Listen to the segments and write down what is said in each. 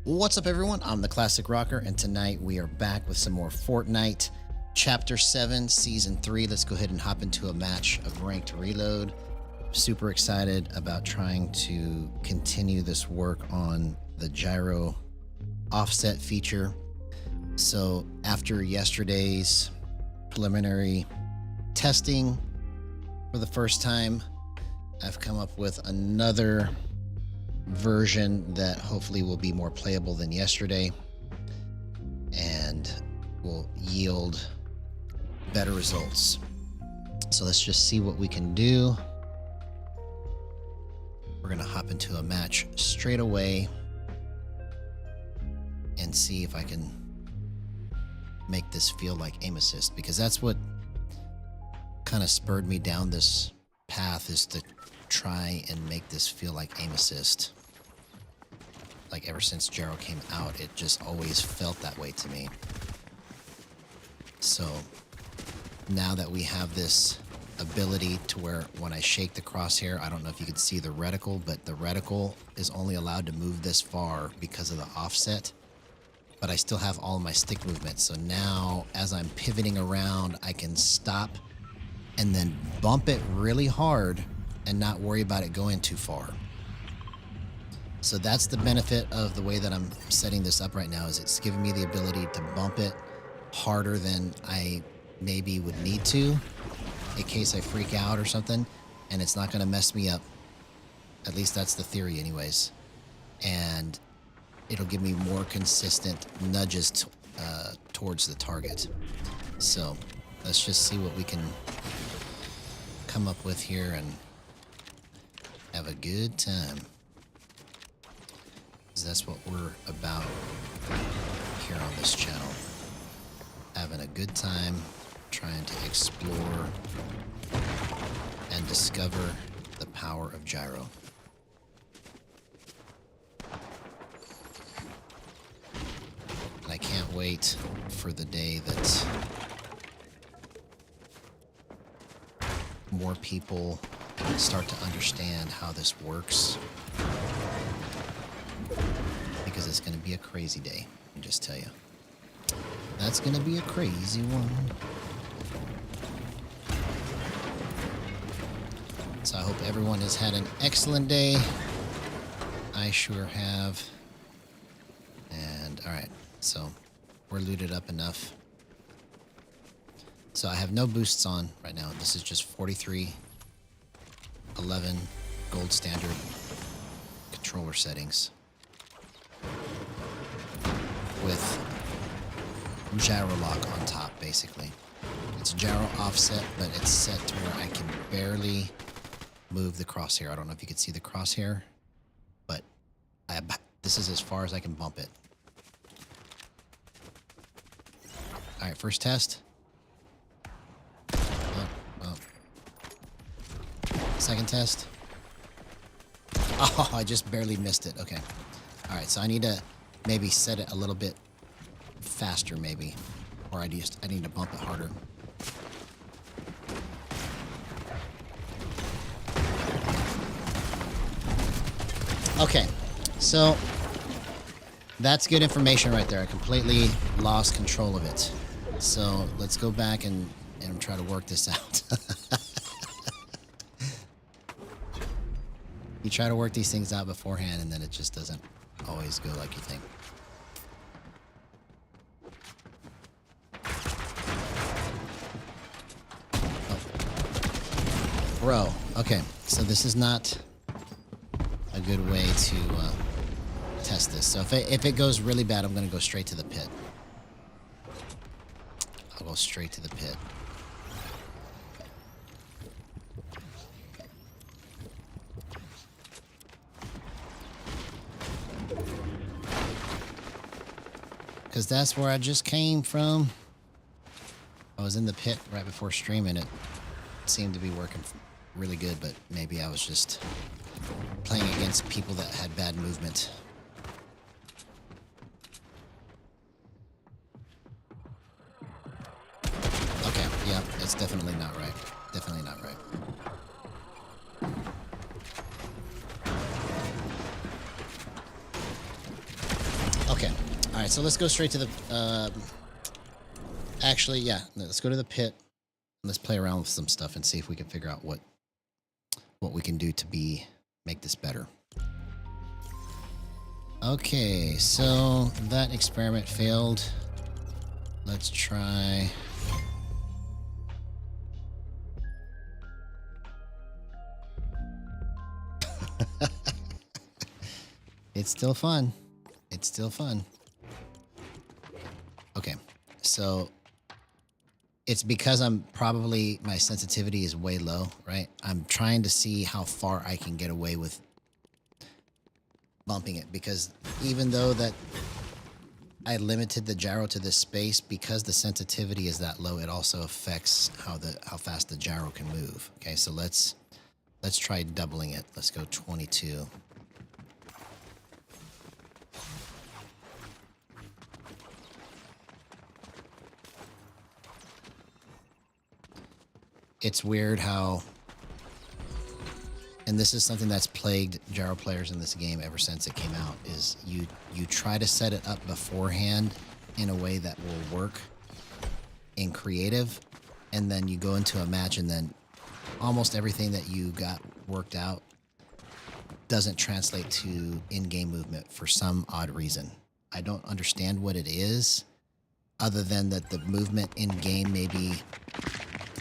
What's up, everyone? I'm the Classic Rocker, and tonight we are back with some more Fortnite Chapter 7, Season 3. Let's go ahead and hop into a match of Ranked Reload. Super excited about trying to continue this work on the Gyro Offset feature. So after yesterday's preliminary testing for the first time, I've come up with another version that hopefully will be more playable than yesterday and will yield better results. So let's just see what we can do. We're gonna hop into a match straight away and see if I can make this feel like aim assist, because that's what kind of spurred me down this path, is to try and make this feel like aim assist. Like ever since Gyro came out, it just always felt that way to me. So now that we have this ability to where when I shake the crosshair, I don't know if you can see the reticle, but the reticle is only allowed to move this far because of the offset, but I still have all of my stick movement. So now as I'm pivoting around, I can stop and then bump it really hard and not worry about it going too far. So that's the benefit of the way that I'm setting this up right now, is it's giving me the ability to bump it harder than I maybe would need to in case I freak out or something, and it's not going to mess me up. At least that's the theory anyways. And it'll give me more consistent nudges towards the target. So let's just see what we can come up with here and have a good time. That's what we're about here on this channel. Having a good time, trying to explore and discover the power of Gyro. And I can't wait for the day that more people start to understand how this works. Because it's going to be a crazy day, I can just tell you. That's going to be a crazy one. So I hope everyone has had an excellent day. I sure have. And alright, so we're looted up enough. So I have no boosts on right now. This is just 43, 11, gold standard controller settings, with gyro lock on top, basically. It's gyro offset, but it's set to where I can barely move the crosshair. I don't know if you can see the crosshair, but this is as far as I can bump it. All right, first test. Oh. Second test. Oh, I just barely missed it. Okay. All right, so I need to maybe set it a little bit faster, maybe, or I need to bump it harder. Okay, so that's good information right there. I completely lost control of it. So let's go back and try to work this out. You try to work these things out beforehand, and then it just doesn't always go like you think. Oh. Bro, okay, so this is not a good way to test this. So if it goes really bad, I'm going to go straight to the pit. I'll go straight to the pit. Because that's where I just came from. I was in the pit right before streaming. It seemed to be working really good, but maybe I was just playing against people that had bad movement. Okay, yeah, it's definitely not right. Definitely not right. All right, so let's go straight to the... actually, yeah, let's go to the pit. Let's play around with some stuff and see if we can figure out what we can do to make this better. Okay, so that experiment failed. Let's try... It's still fun. It's still fun. Okay, so it's because my sensitivity is way low, right? I'm trying to see how far I can get away with bumping it, because even though that I limited the gyro to this space, because the sensitivity is that low, it also affects how fast the gyro can move. Okay, so let's try doubling it. Let's go 22. It's weird how, and this is something that's plagued gyro players in this game ever since it came out, is you try to set it up beforehand in a way that will work in creative, and then you go into a match, and then almost everything that you got worked out doesn't translate to in-game movement for some odd reason. I don't understand what it is, other than that the movement in-game, maybe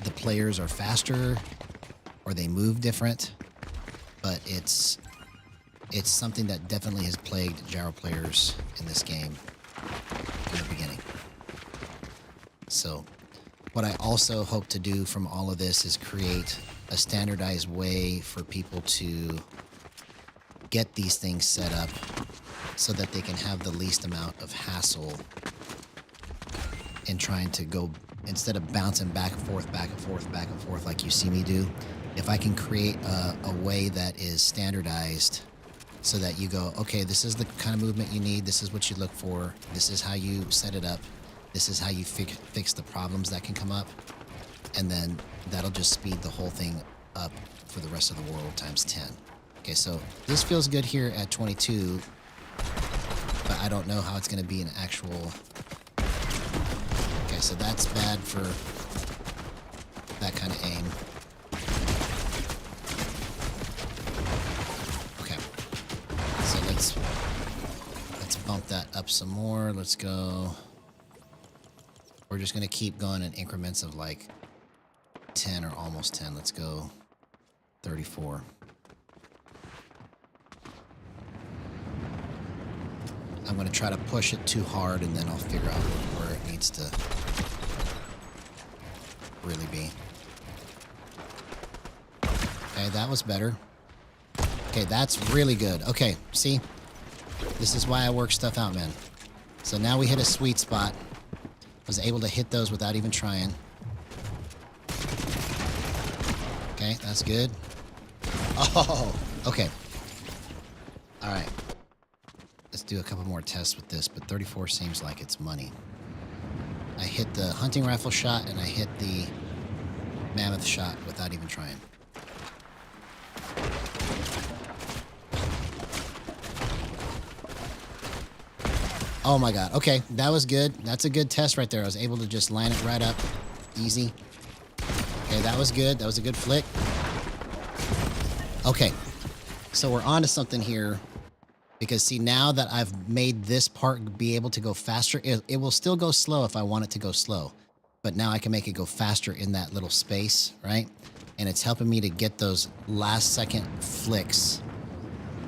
the players are faster or they move different, but it's something that definitely has plagued gyro players in this game in the beginning. So what I also hope to do from all of this is create a standardized way for people to get these things set up so that they can have the least amount of hassle in trying to go, instead of bouncing back and forth, back and forth, back and forth like you see me do. If I can create a way that is standardized so that you go, okay, this is the kind of movement you need, this is what you look for, this is how you set it up, this is how you fix the problems that can come up, and then that'll just speed the whole thing up for the rest of the world times 10. Okay, so this feels good here at 22, but I don't know how it's going to be in actual... Okay, so that's bad for that kind of aim. Okay, so let's bump that up some more. Let's go. We're just gonna keep going in increments of like 10 or almost 10. Let's go 34. I'm gonna try to push it too hard, and then I'll figure out where it needs to really be. Okay, that was better. Okay, that's really good. Okay, see? This is why I work stuff out, man. So now we hit a sweet spot. Was able to hit those without even trying. Okay, that's good. Oh, okay. All right. Let's do a couple more tests with this, but 34 seems like it's money. I hit the hunting rifle shot, and I hit the mammoth shot without even trying. Oh my god. Okay, that was good. That's a good test right there. I was able to just line it right up. Easy. Okay, that was good. That was a good flick. Okay. So we're on to something here. Because see, now that I've made this part be able to go faster, it will still go slow if I want it to go slow. But now I can make it go faster in that little space, right? And it's helping me to get those last second flicks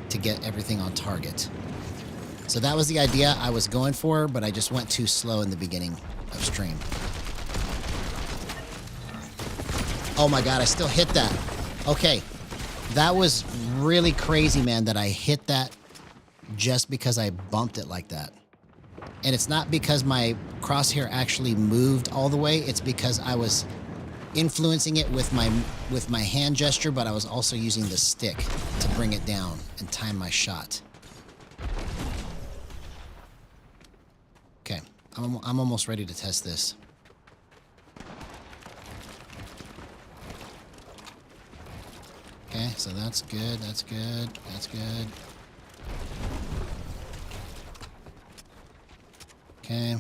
to get everything on target. So that was the idea I was going for, but I just went too slow in the beginning of stream. Oh my god, I still hit that. Okay. That was really crazy, man, that I hit that just because I bumped it like that. And it's not because my crosshair actually moved all the way. It's because I was influencing it with my hand gesture, but I was also using the stick to bring it down and time my shot. Okay, I'm almost ready to test this. Okay, so that's good, that's good, that's good. Okay.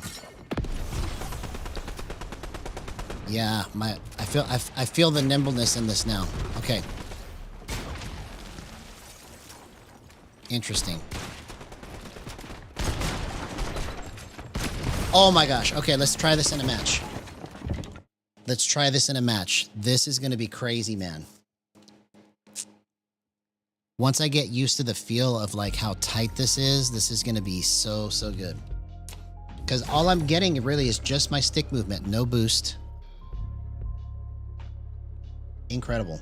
Yeah, I feel the nimbleness in this now. Okay. Interesting. Oh my gosh. Okay, let's try this in a match. Let's try this in a match. This is going to be crazy, man. Once I get used to the feel of like how tight this is going to be so, so good. Because all I'm getting really is just my stick movement, no boost. Incredible.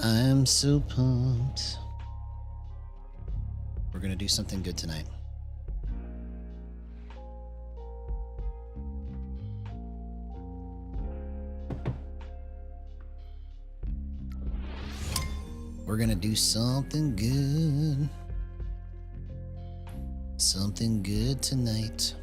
I'm so pumped. We're going to do something good tonight. We're going to do something good. Something good tonight.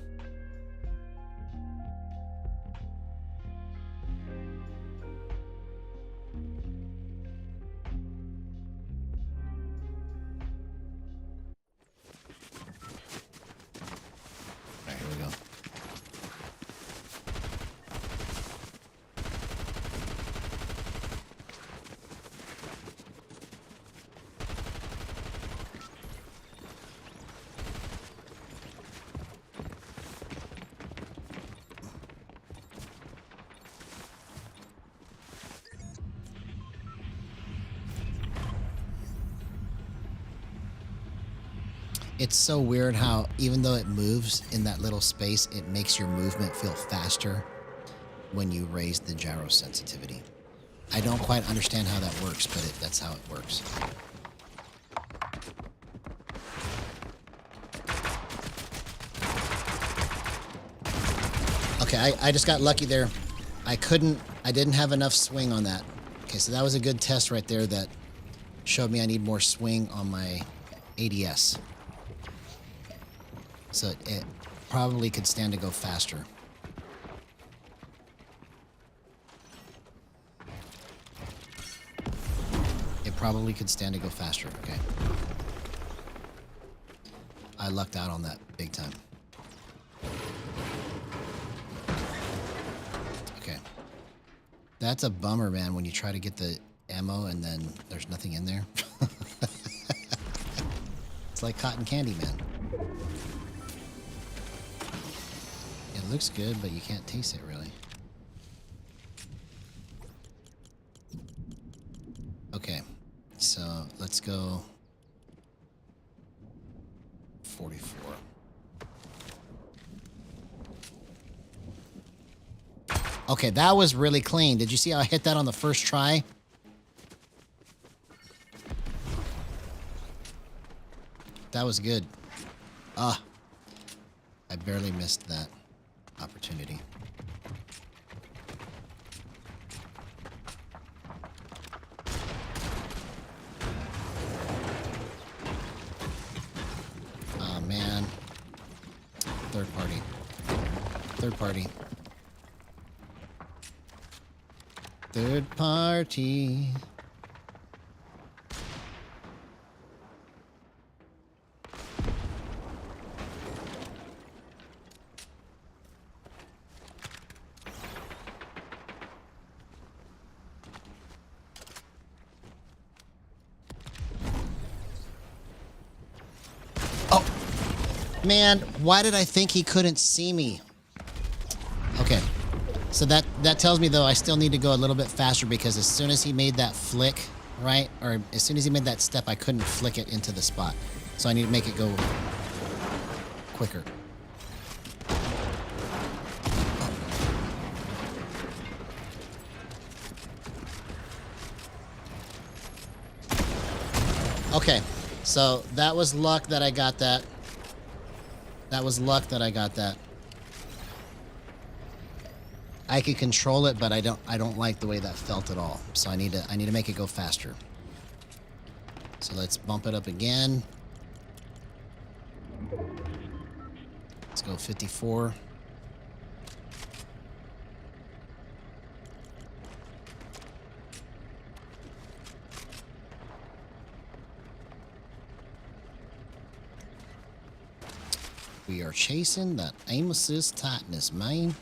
All right, here we go. It's so weird how even though it moves in that little space, it makes your movement feel faster when you raise the gyro sensitivity. I don't quite understand how that works, but that's how it works. Okay, I just got lucky there. I didn't have enough swing on that. Okay, so that was a good test right there that showed me I need more swing on my ADS. So it probably could stand to go faster. It probably could stand to go faster, okay. I lucked out on that big time. Okay. That's a bummer, man, when you try to get the ammo and then there's nothing in there. It's like cotton candy, man. It looks good, but you can't taste it really. Okay, so let's go 44. Okay, that was really clean. Did you see how I hit that on the first try? That was good. Ah, I barely missed that opportunity. Oh, man. Third party. Third party. Third party. Man, why did I think he couldn't see me? Okay. So that tells me, though, I still need to go a little bit faster because as soon as he made that flick, right? Or as soon as he made that step, I couldn't flick it into the spot. So I need to make it go quicker. Okay. So that was luck that I got that. That was luck that I got that. I could control it, but I don't like the way that felt at all. So I need to make it go faster. So let's bump it up again. Let's go 54. We are chasing that aim assist tightness, man.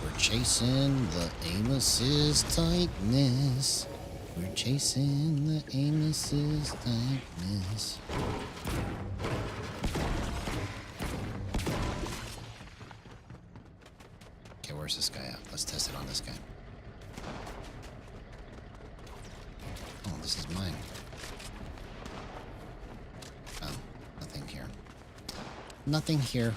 We're chasing the aim assist tightness. We're chasing the aim assist tightness. Okay, where's this guy at? Let's test it on this guy. Oh, this is mine. Oh, nothing here. Nothing here.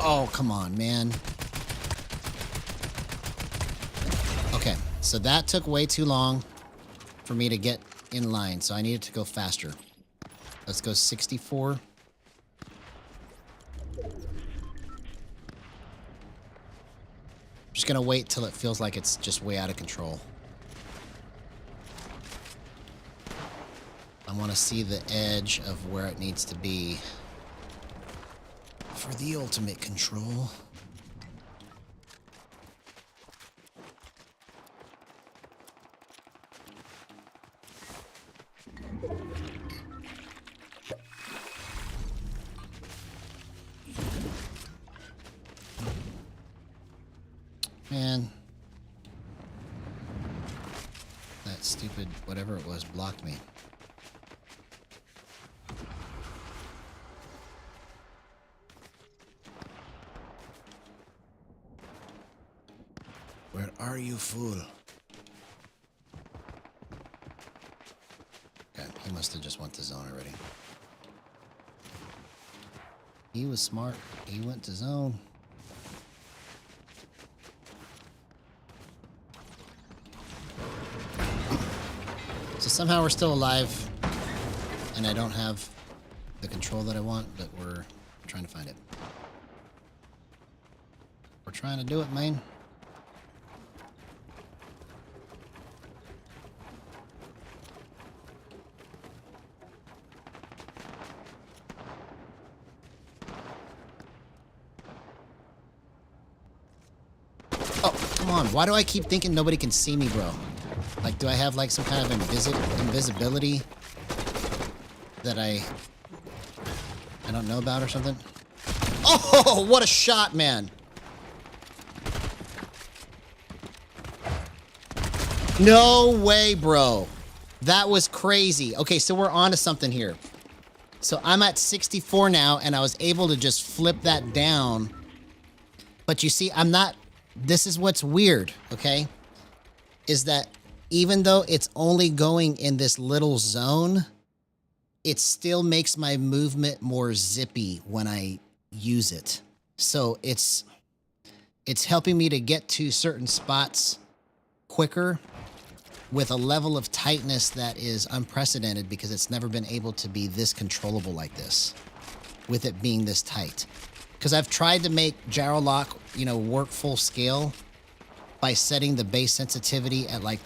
Oh, come on, man. Okay, so that took way too long for me to get in line, so I needed to go faster. Let's go 64. Just gonna wait till it feels like it's just way out of control. I want to see the edge of where it needs to be for the ultimate control. Man, that stupid whatever it was blocked me. Where are you, fool? Okay, he must have just went to zone already. He was smart. He went to zone. So somehow we're still alive, and I don't have the control that I want, but we're trying to find it. We're trying to do it, man. Oh, come on. Why do I keep thinking nobody can see me, bro? Like, do I have, like, some kind of invisibility that I don't know about or something? Oh, what a shot, man. No way, bro. That was crazy. Okay, so we're on to something here. So I'm at 64 now, and I was able to just flip that down. But you see, I'm not... This is what's weird, okay? Is that even though it's only going in this little zone, it still makes my movement more zippy when I use it. So it's helping me to get to certain spots quicker with a level of tightness that is unprecedented because it's never been able to be this controllable like this, with it being this tight. Because I've tried to make gyro lock, work full scale by setting the base sensitivity at like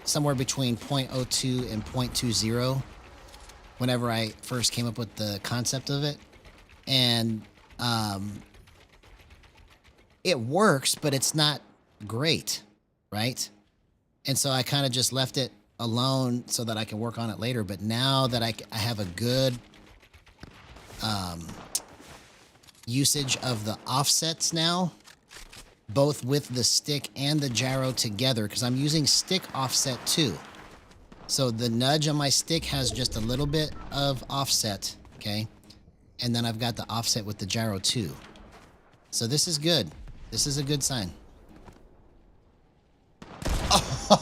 somewhere between 0.02 and 0.20 whenever I first came up with the concept of it. And it works, but it's not great, right? And so I kind of just left it alone so that I can work on it later. But now that I have a good usage of the offsets now, both with the stick and the gyro together, because I'm using stick offset too. So the nudge on my stick has just a little bit of offset, okay? And then I've got the offset with the gyro too. So this is good. This is a good sign.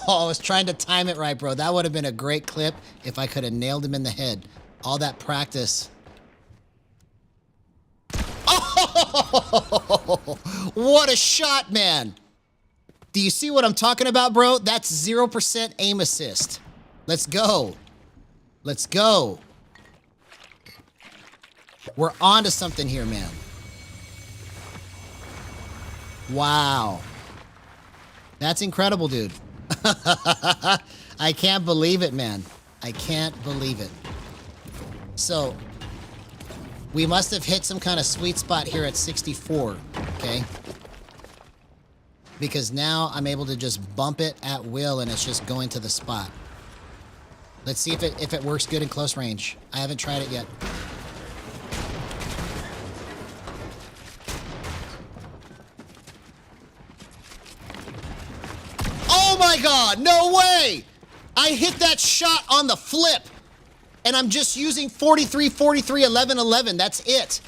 Oh, I was trying to time it right, bro. That would have been a great clip if I could have nailed him in the head. All that practice. Oh, what a shot, man. Do you see what I'm talking about, bro? That's 0% aim assist. Let's go. Let's go. We're on to something here, man. Wow. That's incredible, dude. I can't believe it, man. I can't believe it. So, we must have hit some kind of sweet spot here at 64, okay? because now I'm able to just bump it at will and it's just going to the spot. Let's see if it works good in close range. I haven't tried it yet. Oh my God, no way! I hit that shot on the flip and I'm just using 43, 43, 11, 11. That's it.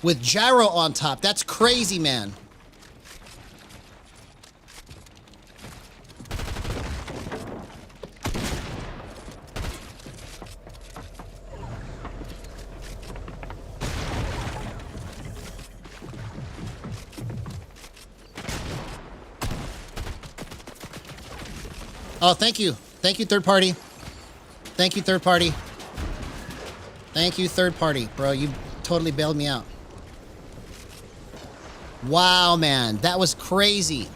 With gyro on top. That's crazy, man. Oh, thank you. Thank you, third party. Thank you, third party. Thank you, third party. Bro, you totally bailed me out. Wow, man. That was crazy.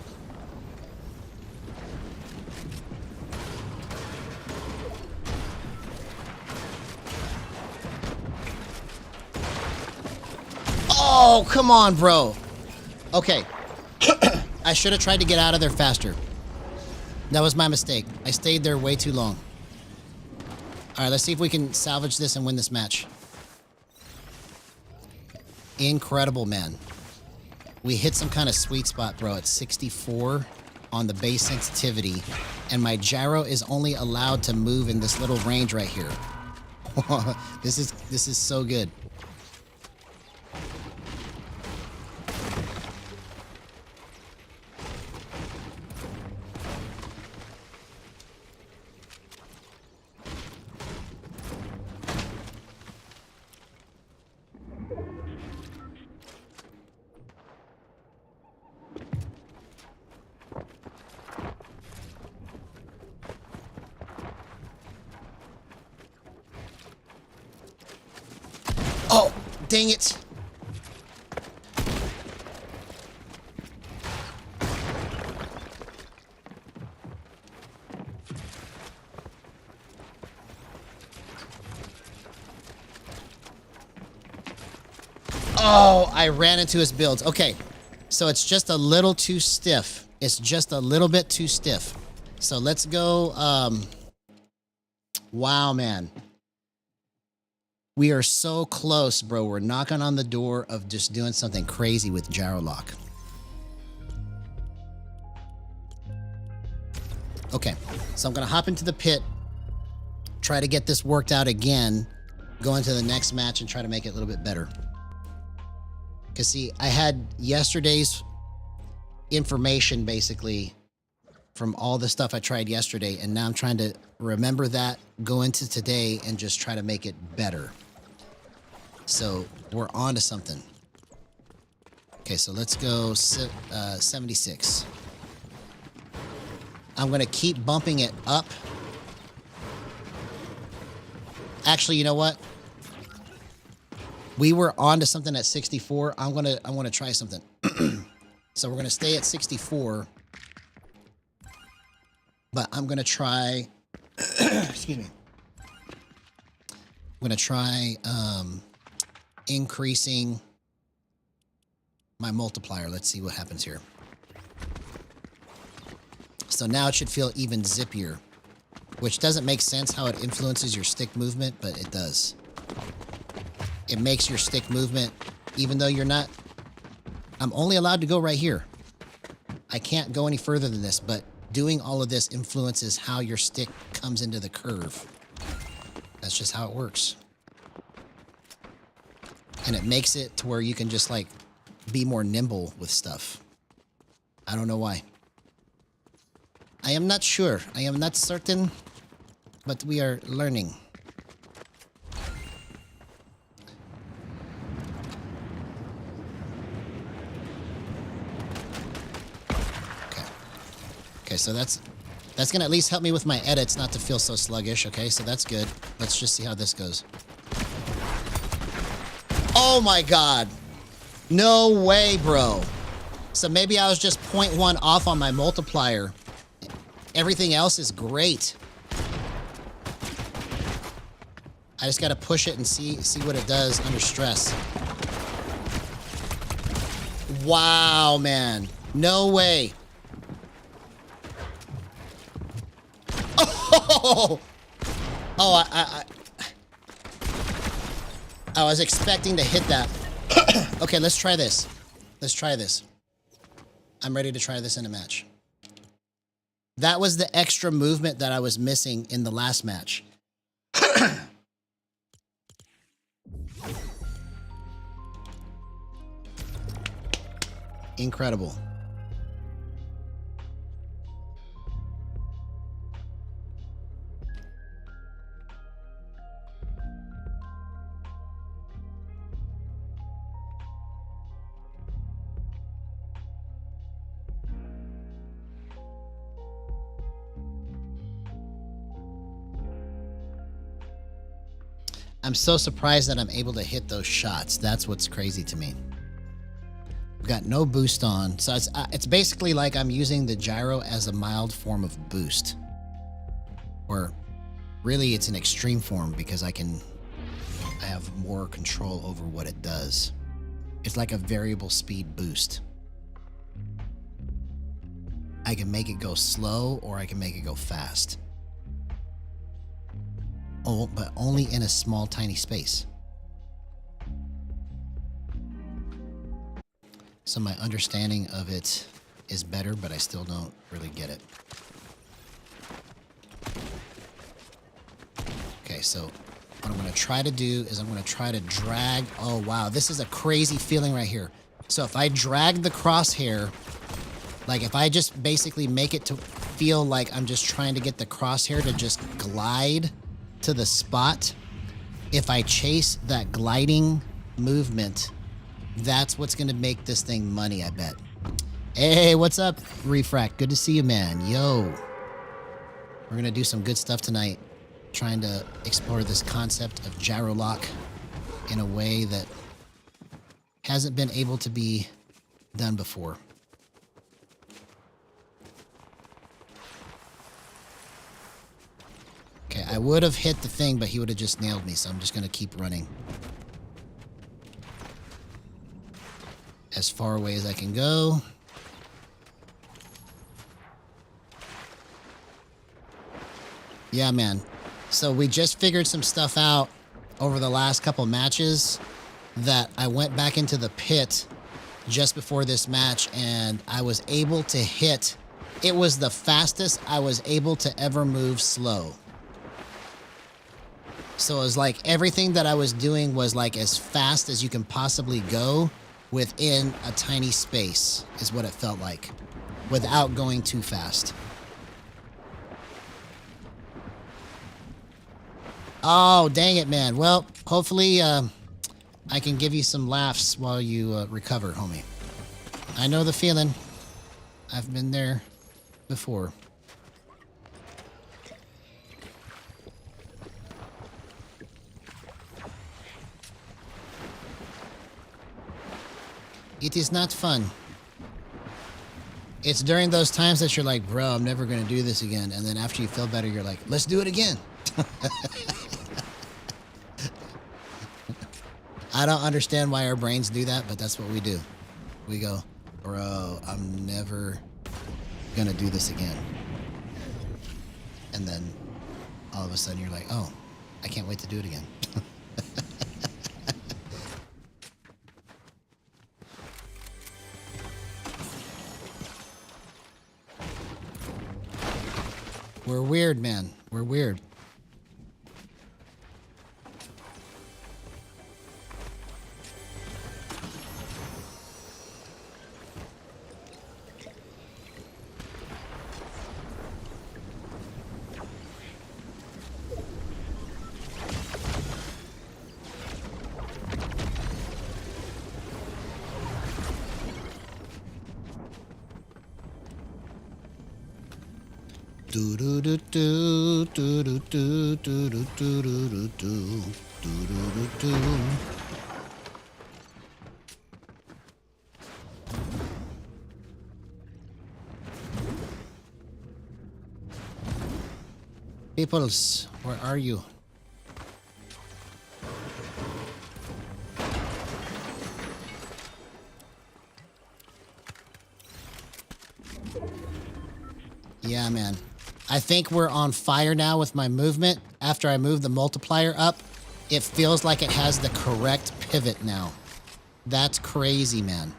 Oh, come on, bro. Okay. I should have tried to get out of there faster. That was my mistake. I stayed there way too long. All right, let's see if we can salvage this and win this match. Incredible, man. We hit some kind of sweet spot, bro, at 64 on the base sensitivity, and my gyro is only allowed to move in this little range right here. This is so good. Oh, dang it. Oh, I ran into his builds. Okay, so it's just a little too stiff. It's just a little bit too stiff. So let's go. Wow, man. We are so close, bro. We're knocking on the door of just doing something crazy with gyro lock. Okay, so I'm going to hop into the pit, try to get this worked out again, go into the next match and try to make it a little bit better. Because, see, I had yesterday's information, basically, from all the stuff I tried yesterday, and now I'm trying to remember that, go into today, and just try to make it better. So we're on to something. Okay, so let's go 76. I'm going to keep bumping it up. Actually, you know what? We were on to something at 64. I want to try something. So we're going to stay at 64. But I'm going to try excuse me. I'm going to try increasing my multiplier. Let's see what happens here. So now it should feel even zippier, which doesn't make sense how it influences your stick movement, but it does. It makes your stick movement, even though you're not... I'm only allowed to go right here. I can't go any further than this, but doing all of this influences how your stick comes into the curve. That's just how it works. And it makes it to where you can just, like, be more nimble with stuff. I don't know why. I am not sure. I am not certain, but we are learning. Okay. Okay, so that's going to at least help me with my edits not to feel so sluggish, okay? So that's good. Let's just see how this goes. Oh my God. No way, bro. So maybe I was just 0.1 off on my multiplier. Everything else is great. I just got to push it and see what it does under stress. Wow, man. No way. Oh! Oh, I was expecting to hit that. Okay, let's try this. Let's try this. I'm ready to try this in a match. That was the extra movement that I was missing in the last match. Incredible. I'm so surprised that I'm able to hit those shots. That's what's crazy to me. I've got no boost on. So it's basically like I'm using the gyro as a mild form of boost. Or really it's an extreme form because I have more control over what it does. It's like a variable speed boost. I can make it go slow or I can make it go fast. Oh, but only in a small, tiny space. So my understanding of it is better, but I still don't really get it. Okay, so what I'm going to try to do is I'm going to try to drag. Oh, wow. This is a crazy feeling right here. So if I drag the crosshair, like if I just basically make it to feel like I'm just trying to get the crosshair to just glide to the spot, if I chase that gliding movement, that's what's going to make this thing money, I bet. Hey, what's up, Refract? Good to see you, man. Yo. We're going to do some good stuff tonight, trying to explore this concept of gyro lock in a way that hasn't been able to be done before. Okay, I would have hit the thing, but he would have just nailed me, so I'm just going to keep running. As far away as I can go. Yeah, man. So we just figured some stuff out over the last couple matches that I went back into the pit just before this match, and I was able to hit. It was the fastest I was able to ever move slow. So it was like everything that I was doing was like as fast as you can possibly go within a tiny space is what it felt like without going too fast. Oh, dang it, man. Well, hopefully I can give you some laughs while you recover, homie. I know the feeling. I've been there before. It is not fun. It's during those times that you're like, bro, I'm never going to do this again. And then after you feel better, you're like, let's do it again. I don't understand why our brains do that, but that's what we do. We go, bro, I'm never going to do this again. And then all of a sudden you're like, oh, I can't wait to do it again. We're weird, man. We're weird. Do do do do do do do do do do do do do do. Peoples, where are you? Yeah, man. I think we're on fire now with my movement. After I move the multiplier up, it feels like it has the correct pivot now. That's crazy, man.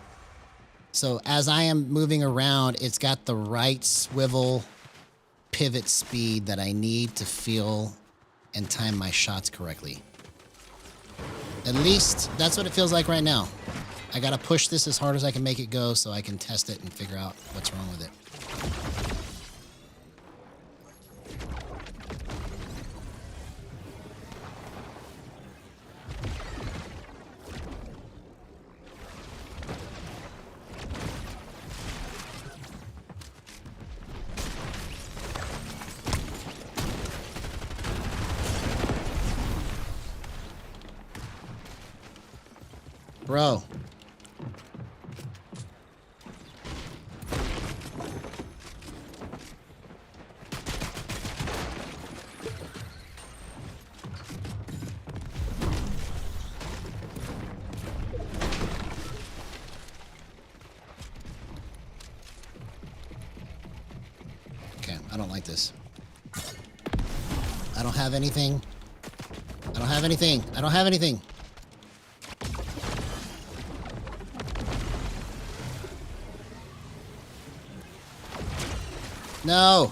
So as I am moving around, it's got the right swivel pivot speed that I need to feel and time my shots correctly. At least that's what it feels like right now. I gotta push this as hard as I can make it go so I can test it and figure out what's wrong with it. Bro. Okay, I don't like this. I don't have anything. I don't have anything. I don't have anything. No.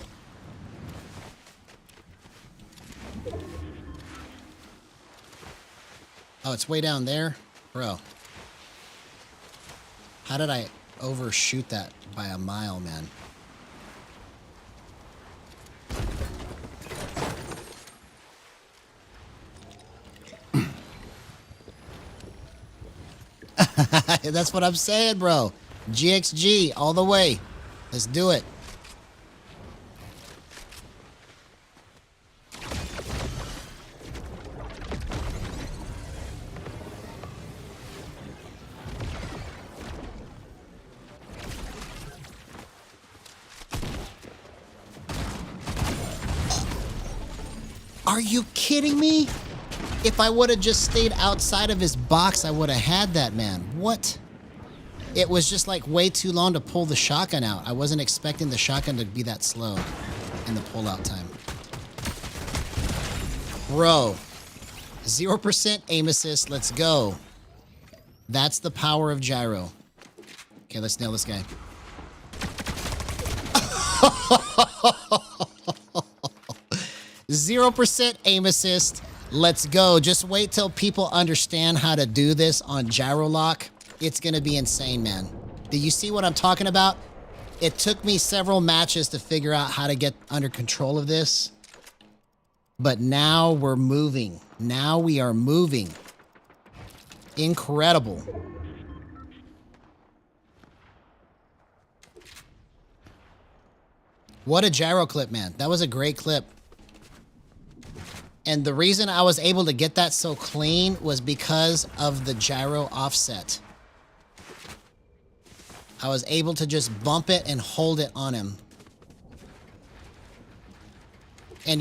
Oh, it's way down there? Bro. How did I overshoot that by a mile, man? That's what I'm saying, bro. GXG all the way. Let's do it. Are you kidding me? If I would have just stayed outside of his box, I would have had that, man. What? It was just like way too long to pull the shotgun out. I wasn't expecting the shotgun to be that slow in the pull-out time. Bro. 0% aim assist. Let's go. That's the power of gyro. Okay, let's nail this guy. 0% aim assist. Let's go. Just wait till people understand how to do this on gyro lock. It's going to be insane, man. Do you see what I'm talking about? It took me several matches to figure out how to get under control of this. But now we're moving. Now we are moving. Incredible. What a gyro clip, man. That was a great clip. And the reason I was able to get that so clean was because of the gyro offset. I was able to just bump it and hold it on him. And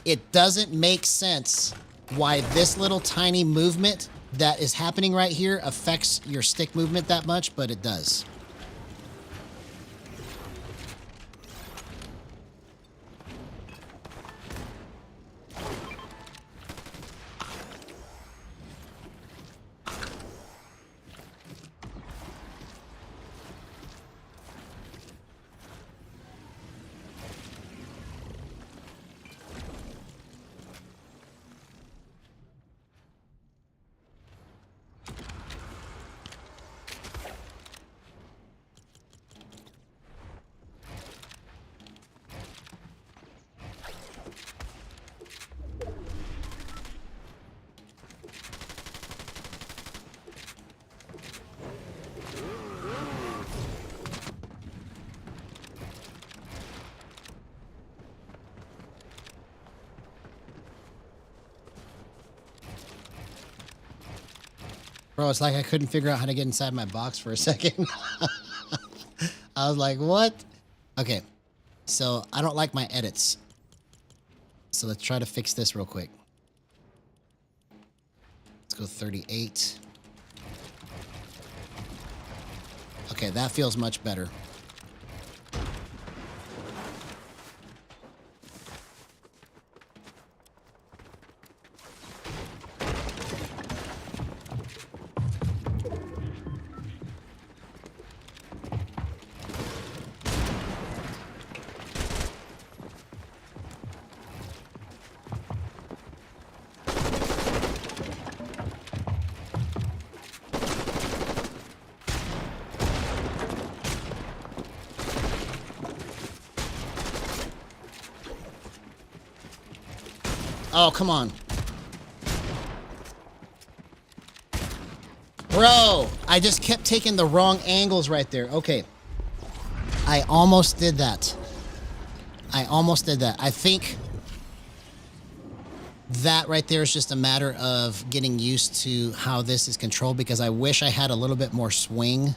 it doesn't make sense why this little tiny movement that is happening right here affects your stick movement that much, but it does. Bro, it's like I couldn't figure out how to get inside my box for a second. I was like, what? Okay, so I don't like my edits. So let's try to fix this real quick. Let's go 38. Okay, that feels much better. Oh, come on. Bro, I just kept taking the wrong angles right there. Okay. I almost did that. I think that right there is just a matter of getting used to how this is controlled, because I wish I had a little bit more swing,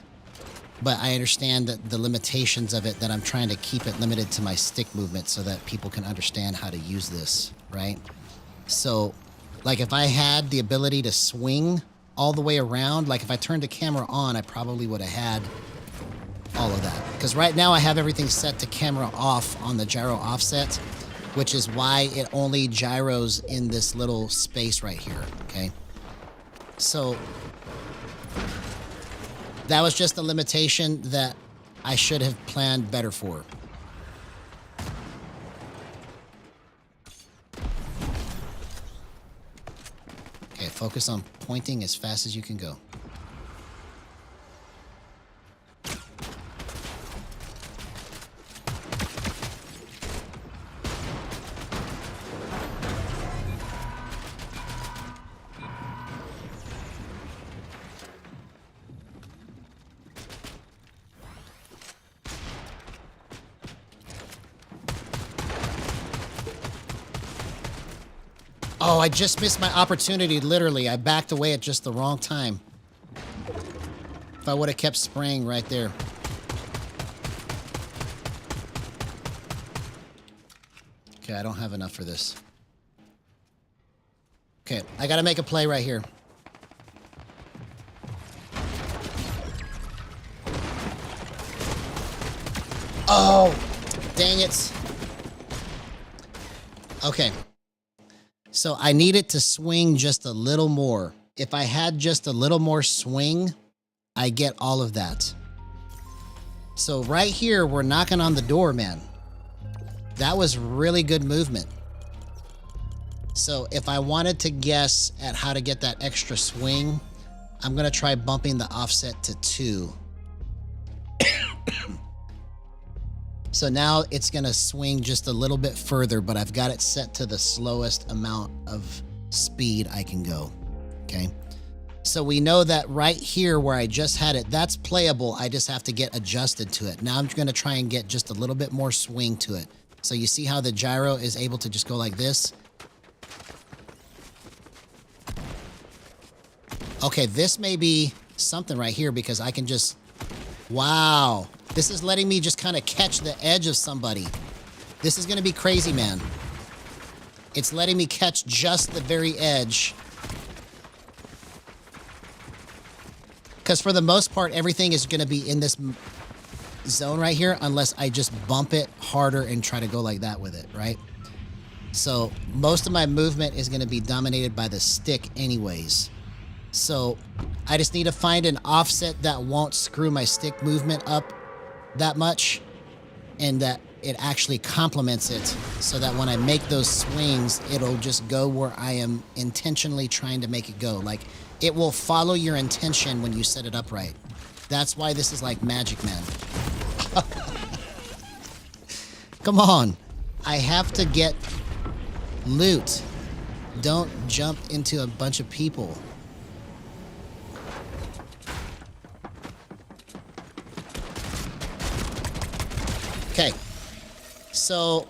but I understand that the limitations of it, that I'm trying to keep it limited to my stick movement so that people can understand how to use this, right? So, like if I had the ability to swing all the way around, like if I turned the camera on, I probably would have had all of that. Because right now I have everything set to camera off on the gyro offset, which is why it only gyros in this little space right here, okay? So that was just a limitation that I should have planned better for. Okay, focus on pointing as fast as you can go. Oh, I just missed my opportunity, literally. I backed away at just the wrong time. If I would have kept spraying right there. Okay, I don't have enough for this. Okay, I gotta make a play right here. Oh, dang it. Okay. So I need it to swing just a little more. If I had just a little more swing, I get all of that. So right here, we're knocking on the door, man. That was really good movement. So if I wanted to guess at how to get that extra swing, I'm going to try bumping the offset to 2. So now it's going to swing just a little bit further, but I've got it set to the slowest amount of speed I can go. Okay. So we know that right here where I just had it, that's playable. I just have to get adjusted to it. Now I'm going to try and get just a little bit more swing to it. So you see how the gyro is able to just go like this? Okay, this may be something right here because I can just... Wow. This is letting me just kind of catch the edge of somebody. This is going to be crazy, man. It's letting me catch just the very edge. Because for the most part, everything is going to be in this zone right here unless I just bump it harder and try to go like that with it, right? So most of my movement is going to be dominated by the stick anyways. So I just need to find an offset that won't screw my stick movement up that much and that it actually complements it so that when I make those swings, it'll just go where I am intentionally trying to make it go. Like, it will follow your intention when you set it up right. That's why this is like magic, man. Come on. I have to get loot. Don't jump into a bunch of people. Okay, so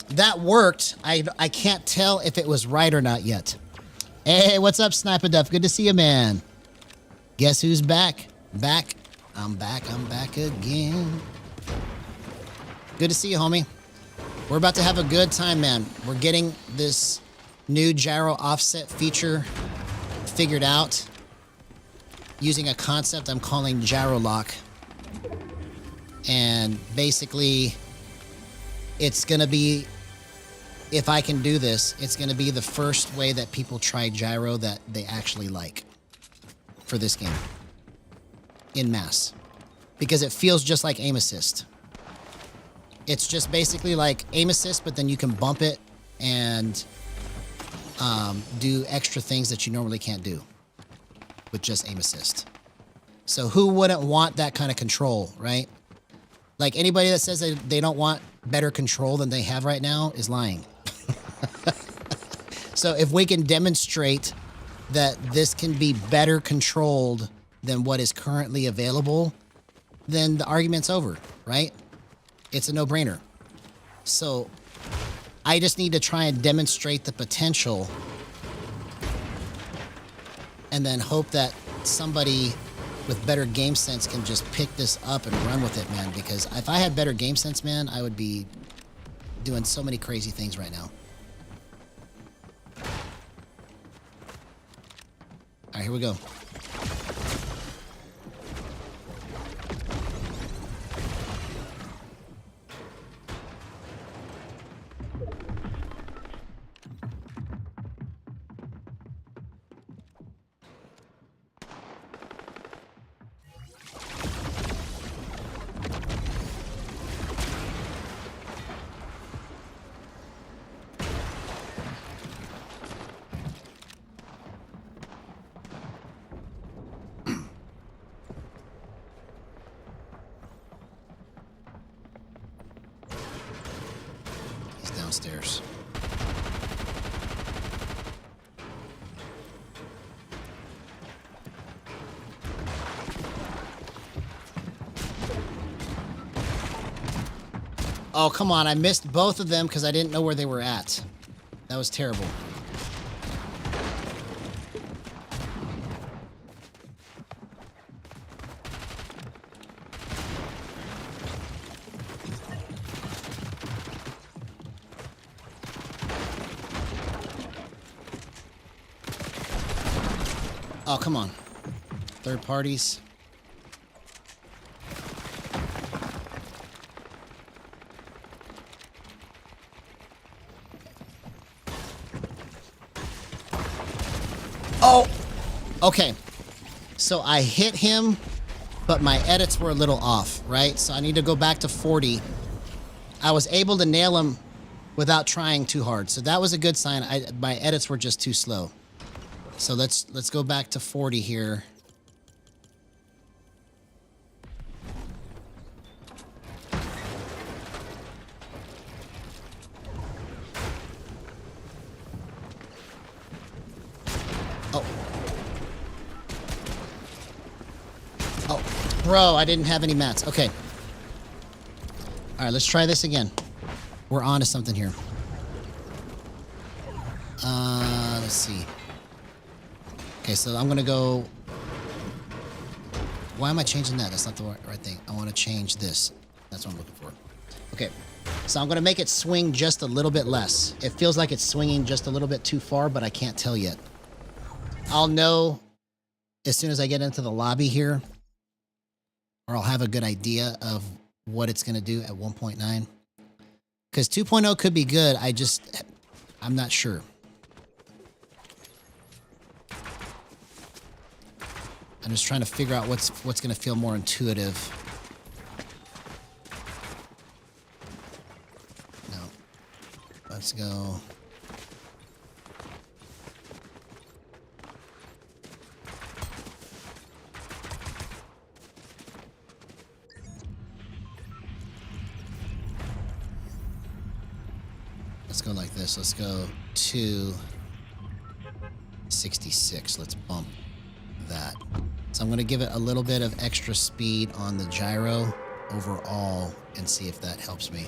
that worked. I can't tell if it was right or not yet. Hey, what's up, Sniper Duff? Good to see you, man. Guess who's back? Back. I'm back again. Good to see you, homie. We're about to have a good time, man. We're getting this new gyro offset feature figured out using a concept I'm calling gyro lock. And basically, it's going to be, if I can do this, it's going to be the first way that people try gyro that they actually like for this game. In mass. Because it feels just like aim assist. It's just basically like aim assist, but then you can bump it and do extra things that you normally can't do with just aim assist. So who wouldn't want that kind of control, right? Like, anybody that says they don't want better control than they have right now is lying. So if we can demonstrate that this can be better controlled than what is currently available, then the argument's over, right? It's a no-brainer. So I just need to try and demonstrate the potential and then hope that somebody with better game sense can just pick this up and run with it, man. Because if I had better game sense, man, I would be doing so many crazy things right now. All right, here we go. Downstairs. Oh, come on. I missed both of them because I didn't know where they were at. That was terrible. Oh, come on. Third parties. Oh! Okay. So I hit him, but my edits were a little off, right? So I need to go back to 40. I was able to nail him without trying too hard. So that was a good sign. My edits were just too slow. So let's go back to 40 here. Oh. Oh, bro, I didn't have any mats. Okay. All right, let's try this again. We're on to something here. Let's see. Okay, so I'm gonna go. Why am I changing that? That's not the right thing. I want to change this. That's what I'm looking for. Okay, so I'm gonna make it swing just a little bit less. It feels like it's swinging just a little bit too far, but I can't tell yet. I'll know as soon as I get into the lobby here, or I'll have a good idea of what it's gonna do at 1.9. Because 2.0 could be good. I'm not sure. I'm just trying to figure out what's going to feel more intuitive. No. Let's go. Let's go like this. Let's go to 66. Let's bump that. So I'm going to give it a little bit of extra speed on the gyro overall and see if that helps me.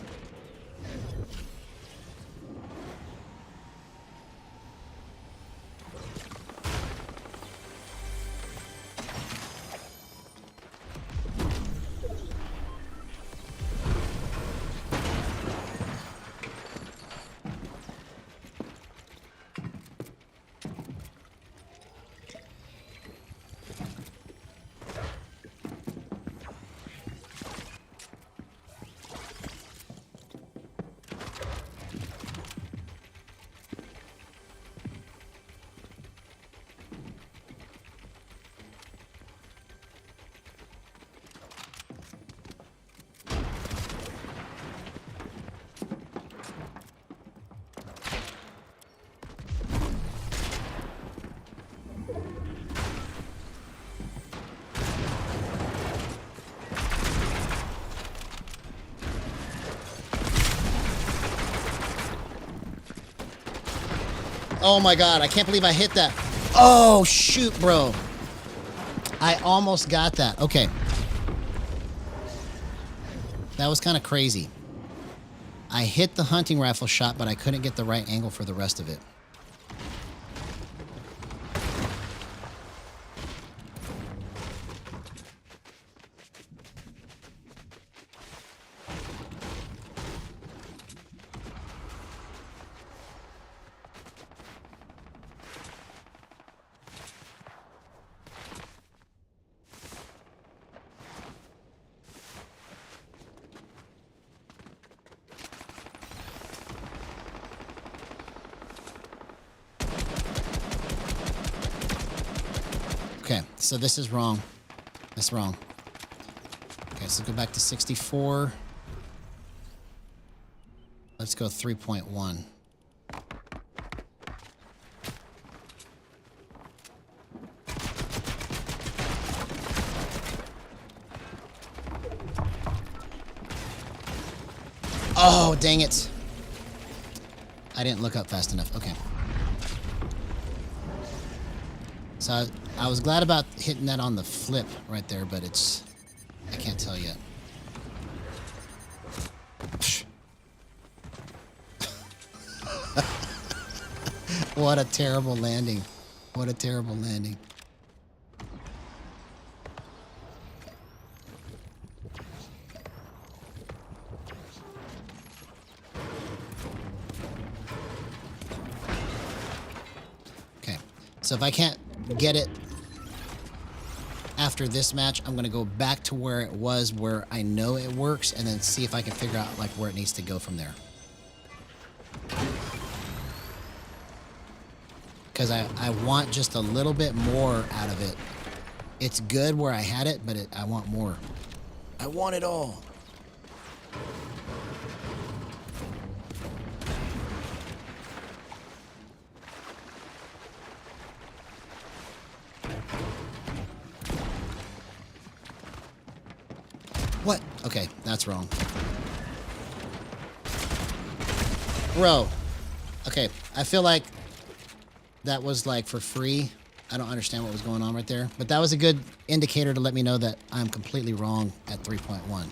Oh my god, I can't believe I hit that. Oh, shoot, bro. I almost got that. Okay. That was kind of crazy. I hit the hunting rifle shot, but I couldn't get the right angle for the rest of it. Okay, so this is wrong. That's wrong. Okay, so go back to 64. Let's go 3.1. Oh, dang it. I didn't look up fast enough. Okay. So I was glad about hitting that on the flip right there, but it's... I can't tell yet. What a terrible landing. What a terrible landing. Okay, so if I can't get it after this match, I'm gonna go back to where it was, where I know it works, and then see if I can figure out like where it needs to go from there. Because I want just a little bit more out of it. It's good where I had it, but I want more. I want it all. What? Okay, that's wrong. Bro. Okay, I feel like that was like for free. I don't understand what was going on right there. But that was a good indicator to let me know that I'm completely wrong at 3.1.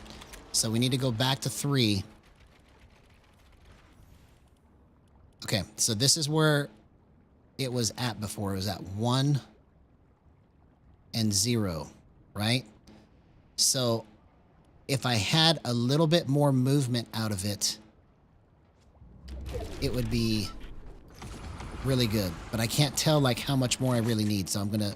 So we need to go back to 3. Okay, so this is where it was at before. It was at 1 and 0, right? So if I had a little bit more movement out of it, it would be really good. But I can't tell like how much more I really need, so I'm gonna...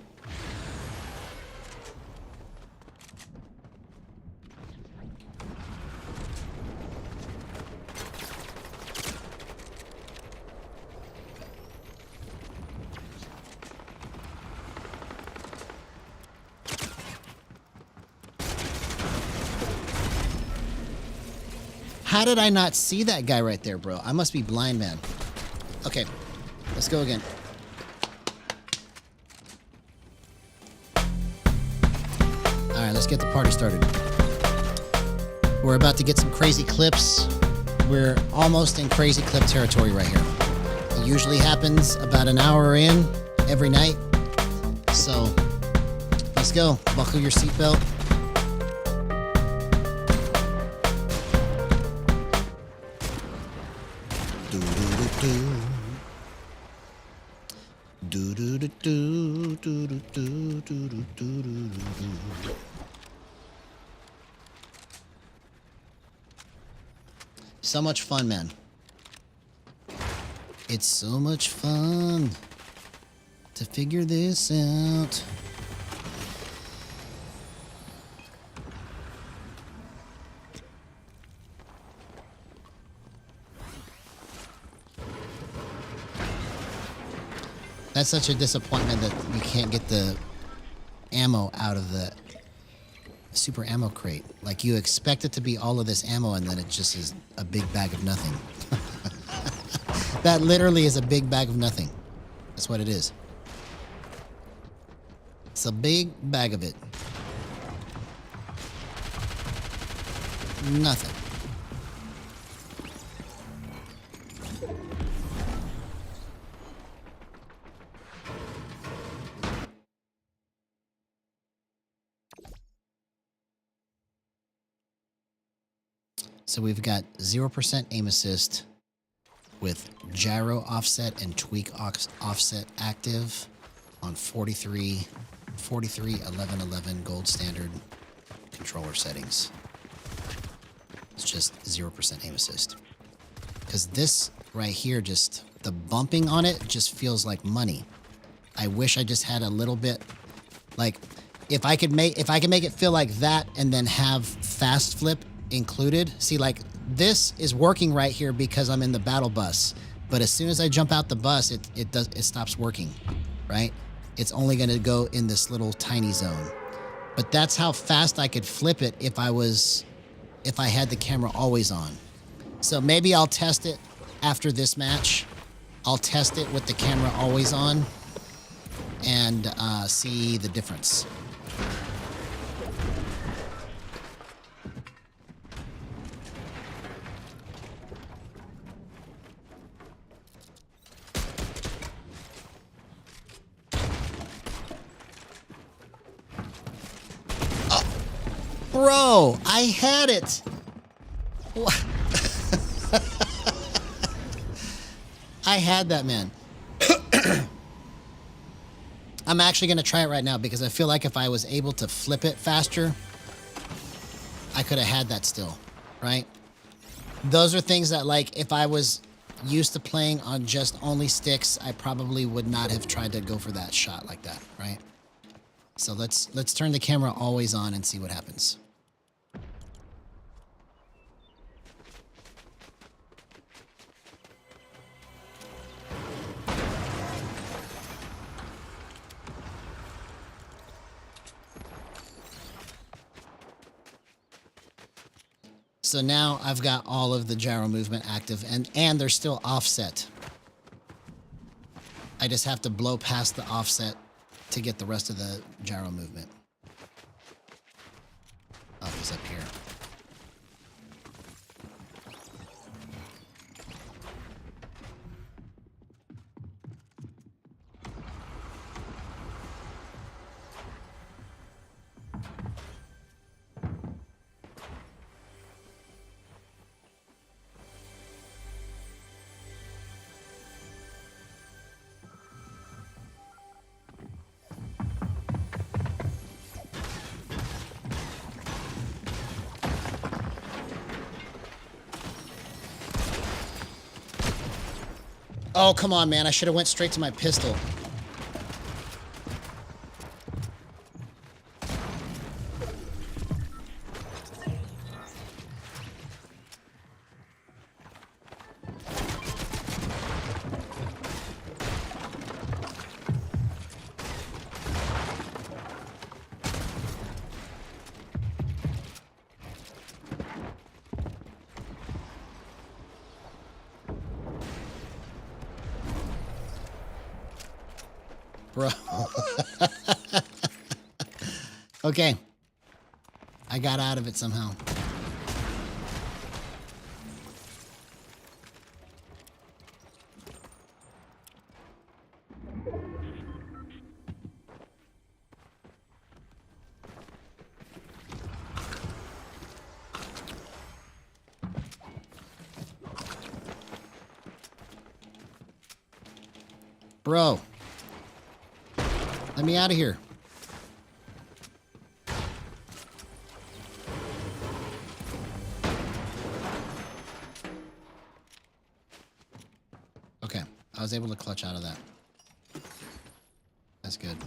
How did I not see that guy right there, bro? I must be blind, man. Okay, let's go again. All right, let's get the party started. We're about to get some crazy clips. We're almost in crazy clip territory right here. It usually happens about an hour in every night. So let's go. Buckle your seatbelt. So much fun, man. It's so much fun to figure this out. That's such a disappointment that we can't get the ammo out of the super ammo crate. Like, you expect it to be all of this ammo, and then it just is a big bag of nothing. That literally is a big bag of nothing. That's what it is. It's a big bag of it. Nothing. So we've got 0% aim assist with gyro offset and tweak offset active on 43.11.11 gold standard controller settings. It's just 0% aim assist. Because this right here, just the bumping on it just feels like money. I wish I just had a little bit, like if I could make it feel like that and then have fast flip included. See, like this is working right here because I'm in the battle bus. But as soon as I jump out the bus, it stops working, right? It's only going to go in this little tiny zone. But that's how fast I could flip it if I had the camera always on. So maybe I'll test it after this match. I'll test it with the camera always on and see the difference. Bro, I had it. What? I had that, man. I'm actually going to try it right now because I feel like if I was able to flip it faster, I could have had that still, right? Those are things that, like, if I was used to playing on just only sticks, I probably would not have tried to go for that shot like that, right? So let's turn the camera always on and see what happens. So now I've got all of the gyro movement active and they're still offset. I just have to blow past the offset to get the rest of the gyro movement. Oh, he's up here. Oh, come on, man. I should have went straight to my pistol. Bro. Okay. I got out of it somehow. Bro. Let me out of here. Okay, I was able to clutch out of that. That's good.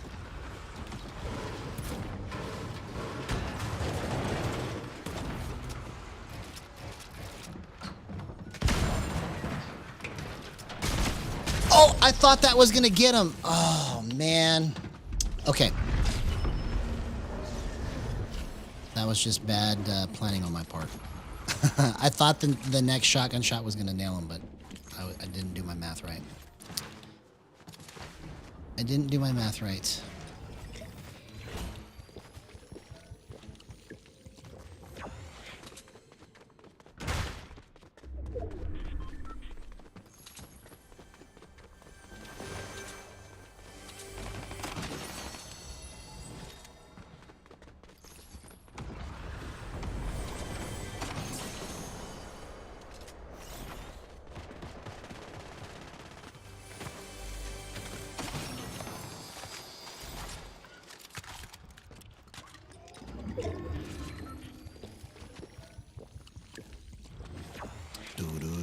Oh, I thought that was gonna get him. Oh, man. Okay. That was just bad planning on my part. I thought the next shotgun shot was going to nail him, but I didn't do my math right. I didn't do my math right.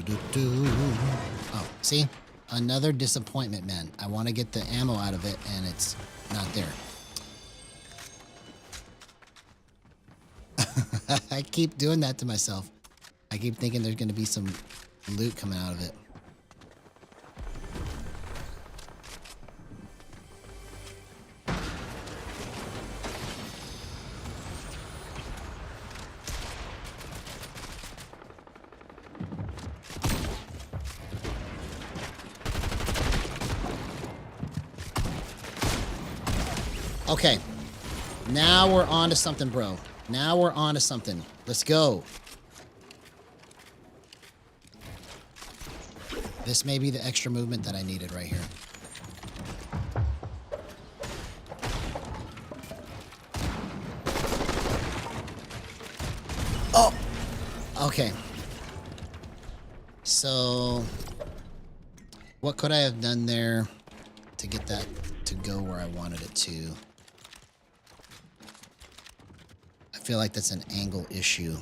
Oh, see? Another disappointment, man. I want to get the ammo out of it, and it's not there. I keep doing that to myself. I keep thinking there's going to be some loot coming out of it. Okay, now we're on to something, bro. Now we're on to something. Let's go. This may be the extra movement that I needed right here. Oh! Okay. So, what could I have done there to get that to go where I wanted it to? I feel like that's an angle issue.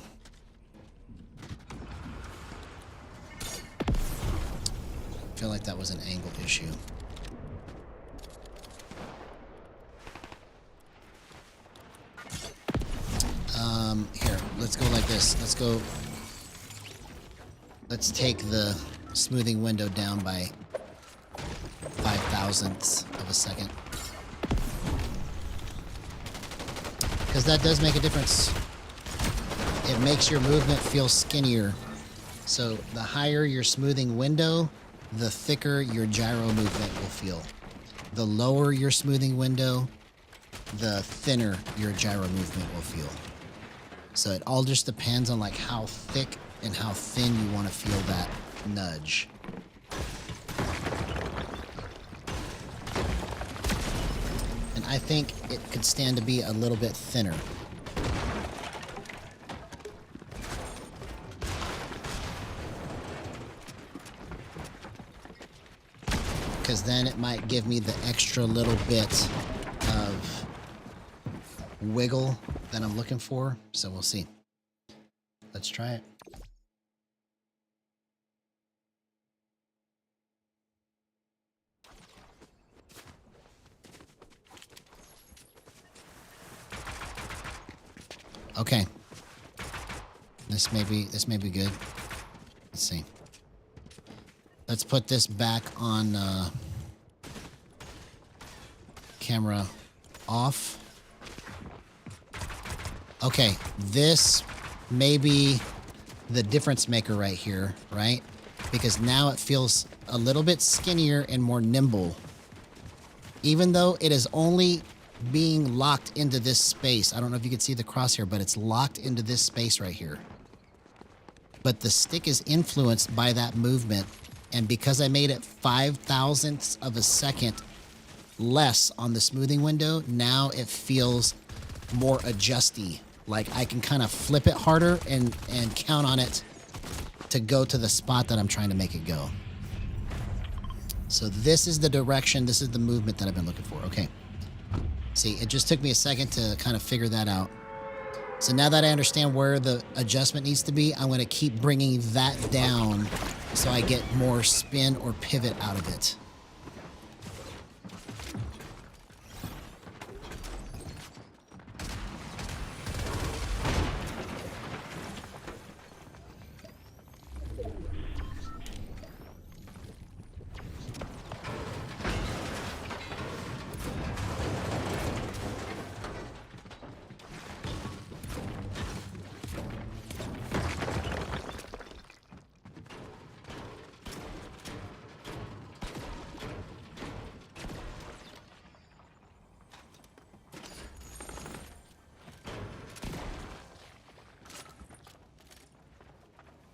I feel like that was an angle issue. Here, let's go like this. Let's take the smoothing window down by 0.005 of a second. Because that does make a difference. It makes your movement feel skinnier. So the higher your smoothing window, the thicker your gyro movement will feel. The lower your smoothing window, the thinner your gyro movement will feel. So it all just depends on like how thick and how thin you want to feel that nudge. And I think it could stand to be a little bit thinner. Because then it might give me the extra little bit of wiggle that I'm looking for. So we'll see. Let's try it. Okay. This may be good. Let's see. Let's put this back on camera off. Okay, this may be the difference maker right here, right? Because now it feels a little bit skinnier and more nimble. Even though it is only being locked into this space. I don't know if you can see the crosshair, but it's locked into this space right here. But the stick is influenced by that movement. And because I made it 0.005 of a second less on the smoothing window, now it feels more adjusty. Like I can kind of flip it harder and count on it to go to the spot that I'm trying to make it go. So this is the direction, this is the movement that I've been looking for. Okay. See, it just took me a second to kind of figure that out. So now that I understand where the adjustment needs to be, I'm going to keep bringing that down so I get more spin or pivot out of it.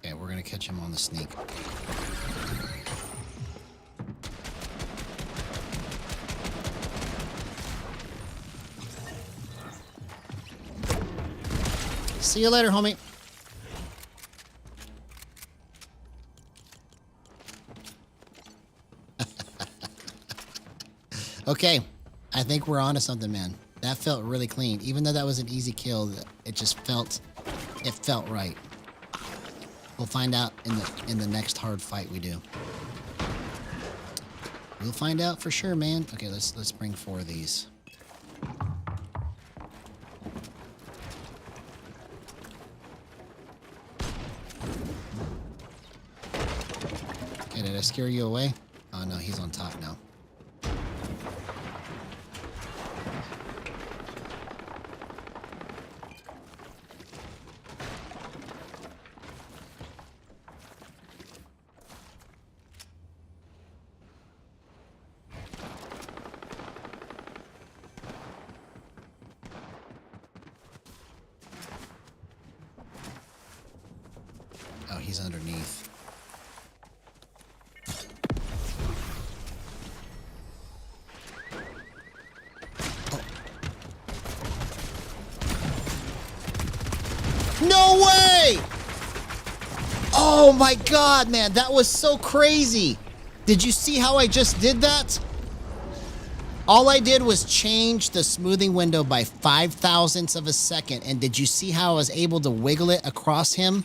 Okay, we're gonna catch him on the sneak. See you later, homie. Okay, I think we're on to something, man. That felt really clean. Even though that was an easy kill, it just felt right. We'll find out in the next hard fight we do. We'll find out for sure, man. Okay, let's bring 4 of these. Okay, did I scare you away? Oh no, he's on top now. Oh, he's underneath. No way! Oh my god, man, that was so crazy. Did you see how I just did that? All I did was change the smoothing window by 0.005 of a second, and did you see how I was able to wiggle it across him?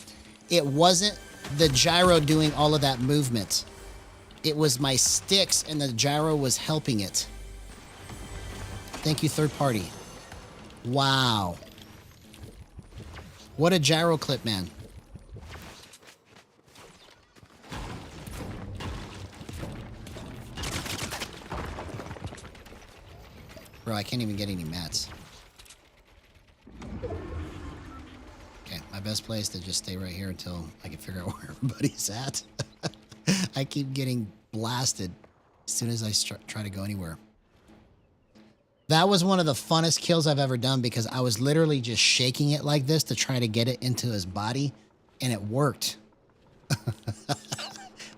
It wasn't the gyro doing all of that movement. It was my sticks, and the gyro was helping it. Thank you, third party. Wow. What a gyro clip, man. Bro, I can't even get any mats. Okay, my best place to just stay right here until I can figure out where everybody's at. I keep getting blasted as soon as I try to go anywhere. That was one of the funnest kills I've ever done because I was literally just shaking it like this to try to get it into his body, and it worked.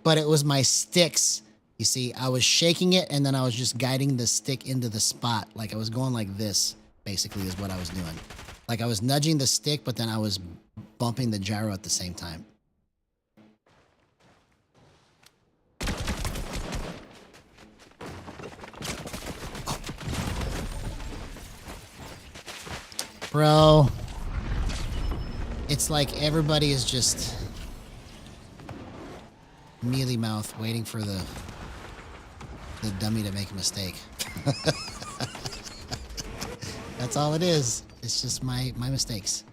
But it was my sticks. You see, I was shaking it, and then I was just guiding the stick into the spot. Like I was going like this, basically, is what I was doing. Like I was nudging the stick, but then I was bumping the gyro at the same time. Bro, it's like everybody is just mealy mouth waiting for the dummy to make a mistake. That's all it is. It's just my mistakes.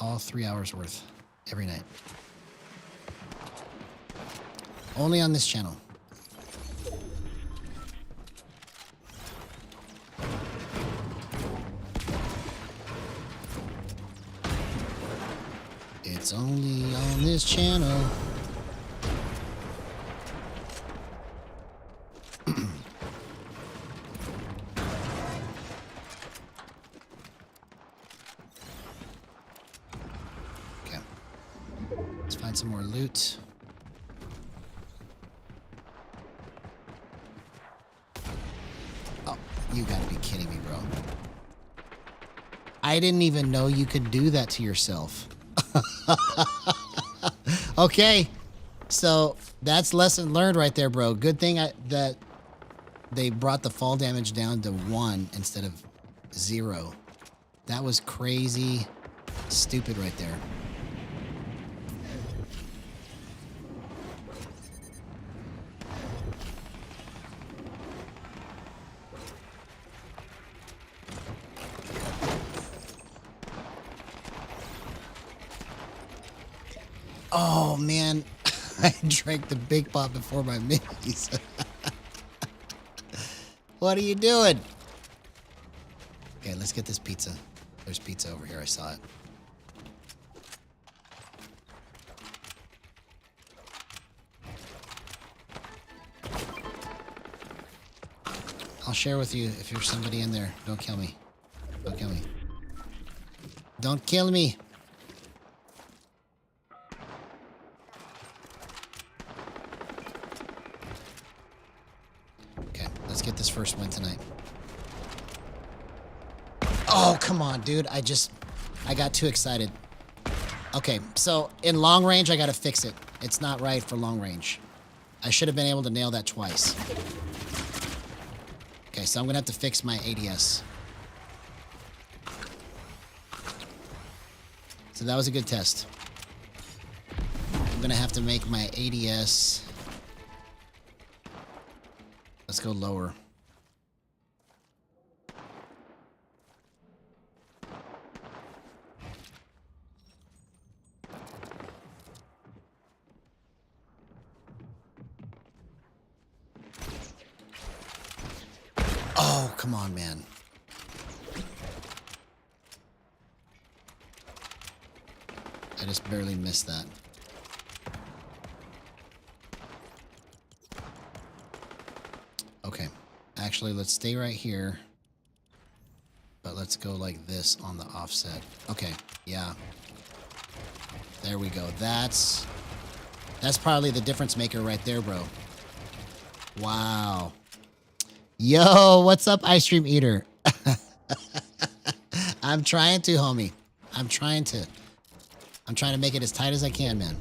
All 3 hours worth every night. Only on this channel. It's only on this channel. Okay. Let's find some more loot. Oh, you gotta be kidding me, bro. I didn't even know you could do that to yourself. Okay, so that's lesson learned right there, bro. Good thing that they brought the fall damage down to 1 instead of 0. That was crazy stupid right there. Oh, man. I drank the big pot before my minis. What are you doing? Okay, let's get this pizza. There's pizza over here. I saw it. I'll share with you if there's somebody in there. Don't kill me. Don't kill me. Don't kill me. Let's get this first win tonight. Oh, come on, dude. I got too excited. Okay, so in long range, I got to fix it. It's not right for long range. I should have been able to nail that twice. Okay, so I'm going to have to fix my ADS. So that was a good test. I'm gonna have to make my ADS. Let's go lower. Oh, come on, man. I just barely missed that. Okay. Actually, let's stay right here. But let's go like this on the offset. Okay. Yeah. There we go. That's probably the difference maker right there, bro. Wow. Yo, what's up, Ice Cream Eater? I'm trying to, homie. I'm trying to make it as tight as I can, man.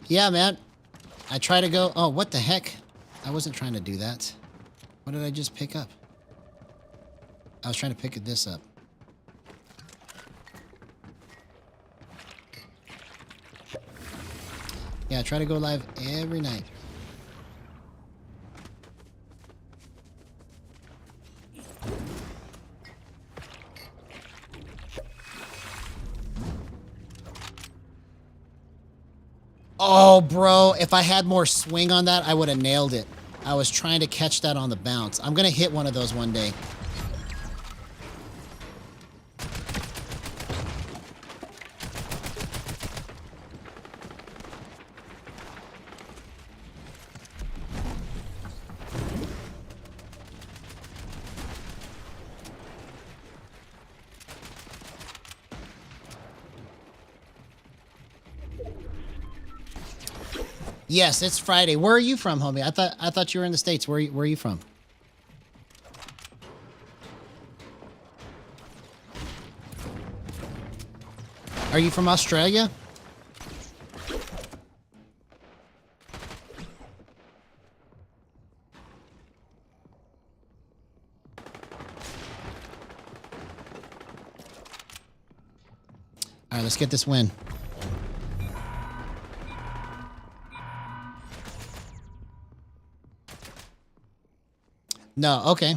Yeah, man. I try to go... Oh, what the heck? I wasn't trying to do that. What did I just pick up? I was trying to pick this up. Yeah, I try to go live every night. Oh, bro, if I had more swing on that, I would have nailed it. I was trying to catch that on the bounce. I'm going to hit one of those one day. Yes, it's Friday. Where are you from, homie? I thought you were in the States. Where are you from? Are you from Australia? All right, let's get this win. No, okay.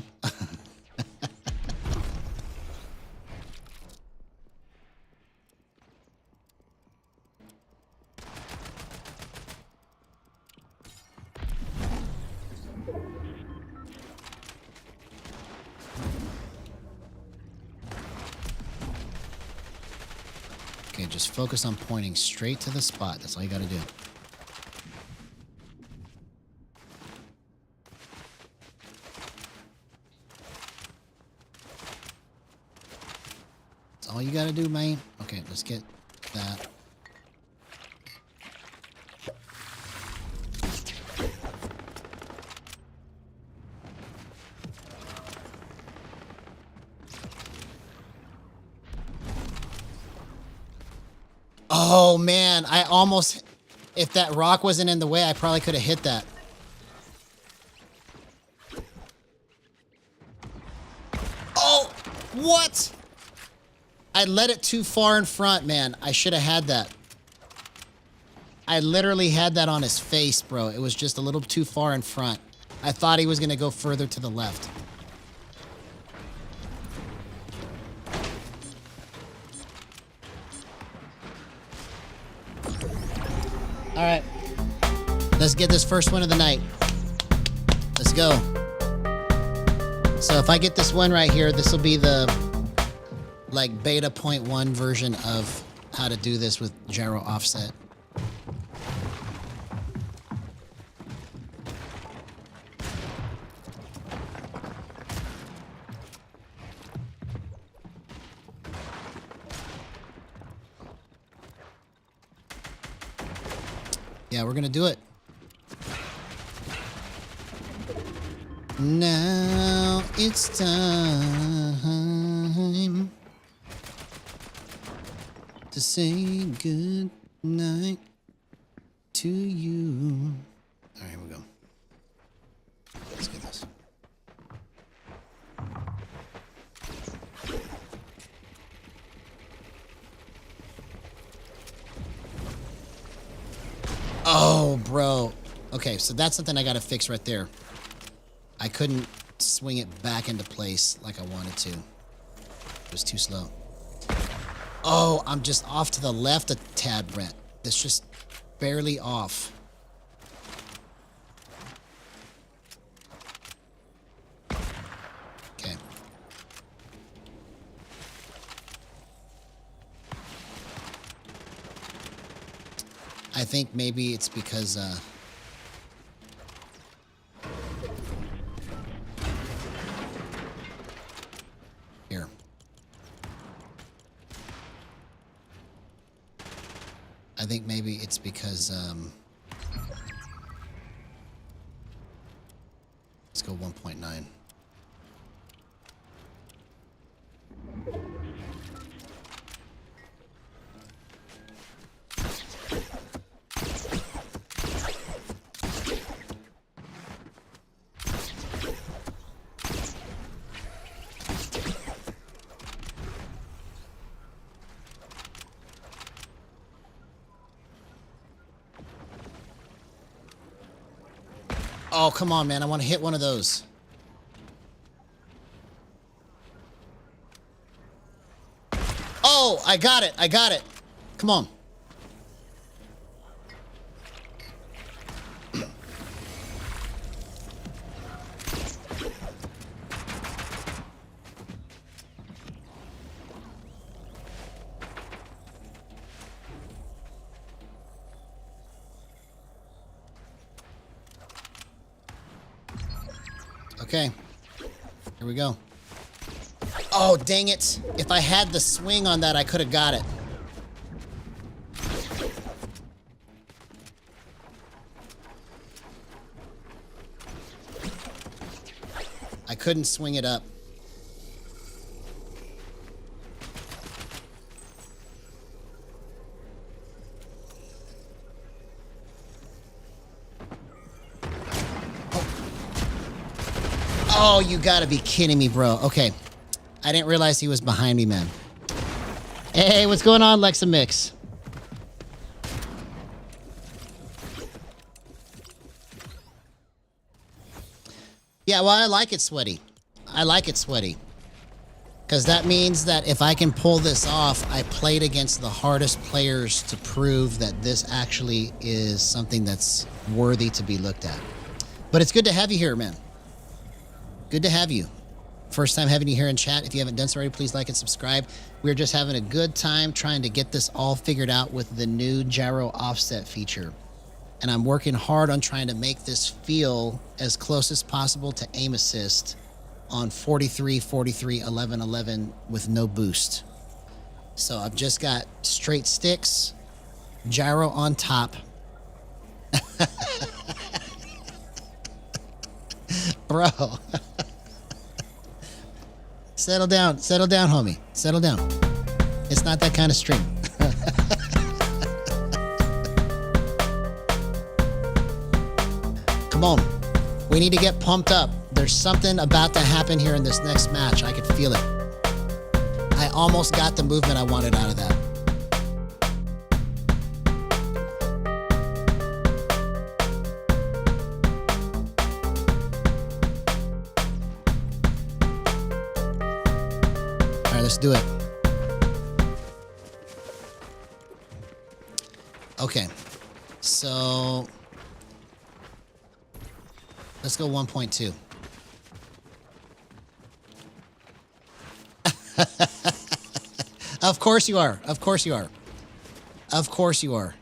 Okay, just focus on pointing straight to the spot. That's all you got to do. All you gotta do, man. Okay, let's get that. Oh, man. I almost... If that rock wasn't in the way, I probably could have hit that. Oh! What? I let it too far in front, man. I should have had that. I literally had that on his face, bro. It was just a little too far in front. I thought he was going to go further to the left. All right. Let's get this first win of the night. Let's go. So if I get this win right here, this will be the like beta 0.1 version of how to do this with Gyro Offset. Yeah, we're gonna do it. Now it's time to say good night to you. All right, here we go. Let's get this. Oh, bro. Okay, so that's something I gotta fix right there. I couldn't swing it back into place like I wanted to. It was too slow. Oh, I'm just off to the left a tad, Brent. It's just barely off. Okay. I think maybe it's because, here. I think maybe it's because, let's go 1.9. Oh, come on, man. I want to hit one of those. Oh, I got it. I got it. Come on. Okay, here we go. Oh, dang it. If I had the swing on that, I could have got it. I couldn't swing it up. Oh, you gotta be kidding me, bro. Okay. I didn't realize he was behind me, man. Hey, what's going on, Lexa Mix? Yeah, well, I like it sweaty. I like it sweaty. Because that means that if I can pull this off, I played against the hardest players to prove that this actually is something that's worthy to be looked at. But it's good to have you here, man. Good to have you. First time having you here in chat. If you haven't done so already, please like and subscribe. We're just having a good time trying to get this all figured out with the new Gyro Offset feature. And I'm working hard on trying to make this feel as close as possible to aim assist on 43, 43, 11, 11 with no boost. So I've just got straight sticks, gyro on top. Bro. Settle down, homie. Settle down. It's not that kind of stream. Come on. We need to get pumped up. There's something about to happen here in this next match. I could feel it. I almost got the movement I wanted out of that. All right, let's do it. Okay. So let's go 1.2. Of course you are. Of course you are. Of course you are.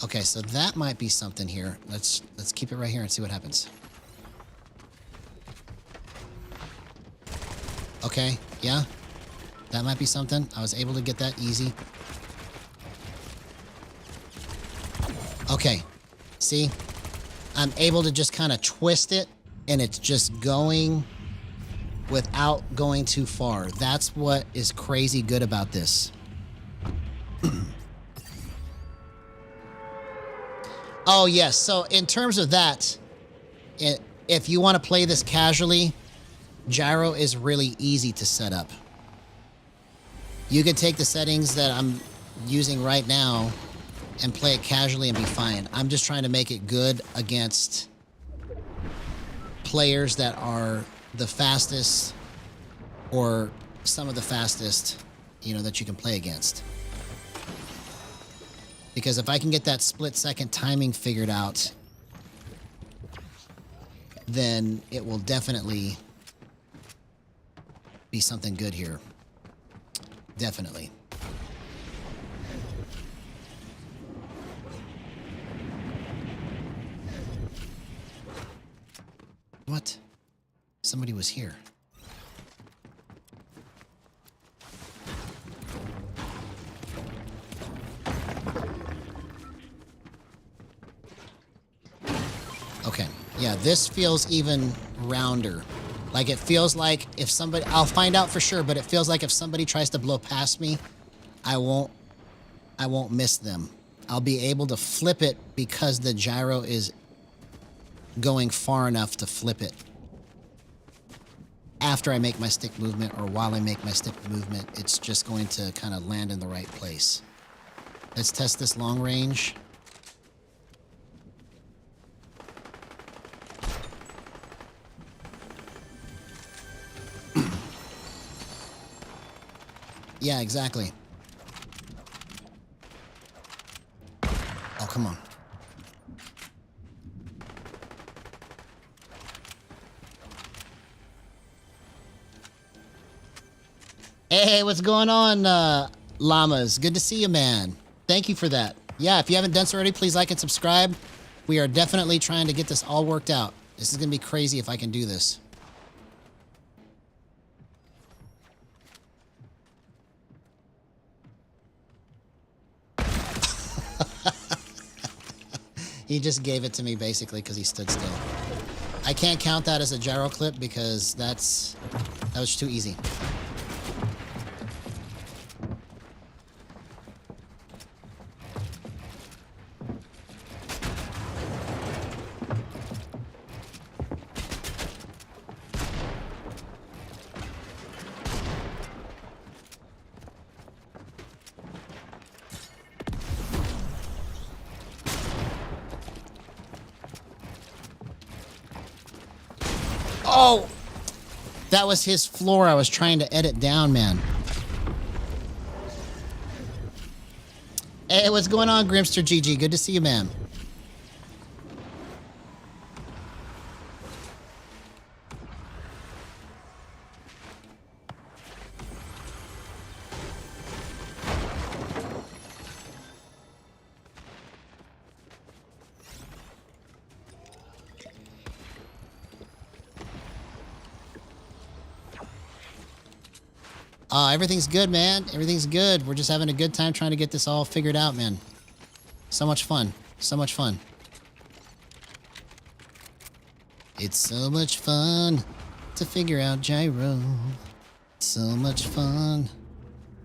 Okay, so that might be something here. Let's keep it right here and see what happens. Okay, yeah. That might be something. I was able to get that easy. Okay. See? I'm able to just kind of twist it, and it's just going without going too far. That's what is crazy good about this. Oh, yes. So in terms of that, if you want to play this casually, Gyro is really easy to set up. You can take the settings that I'm using right now and play it casually and be fine. I'm just trying to make it good against players that are the fastest or some of the fastest, you know, that you can play against. Because if I can get that split-second timing figured out, then it will definitely be something good here. Definitely. What? Somebody was here. Okay. Yeah, this feels even rounder. Like it feels like if somebody, I'll find out for sure, but it feels like if somebody tries to blow past me, I won't miss them. I'll be able to flip it because the gyro is going far enough to flip it. After I make my stick movement or while I make my stick movement, it's just going to kind of land in the right place. Let's test this long range. Yeah, exactly. Oh, come on. Hey, what's going on, llamas? Good to see you, man. Thank you for that. Yeah, if you haven't done so already, please like and subscribe. We are definitely trying to get this all worked out. This is going to be crazy if I can do this. He just gave it to me basically because he stood still. I can't count that as a gyro clip because that was too easy. Oh! That was his floor I was trying to edit down, man. Hey, what's going on, Grimster GG? Good to see you, man. Everything's good, man. Everything's good. We're just having a good time trying to get this all figured out, man. So much fun. So much fun. It's so much fun to figure out gyro. So much fun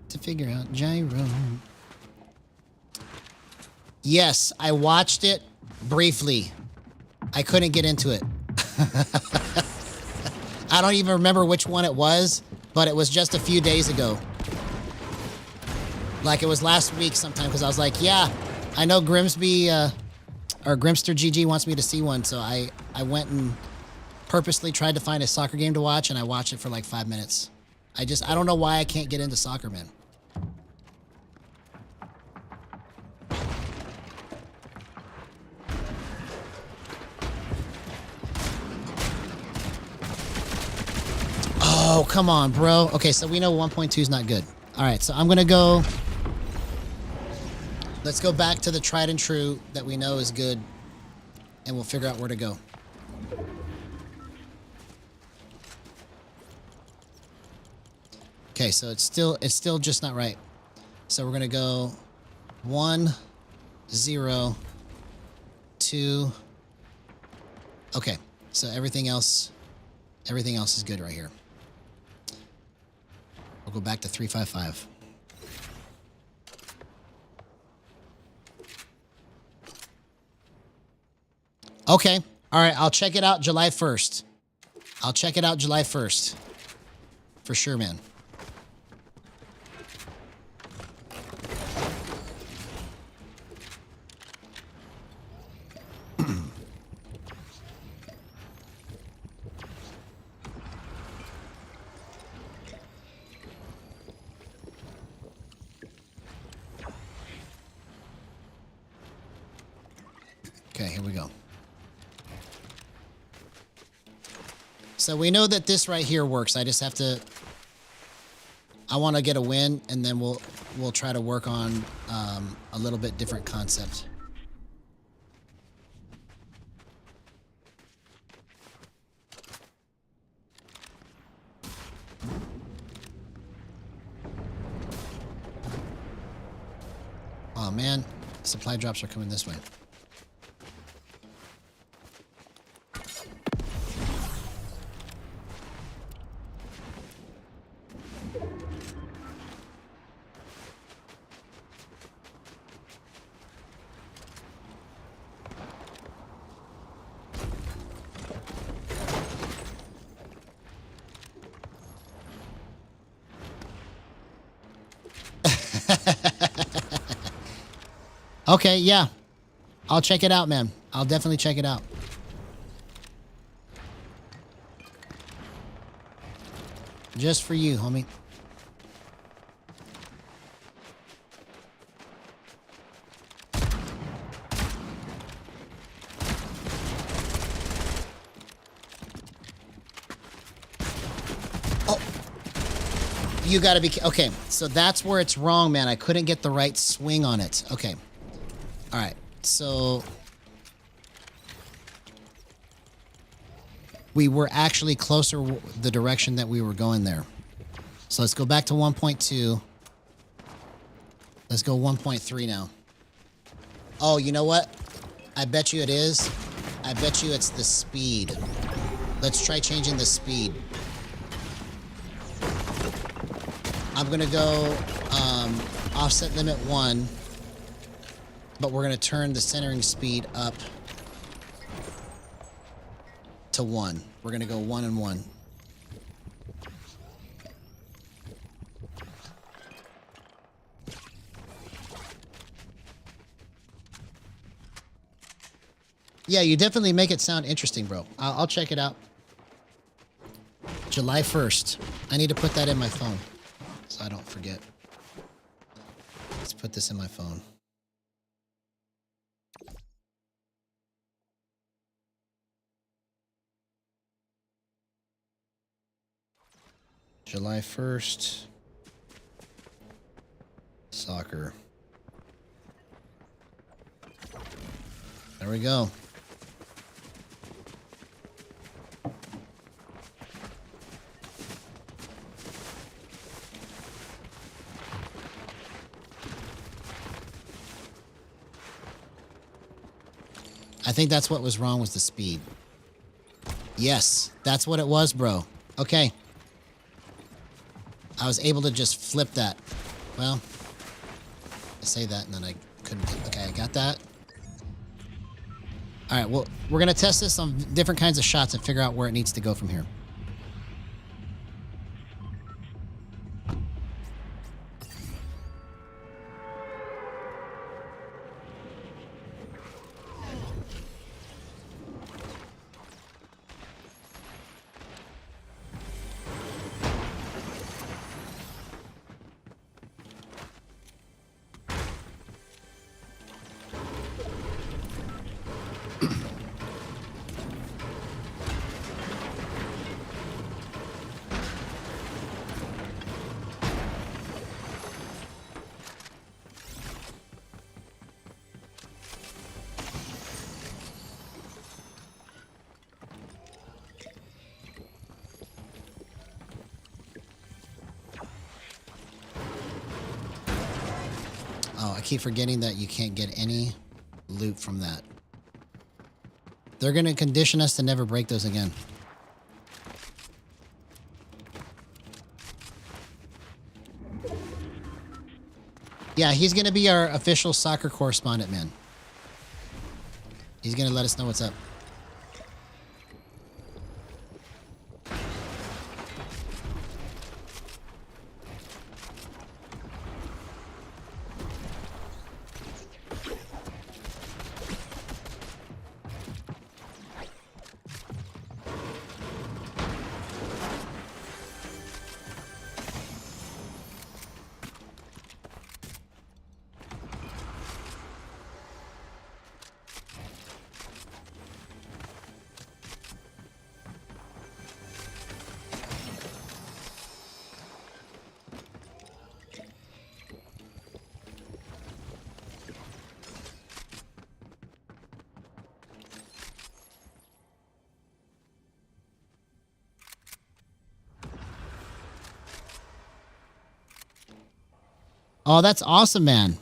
to figure out gyro. Yes, I watched it briefly. I couldn't get into it. I don't even remember which one it was. But it was just a few days ago. Like it was last week sometime because I was like, yeah, I know Grimsby or Grimster GG wants me to see one. So I went and purposely tried to find a soccer game to watch and I watched it for like 5 minutes. I don't know why I can't get into soccer, man. Oh, come on, bro. Okay, so we know 1.2 is not good. All right, so I'm going to go... Let's go back to the tried and true that we know is good, and we'll figure out where to go. Okay, so it's still just not right. So we're going to go 1, 0, 2. Okay, so everything else is good right here. We'll go back to 355. Okay. All right. I'll check it out July 1st. I'll check it out July 1st. For sure, man. Okay, here we go. So we know that this right here works. I just have to... I want to get a win, and then we'll try to work on a little bit different concept. Oh man, supply drops are coming this way. Okay, yeah. I'll check it out, man. I'll definitely check it out. Just for you, homie. Oh. You gotta be... Okay, so that's where it's wrong, man. I couldn't get the right swing on it. Okay. All right, so we were actually closer the direction that we were going there. So let's go back to 1.2. Let's go 1.3 now. Oh, you know what? I bet you it is. I bet you it's the speed. Let's try changing the speed. I'm going to go offset limit 1. But we're going to turn the centering speed up to 1. We're going to go 1 and 1. Yeah, you definitely make it sound interesting, bro. I'll check it out. July 1st. I need to put that in my phone so I don't forget. Let's put this in my phone. July 1st. Soccer. There we go. I think that's what was wrong was the speed. Yes, that's what it was, bro. Okay. I was able to just flip that. Well, I say that and then I couldn't. Okay, I got that. All right, well, we're going to test this on different kinds of shots and figure out where it needs to go from here. Oh, I keep forgetting that you can't get any loot from that. They're going to condition us to never break those again. Yeah, he's going to be our official soccer correspondent, man. He's going to let us know what's up. Oh, that's awesome, man.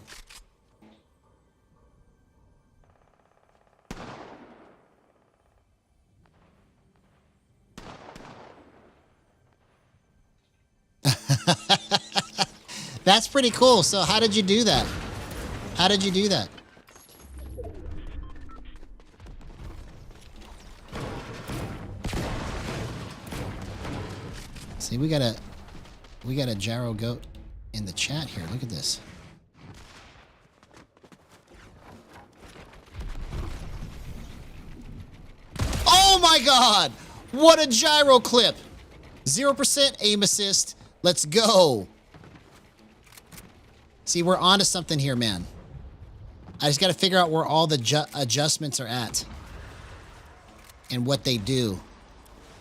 That's pretty cool. So how did you do that? How did you do that? See, we got a Gyro goat in the chat here. Look at this. Oh my God! What a gyro clip! 0% aim assist. Let's go. See, we're onto something here, man. I just got to figure out where all the adjustments are at and what they do.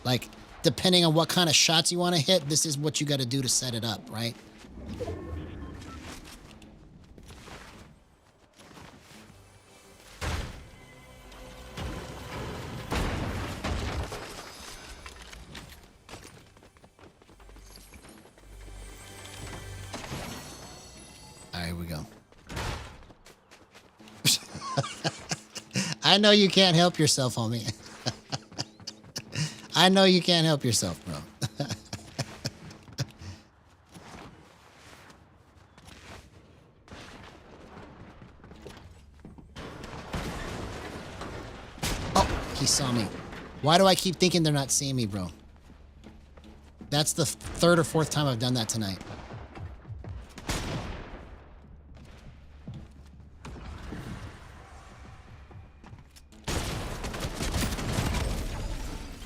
Like, depending on what kind of shots you want to hit, this is what you got to do to set it up, right? All right, here we go. I know you can't help yourself, homie. I know you can't help yourself, bro. Oh, he saw me. Why do I keep thinking they're not seeing me, bro? That's the third or fourth time I've done that tonight.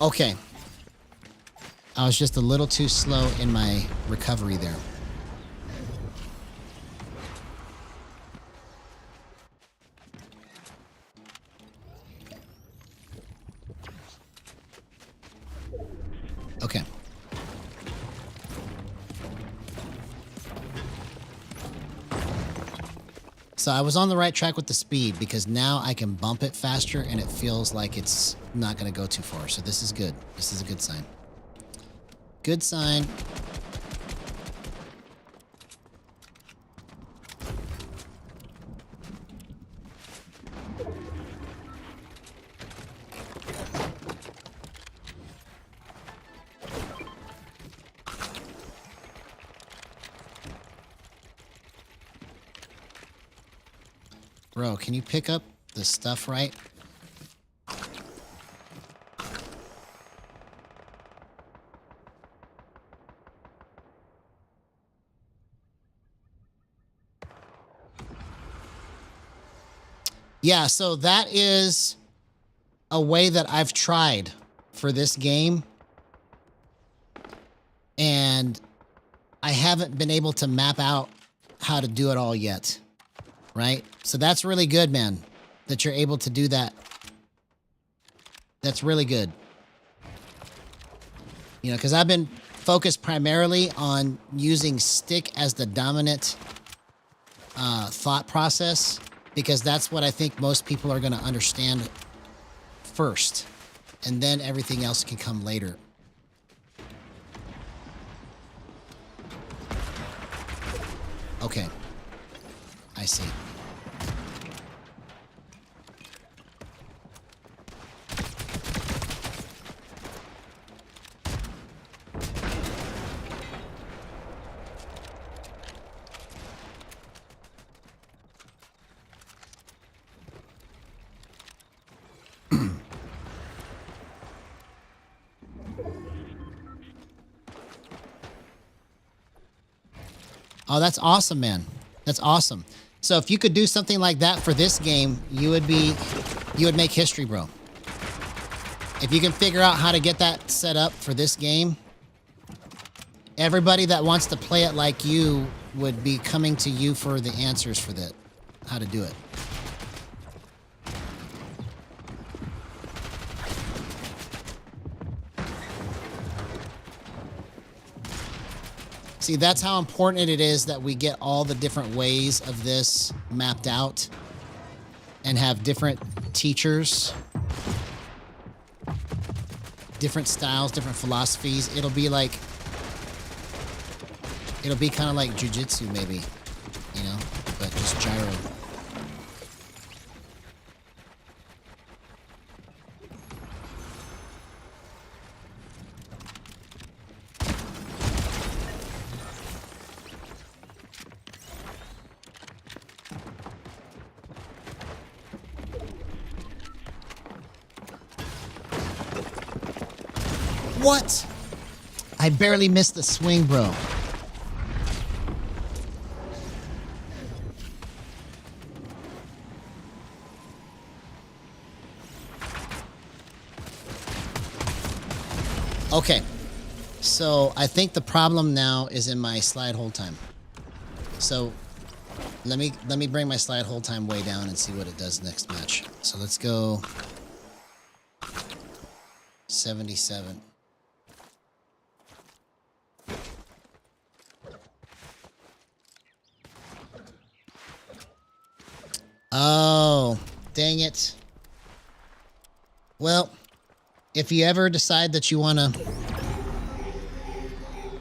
Okay. I was just a little too slow in my recovery there. Okay. So I was on the right track with the speed because now I can bump it faster and it feels like it's not going to go too far. So this is good. This is a good sign. Good sign. Bro, can you pick up the stuff right? Yeah, so that is a way that I've tried for this game. And I haven't been able to map out how to do it all yet. Right? So that's really good, man, that you're able to do that. That's really good. You know, because I've been focused primarily on using stick as the dominant thought process, because that's what I think most people are going to understand first, and then everything else can come later. Okay. I see. Oh, that's awesome, man. That's awesome. So if you could do something like that for this game, you would make history, bro. If you can figure out how to get that set up for this game, everybody that wants to play it like you would be coming to you for the answers for that, how to do it. See, that's how important it is that we get all the different ways of this mapped out and have different teachers, different styles, different philosophies. It'll be kind of like jujitsu, maybe, you know, but just gyro. What? I barely missed the swing, bro. Okay. So I think the problem now is in my slide hold time. So let me bring my slide hold time way down and see what it does next match. So let's go 77. Oh, dang it. Well, if you ever decide that you want to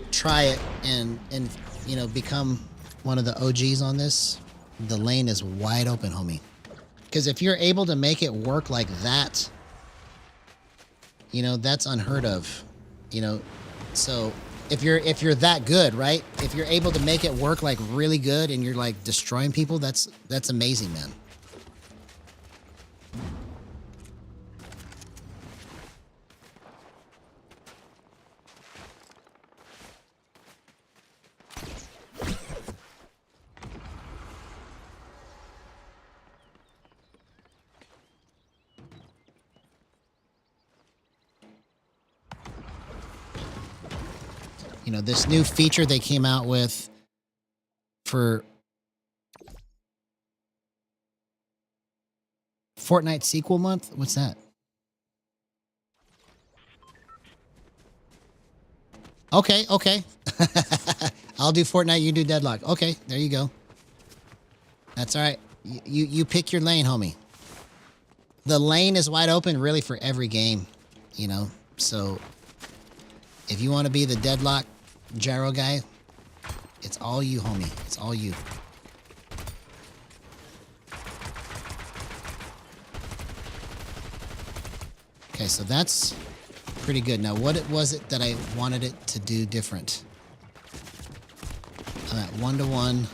try it and you know, become one of the OGs on this, the lane is wide open, homie. Because if you're able to make it work like that, you know, that's unheard of, you know. So if you're that good, right? If you're able to make it work like really good and you're like destroying people, that's amazing, man. You know, this new feature they came out with for Fortnite sequel month. What's that? Okay, okay. I'll do Fortnite, you do Deadlock. Okay, there you go. That's all right. You pick your lane, homie. The lane is wide open really for every game, you know. So if you want to be the Deadlock gyro guy, it's all you, homie. It's all you. Okay, so that's pretty good. Now, what was it that I wanted it to do different? I'm at 1-to-1.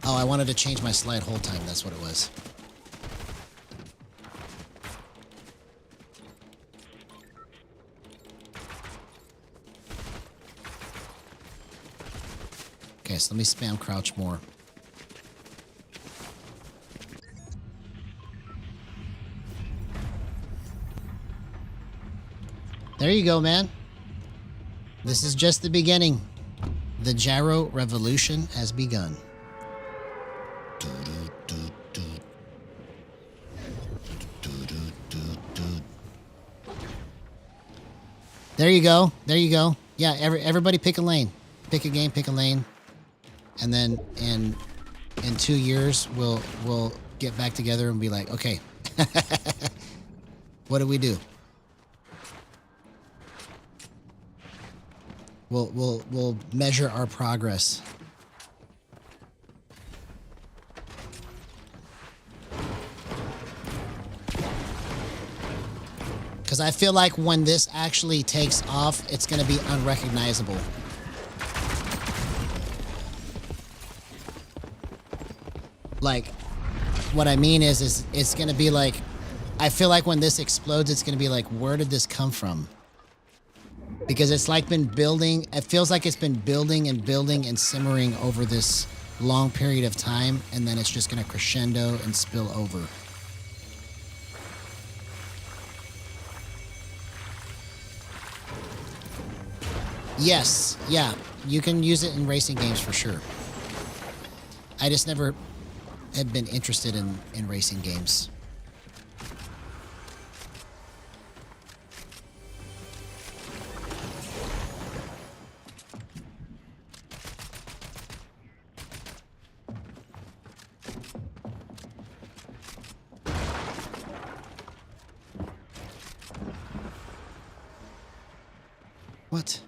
Oh, I wanted to change my slide hold time. That's what it was. Okay, so let me spam crouch more. There you go, man. This is just the beginning. The gyro revolution has begun. There you go. There you go. Yeah, everybody pick a lane. Pick a game, pick a lane. And then in 2 years we'll get back together and be like, okay. What do we do? We'll measure our progress. Because I feel like when this actually takes off, it's going to be unrecognizable. Like, what I mean is it's going to be like, I feel like when this explodes, it's going to be like, where did this come from? Because it's like been building, it feels like it's been building and building and simmering over this long period of time, and then it's just going to crescendo and spill over. Yes, yeah, you can use it in racing games for sure. I just never have been interested in racing games. What?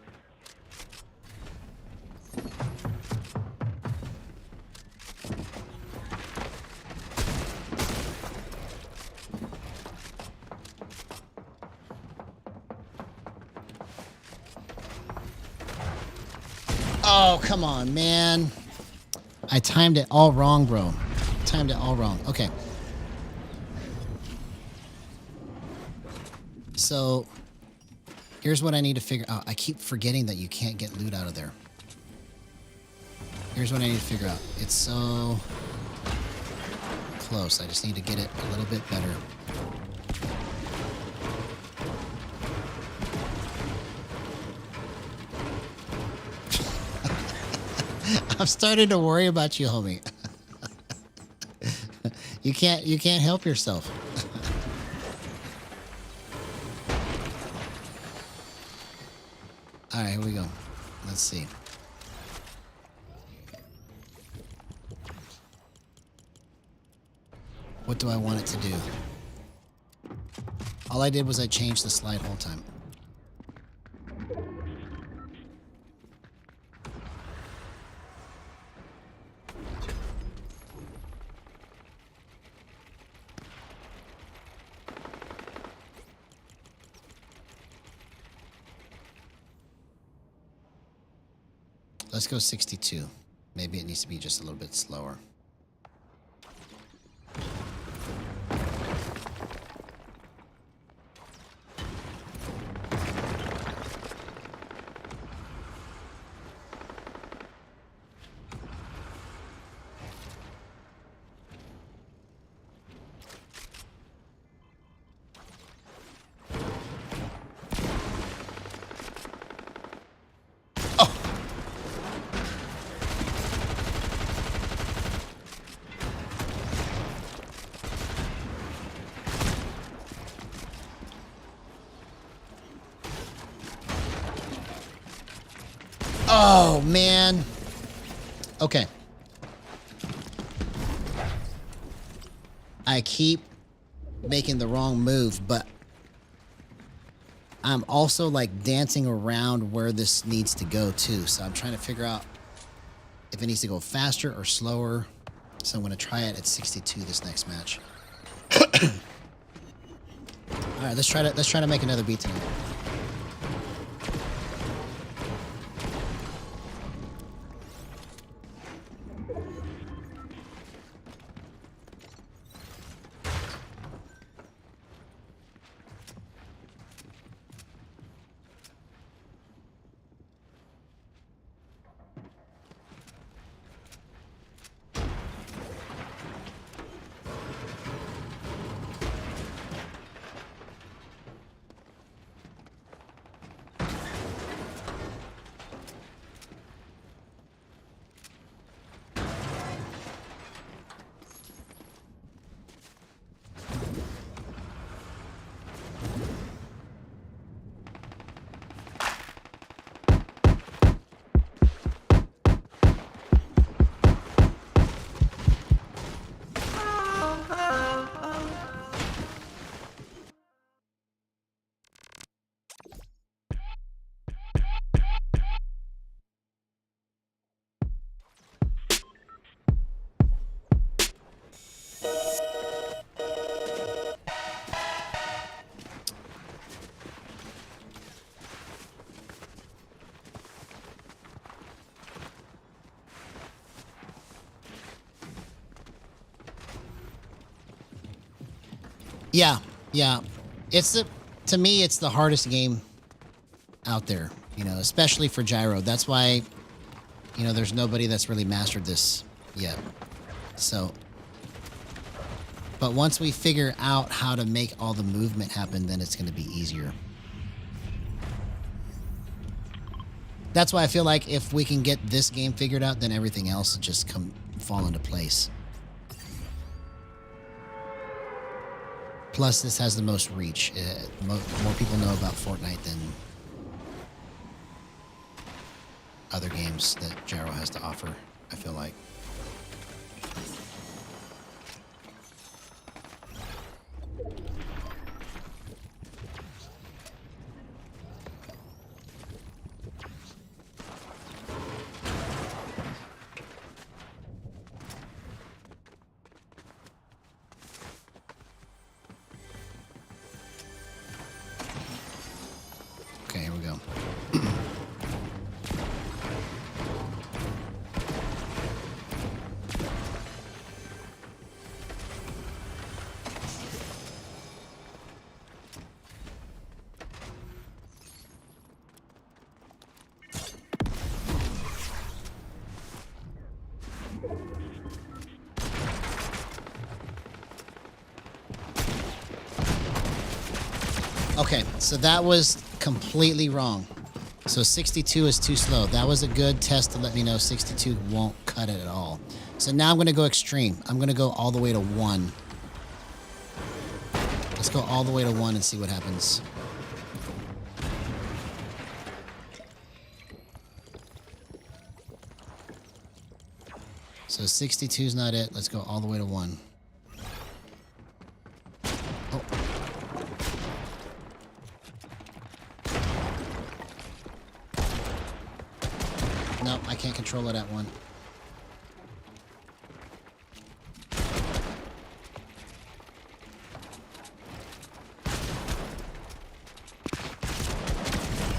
Oh, come on, man. I timed it all wrong, bro. Timed it all wrong. Okay. So, here's what I need to figure out. I keep forgetting that you can't get loot out of there. Here's what I need to figure out. It's so close. I just need to get it a little bit better. I'm starting to worry about you, homie. You can't help yourself. All right, here we go. Let's see. What do I want it to do? All I did was I changed the slide whole time. Let's go 62. Maybe it needs to be just a little bit slower. Oh, man. Okay. I keep making the wrong move, but I'm also like dancing around where this needs to go too. So I'm trying to figure out if it needs to go faster or slower. So I'm going to try it at 62 this next match. All right, let's try to make another beat tonight. Yeah, yeah. To me, it's the hardest game out there, you know, especially for gyro. That's why, you know, there's nobody that's really mastered this yet. So, but once we figure out how to make all the movement happen, then it's going to be easier. That's why I feel like if we can get this game figured out, then everything else will just fall into place. Plus, this has the most reach. More people know about Fortnite than other games that Gyro has to offer, I feel like. Okay, here we go. Okay, so that was completely wrong. So 62 is too slow. That was a good test to let me know 62 won't cut it at all. So now I'm going to go extreme. I'm going to go all the way to 1. Let's go all the way to 1 and see what happens. So 62 is not it. Let's go all the way to 1. Oh. No, I can't control it at 1.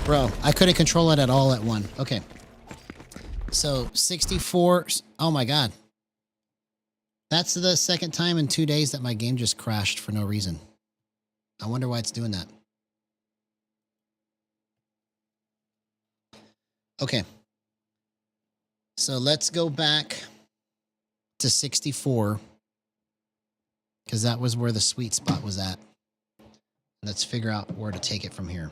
Bro, I couldn't control it at all at 1. Okay. So 64. Oh my God. That's the second time in 2 days that my game just crashed for no reason. I wonder why it's doing that. Okay. So let's go back to 64 because that was where the sweet spot was at. Let's figure out where to take it from here.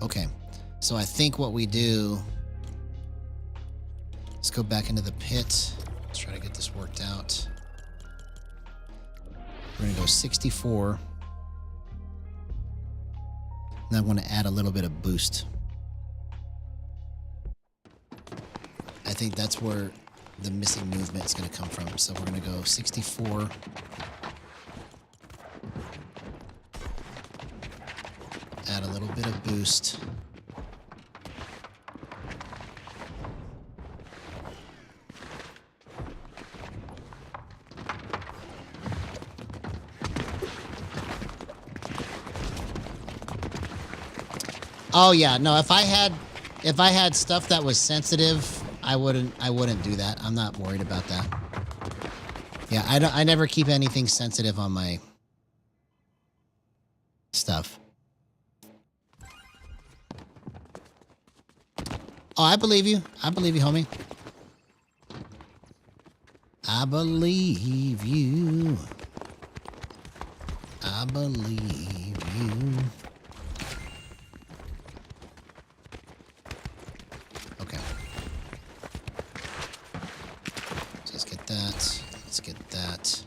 Okay, so I think what we do, let's go back into the pit. Let's try to get this worked out. We're going to go 64. And I want to add a little bit of boost. I think that's where the missing movement is going to come from. So we're going to go 64. Add a little bit of boost. Oh yeah, no, if I had stuff that was sensitive, I wouldn't do that. I'm not worried about that. Yeah, I never keep anything sensitive on my stuff. Oh, I believe you. I believe you, homie. I believe you. I believe you. Okay. So let's get that. Let's get that.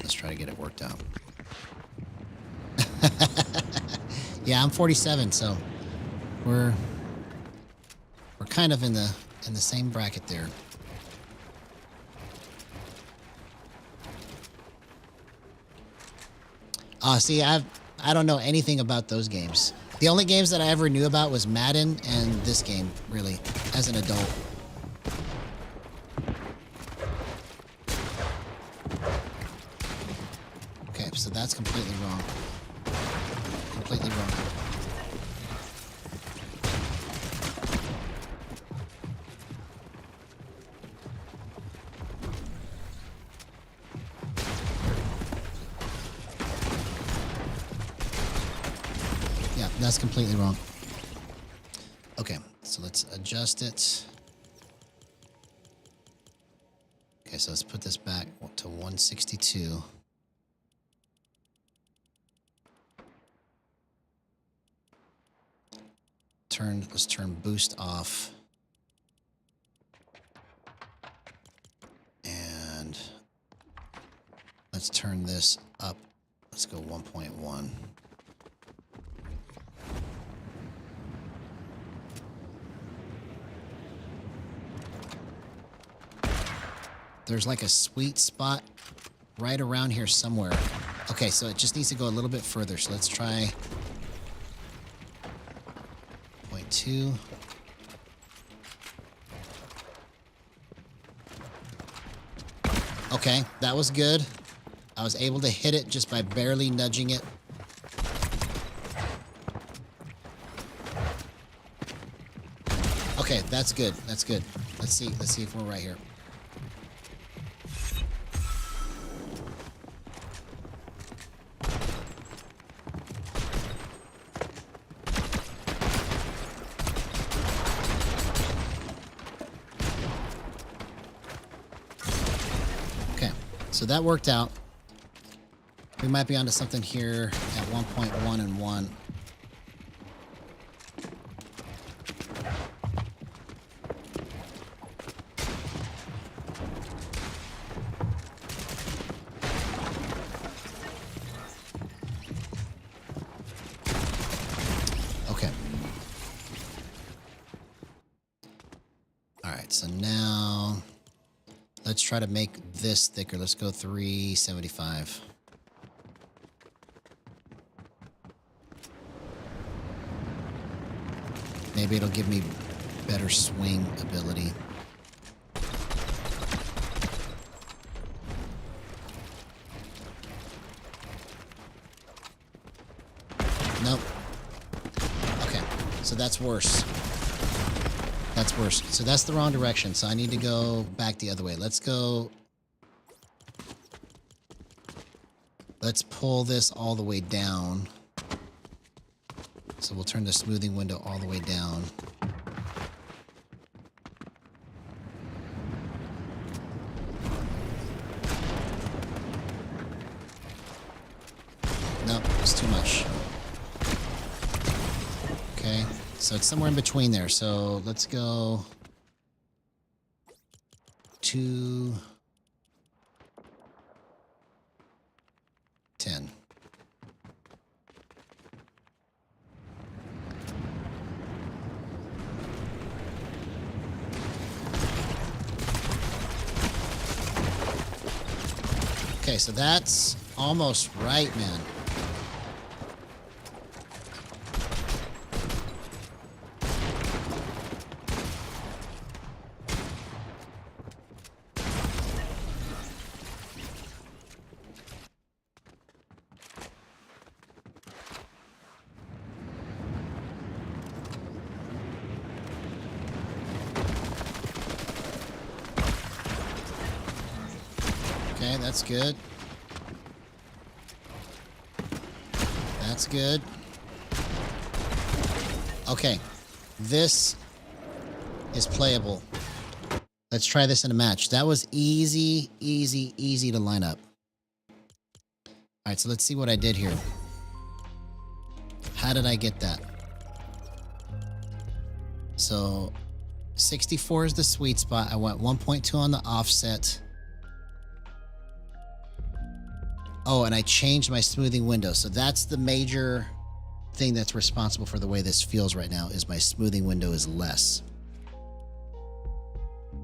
Let's try to get it worked out. Yeah, I'm 47, so we're kind of in the same bracket there. See, I don't know anything about those games. The only games that I ever knew about was Madden and this game, really, as an adult. Okay, so that's completely wrong. completely wrong. Yeah, that's completely wrong. Okay, so let's adjust it. Okay, so let's put this back to 162. Let's turn boost off. And let's turn this up. Let's go 1.1. There's like a sweet spot right around here somewhere. Okay, so it just needs to go a little bit further. So let's try 0.2. Okay, that was good. I was able to hit it just by barely nudging it. Okay, that's good. That's good. Let's see if we're right here. So that worked out. We might be onto something here at 1.1 and 1. Okay. All right, so now let's try to make this thicker. Let's go 375. Maybe it'll give me better swing ability. Nope. Okay, so that's worse. That's worse. So that's the wrong direction. So I need to go back the other way. Let's go. Let's pull this all the way down. So we'll turn the smoothing window all the way down. Nope, it's too much. Okay. So it's somewhere in between there. So let's go 210. Okay, so that's almost right, man. Okay, that's good. That's good. Okay, this is playable. Let's try this in a match. That was easy, easy, easy to line up. All right, so let's see what I did here. How did I get that? So 64 is the sweet spot. I went 1.2 on the offset. Oh, and I changed my smoothing window. So that's the major thing that's responsible for the way this feels right now, is my smoothing window is less.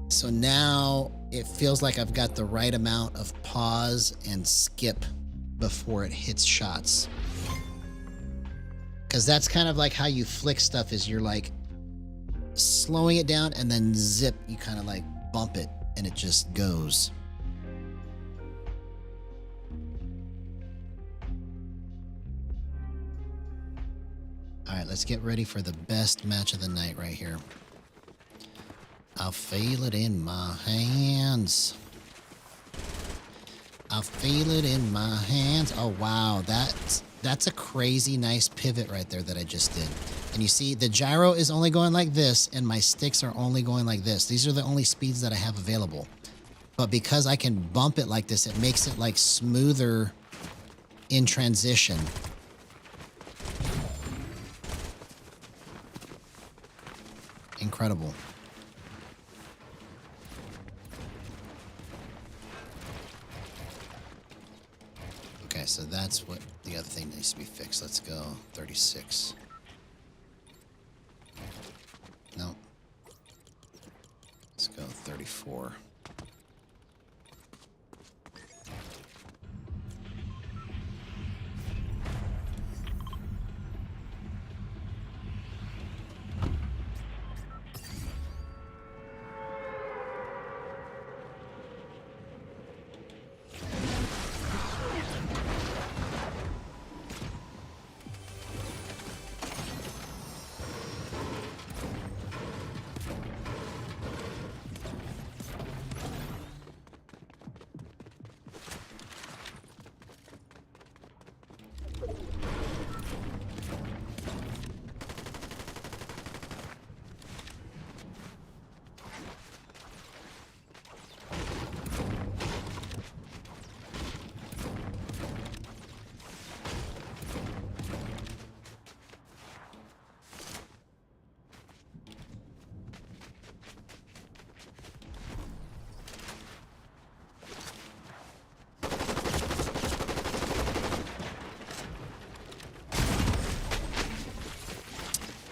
So now it feels like I've got the right amount of pause and skip before it hits shots. Because that's kind of like how you flick stuff, is you're like slowing it down and then zip, you kind of like bump it and it just goes. let's get ready for the best match of the night right here. I feel it in my hands. I feel it in my hands. Oh, wow. That's a crazy nice pivot right there that I just did. And you see, the gyro is only going like this, and my sticks are only going like this. These are the only speeds that I have available. But because I can bump it like this, it makes it like smoother in transition. Incredible. Okay, so that's what the other thing needs to be fixed. Let's go 36. No. Let's go 34.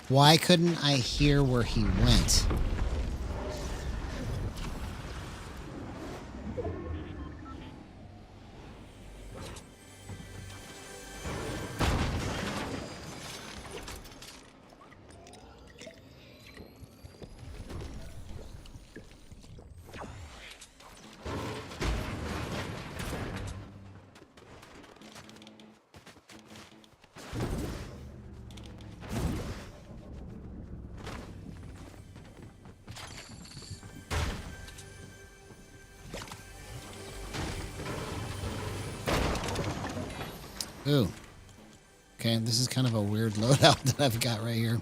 Why couldn't I hear where he went? Ooh. Okay, this is kind of a weird loadout that I've got right here.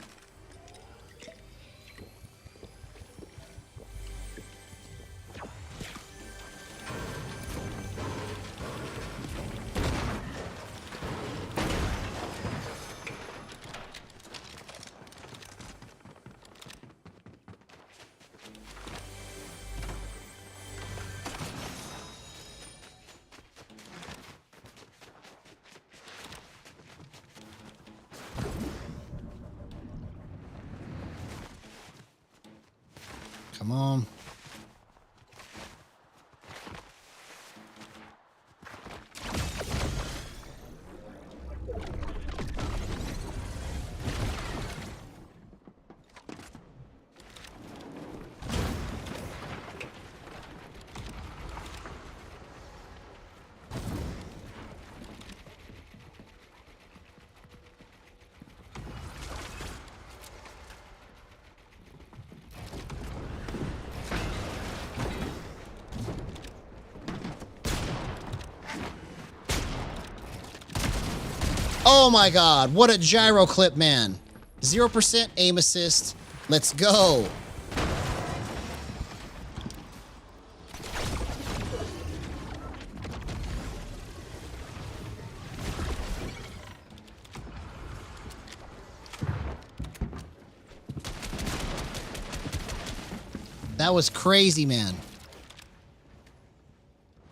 Come on. Oh my god, what a gyro clip, man. 0% aim assist. Let's go. That was crazy, man.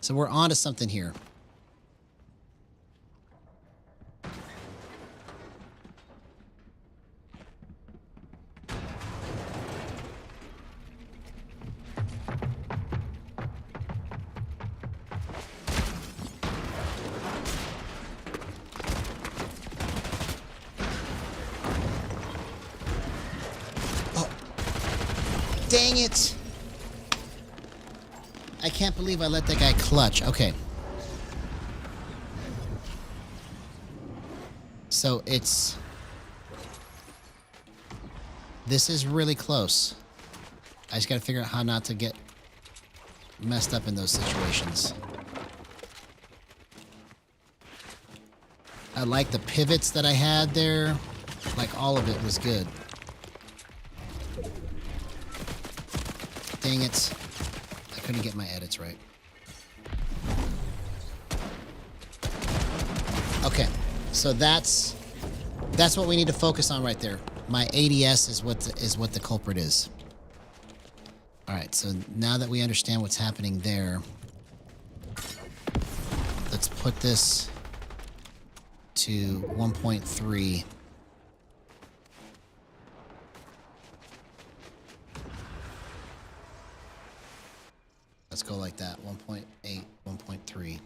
So we're onto something here. Dang it! I can't believe I let that guy clutch. Okay. So it's This is really close. I just got to figure out how not to get messed up in those situations. I like the pivots that I had there. Like, all of it was good. Dang it. I couldn't get my edits right. Okay, so that's what we need to focus on right there. My ADS is what the culprit is. All right, so now that we understand what's happening there, let's put this to 1.3. Let's go like that, 1.8, 1.3.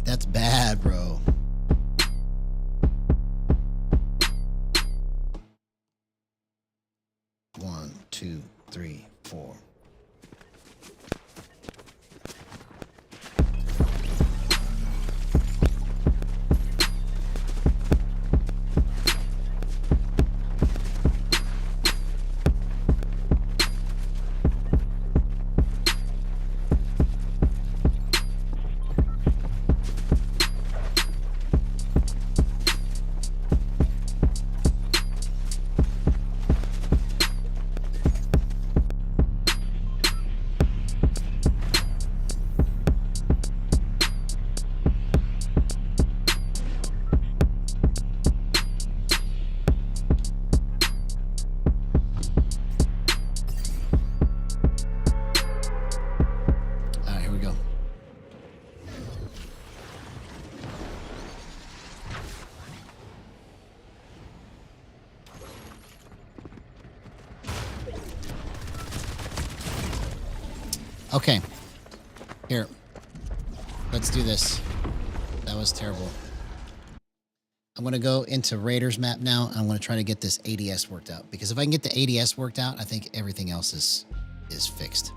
That's bad, bro. One, two, three, four. Okay. Here. Let's do this. That was terrible. I'm going to go into Raiders map now. I'm going to try to get this ADS worked out. Because if I can get the ADS worked out, I think everything else is fixed.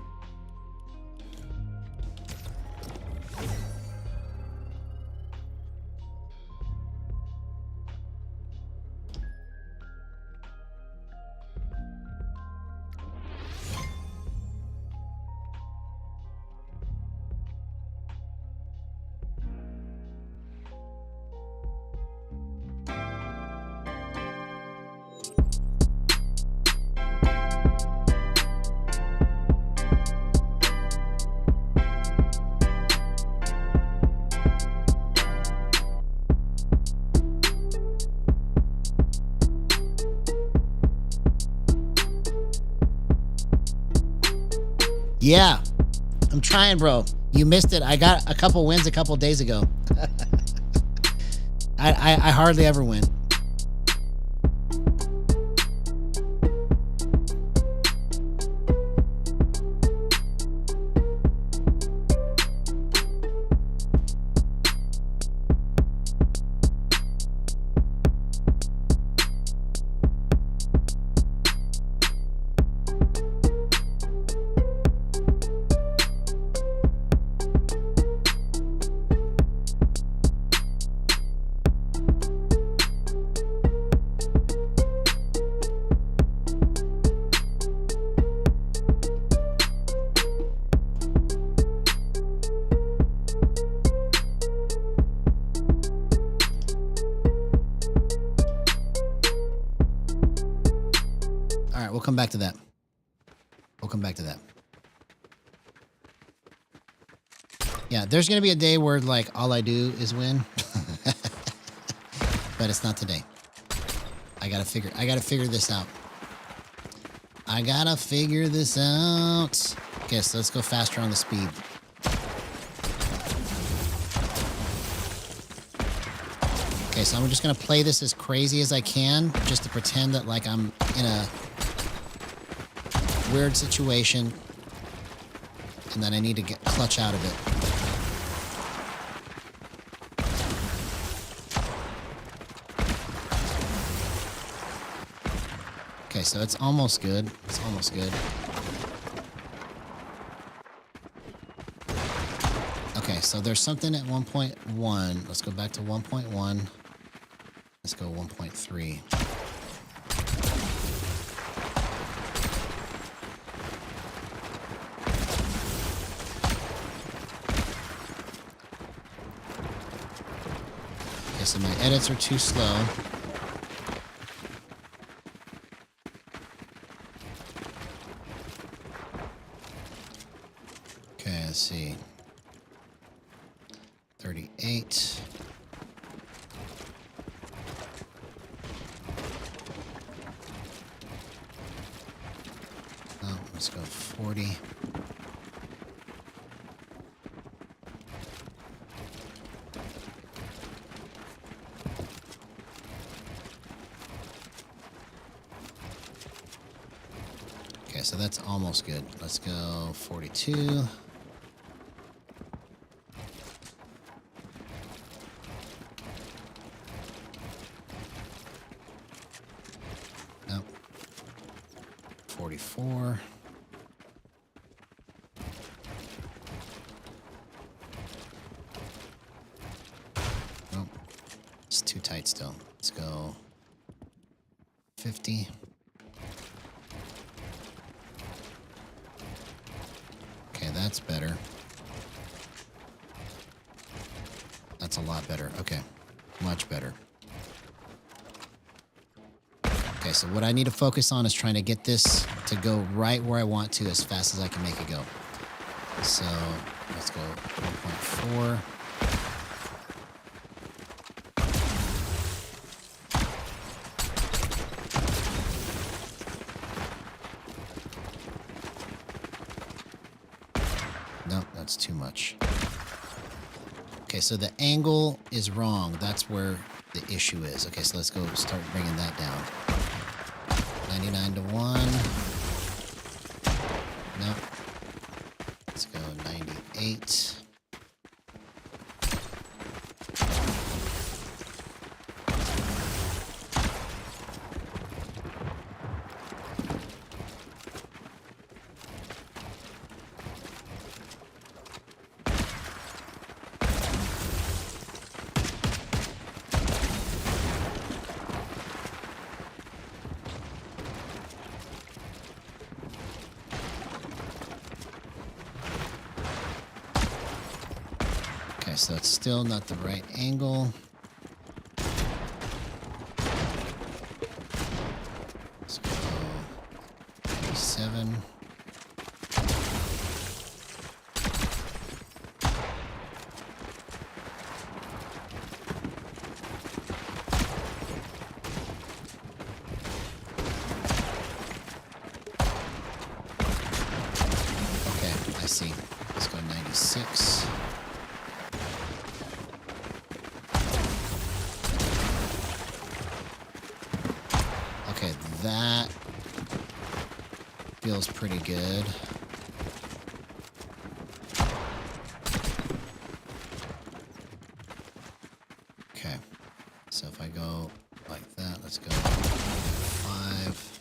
Yeah, I'm trying, bro. You missed it. I got a couple wins a couple days ago. I hardly ever win. We'll come back to that. We'll come back to that. Yeah, there's going to be a day where, like, all I do is win. But it's not today. I gotta figure this out. I gotta figure this out. Okay, so let's go faster on the speed. Okay, so I'm just gonna play this as crazy as I can, just to pretend that, like, I'm in a weird situation. and then I need to get clutch out of it. Okay, so it's almost good. It's almost good. Okay, so there's something at 1.1. Let's go back to 1.1. Let's go 1.3. Okay, so my edits are too slow. Okay, let's see. 38. Oh, let's go 40. Okay, so that's almost good. Let's go 42. Nope. 44. Nope. It's too tight still. Let's go 50. Okay, that's better. That's a lot better. Okay, much better. Okay, so what I need to focus on is trying to get this to go right where I want to as fast as I can make it go. So let's go 1.4. No, that's too much. Okay, so the angle is wrong. That's where the issue is. Okay, so let's go start bringing that down. 99 to 1. Nope. Let's go 98. Okay, so it's still not the right angle. Let's go 7. Okay, I see. Let's go 96. Okay, that feels pretty good. Okay, so if I go like that, let's go 5.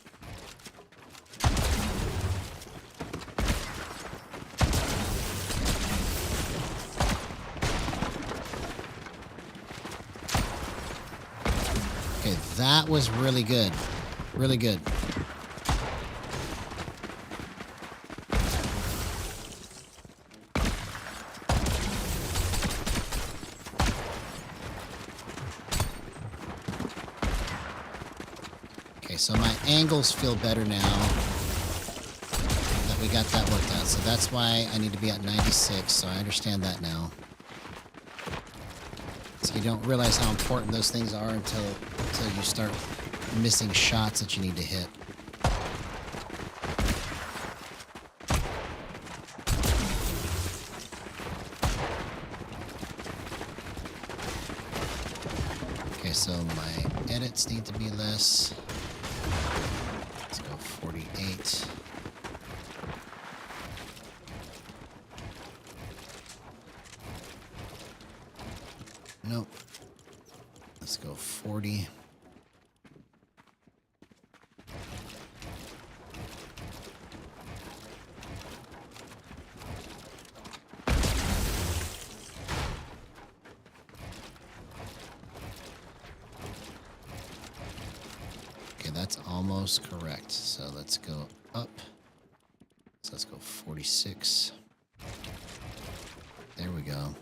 Okay, that was really good. Really good. Okay, so my angles feel better now that we got that worked out. So that's why I need to be at 96, so I understand that now. So you don't realize how important those things are until you start missing shots that you need to hit. Okay, so my edits need to be less. Let's go 48. Nope. Let's go 40. Okay, that's almost correct. So let's go up. So let's go 46. There we go.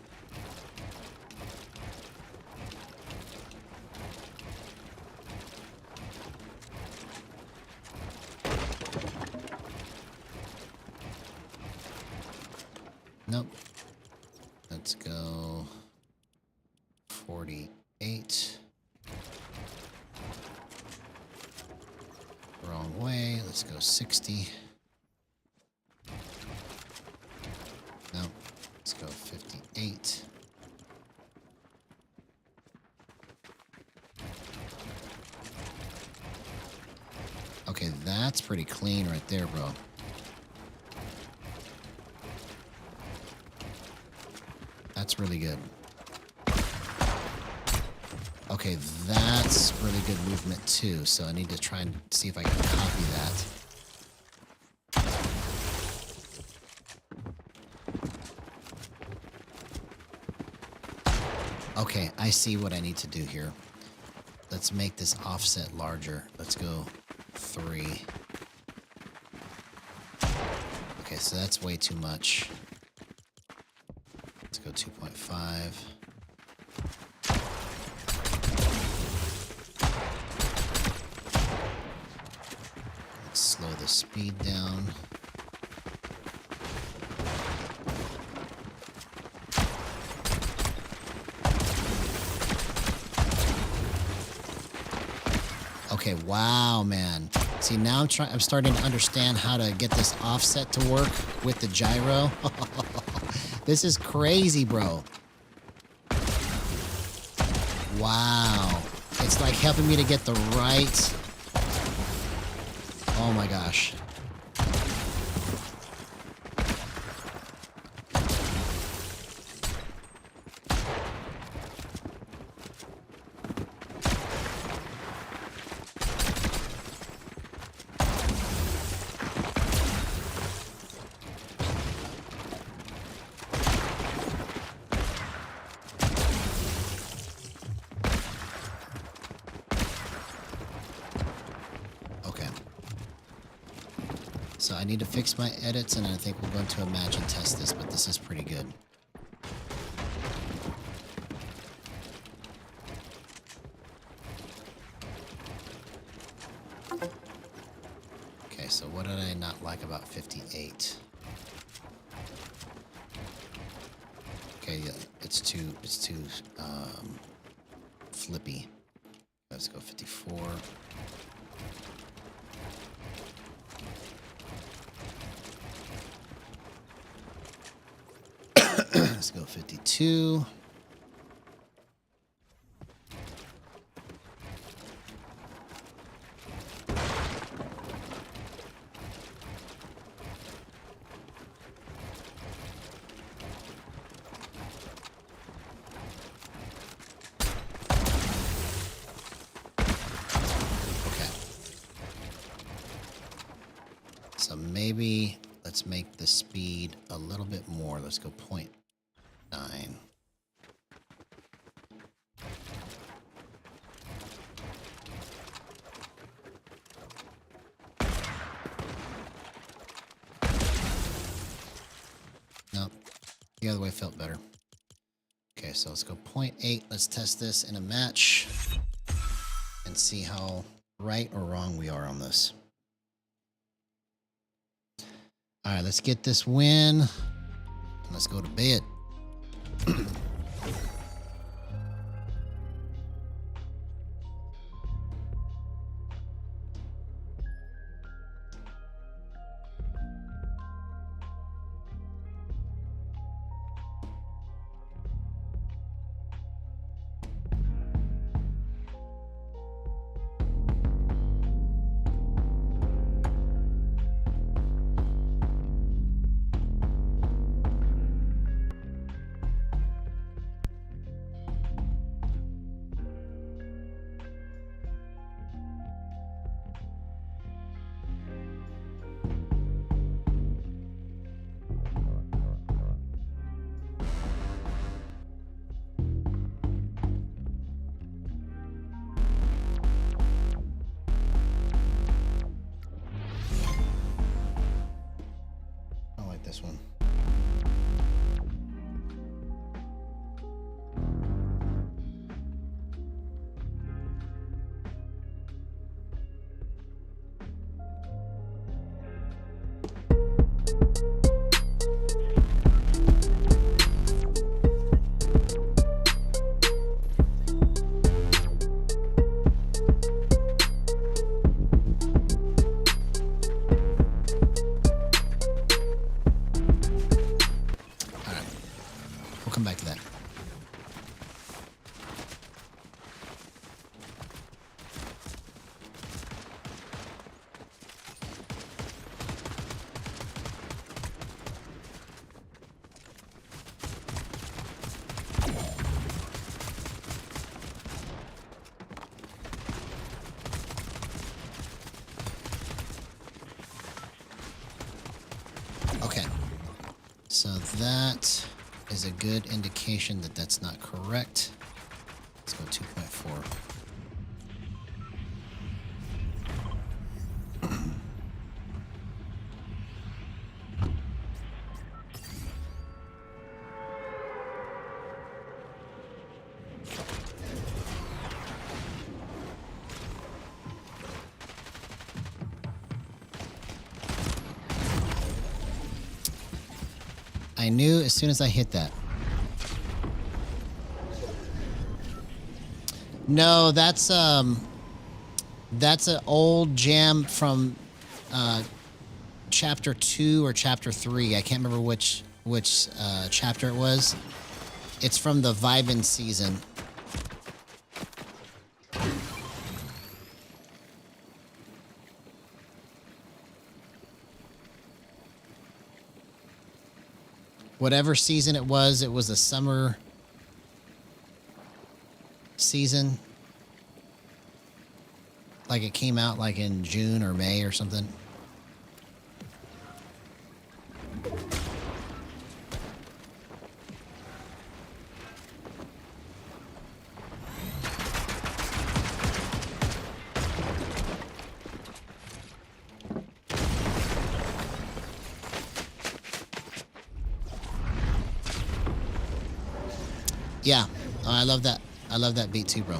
Nope. Let's go 48. Wrong way. Let's go 60. Nope. Let's go 58. Okay, that's pretty clean right there, bro. That's really good. Okay, that's really good movement too, so I need to try and see if I can copy that. Okay, I see what I need to do here. Let's make this offset larger. Let's go 3. Okay, so that's way too much. Let's go 2.5. Let's slow the speed down. Okay, wow, man. See, now I'm starting to understand how to get this offset to work with the gyro. This is crazy, bro. Wow. It's like helping me to get the right... Oh my gosh. So I need to fix my edits, and I think we're going to imagine test this, but this is pretty good. Okay, so what did I not like about 58? Okay, yeah, it's too flippy. Let's go 54. Let's go 52. Okay. So maybe let's make the speed a little bit more. Let's go 0.9. Nope. The other way felt better. Okay, so let's go 0.8. Let's test this in a match and see how right or wrong we are on this. All right, let's get this win. And let's go to bed. We'll come back to that. Okay. So that is a good indication that that's not correct. Let's go 2.4. I knew as soon as I hit that. No, that's an old jam from chapter 2 or chapter 3. I can't remember which chapter it was. It's from the Vibin season. Whatever season it was a summer season. Like it came out like in June or May or something. Yeah, oh, I love that. I love that beat too, bro.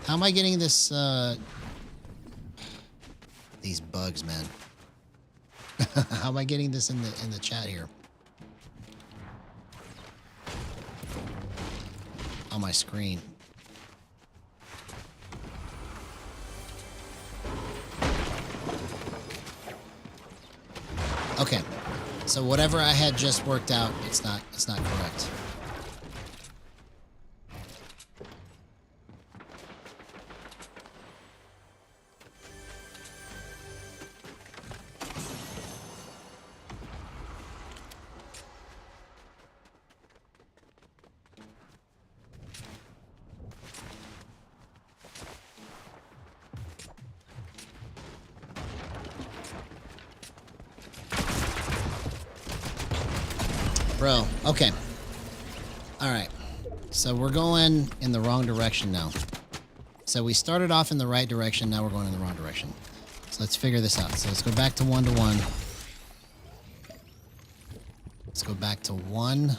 How am I getting this? These bugs, man. How am I getting this in the chat here? On my screen. Okay, so whatever I had just worked out, it's not correct. Bro, okay. All right. So we're going in the wrong direction now. So we started off in the right direction, now we're going in the wrong direction. So let's figure this out. So let's go back to 1-to-1. Let's go back to 1.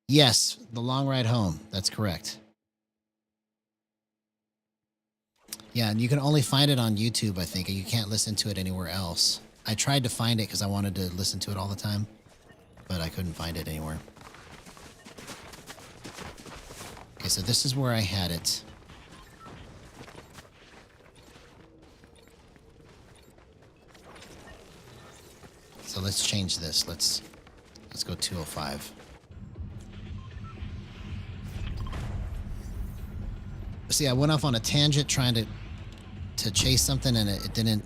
Yes, the long ride home. That's correct. Yeah, and you can only find it on YouTube, I think. You can't listen to it anywhere else. I tried to find it because I wanted to listen to it all the time, but I couldn't find it anywhere. Okay, so this is where I had it. So let's change this. Let's go 205. See, I went off on a tangent trying to chase something, and it didn't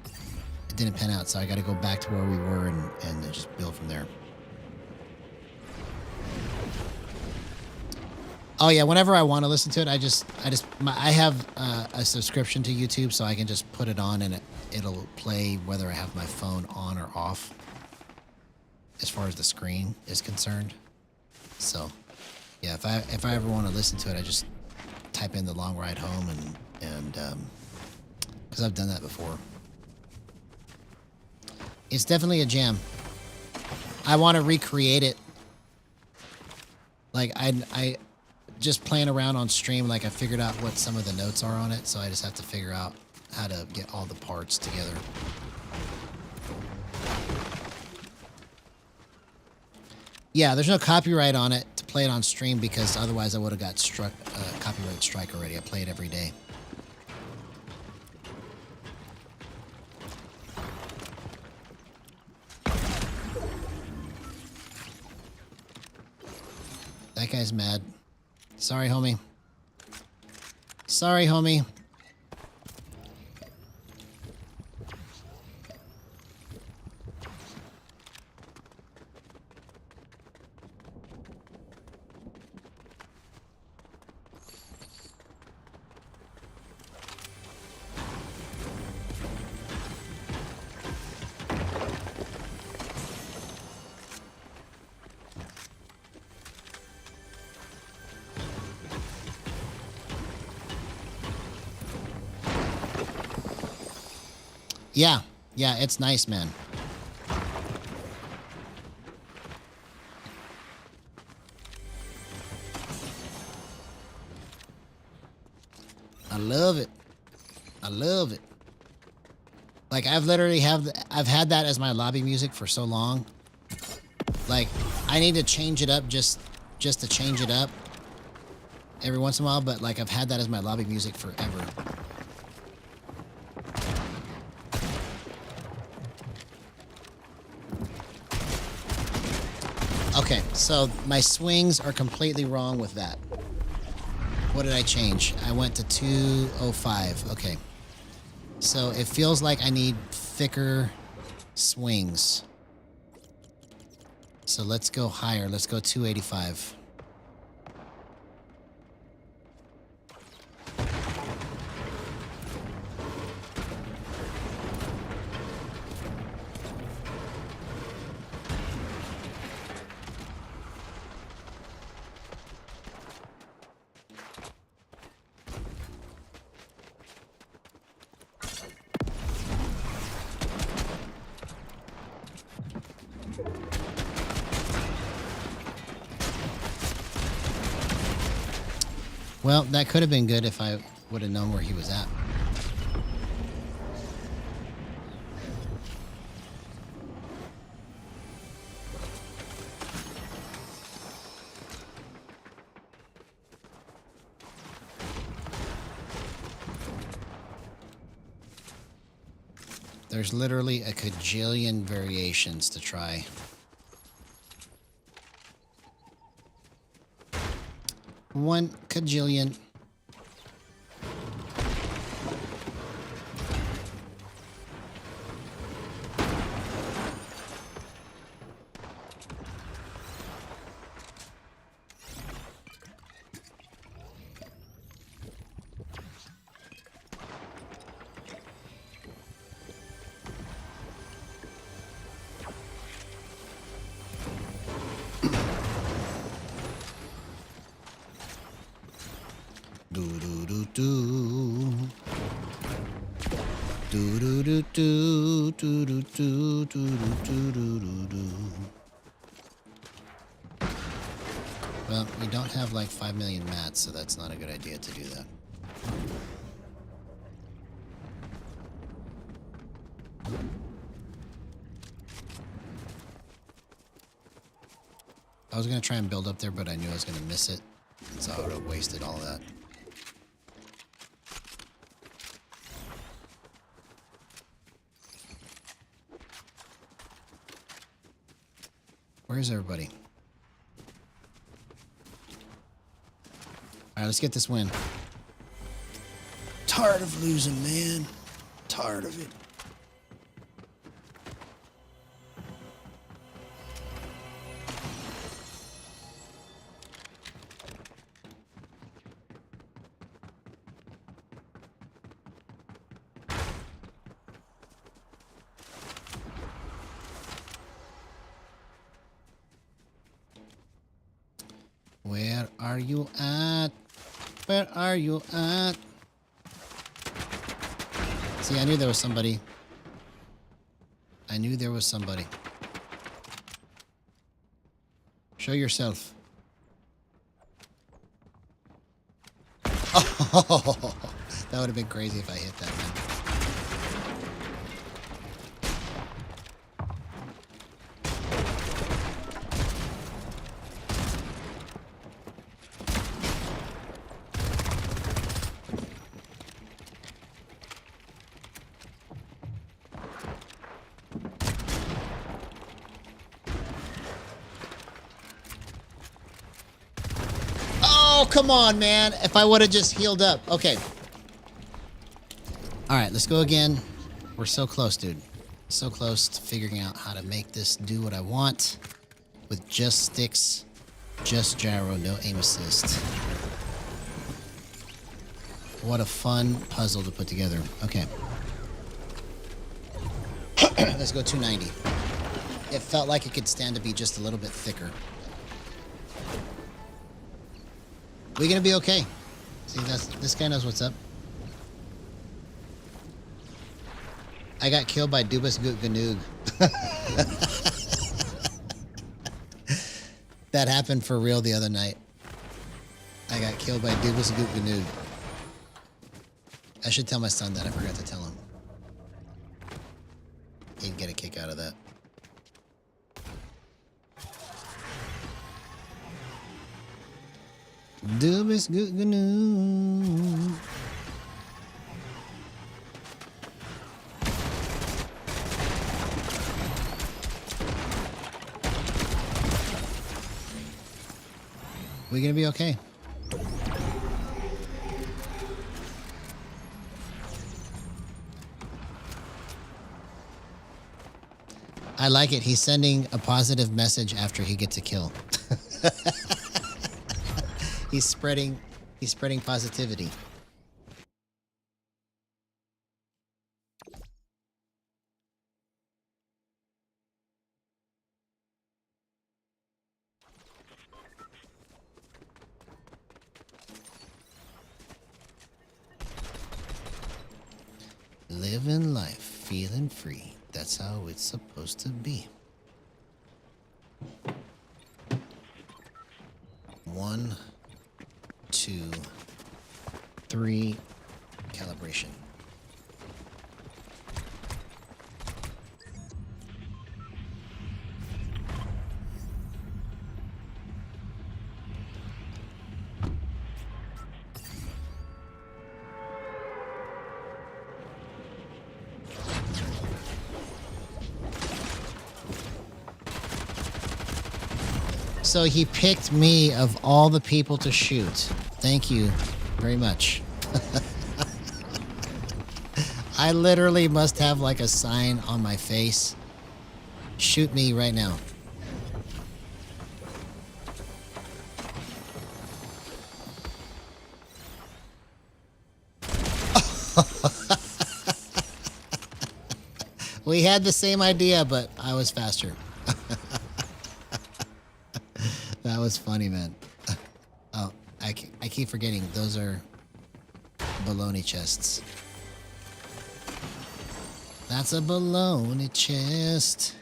pan out. So I got to go back to where we were and just build from there. Oh yeah, whenever I want to listen to it, I have a subscription to YouTube, so I can just put it on and it'll play whether I have my phone on or off, as far as the screen is concerned. So yeah, if I ever want to listen to it, I just type in the long ride home and because I've done that before. It's definitely a jam. I want to recreate it. Like I just playing around on stream, like I figured out what some of the notes are on it, so I just have to figure out how to get all the parts together. Yeah, there's no copyright on it to play it on stream, because otherwise I would have got struck copyright strike already. I play it every day. That guy's mad. Sorry, homie. Sorry, homie. Yeah, yeah, it's nice, man. I love it. I love it. Like, I've had that as my lobby music for so long. Like, I need to change it up just to change it up every once in a while, but like, I've had that as my lobby music forever. Okay, so my swings are completely wrong with that. What did I change? I went to 205. Okay. So it feels like I need thicker swings. So let's go higher. Let's go 285. Well, that could have been good if I would have known where he was at. There's literally a cajillion variations to try. One cajillion. Well, we don't have like 5 million mats, so that's not a good idea to do that. I was going to try and build up there, but I knew I was going to miss it, and so I would have wasted all of that. Where's everybody? All right, let's get this win. Tired of losing, man. Tired of it. Where are you at? Where are you at? See, I knew there was somebody. I knew there was somebody. Show yourself. Oh, that would have been crazy if I hit that, man. Oh, come on, man. If I would have just healed up. Okay. All right, let's go again. We're so close, dude. So close to figuring out how to make this do what I want with just sticks, just gyro, no aim assist. What a fun puzzle to put together. Okay. Let's go 290. It felt like it could stand to be just a little bit thicker. We're gonna be okay. See, this guy knows what's up. I got killed by Dubas Goot Ganoog. That happened for real the other night. I got killed by Dubas Goot Ganoog. I should tell my son that. I forgot to tell him. He'd get a kick out of that. Dubas Goot Ganoog. We're gonna be okay. I like it. He's sending a positive message after he gets a kill. He's spreading positivity. Living life, feeling free. That's how it's supposed to be. 1, 2, 3, calibration. So he picked me of all the people to shoot. Thank you very much. I literally must have like a sign on my face. Shoot me right now. We had the same idea, but I was faster. That was funny, man. Oh, I keep forgetting. Those are baloney chests. That's a baloney chest.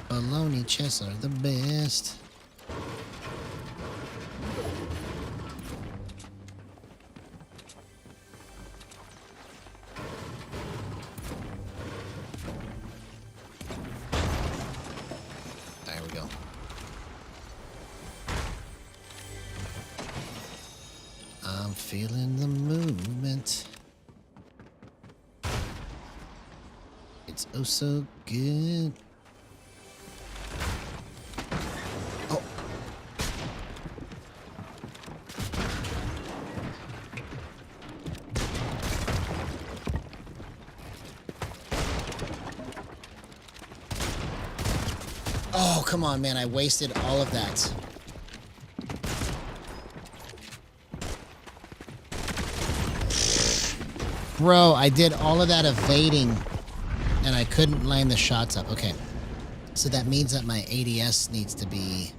Baloney chests are the best. There we go. I'm feeling the movement. It's oh so good. Oh. Oh, come on, man. I wasted all of that. Bro, I did all of that evading, and I couldn't line the shots up. Okay. So that means that my ADS needs to be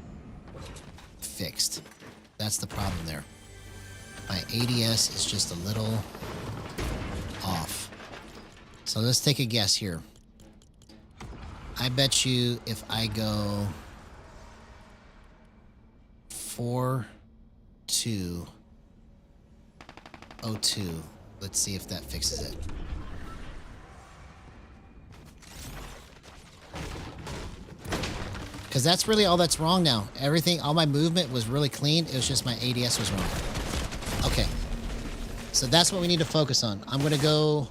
fixed. That's the problem there. My ADS is just a little off. So let's take a guess here. I bet you if I go 4202, let's see if that fixes it. Because that's really all that's wrong now. Everything, all my movement was really clean. It was just my ADS was wrong. Okay. So that's what we need to focus on. I'm going to go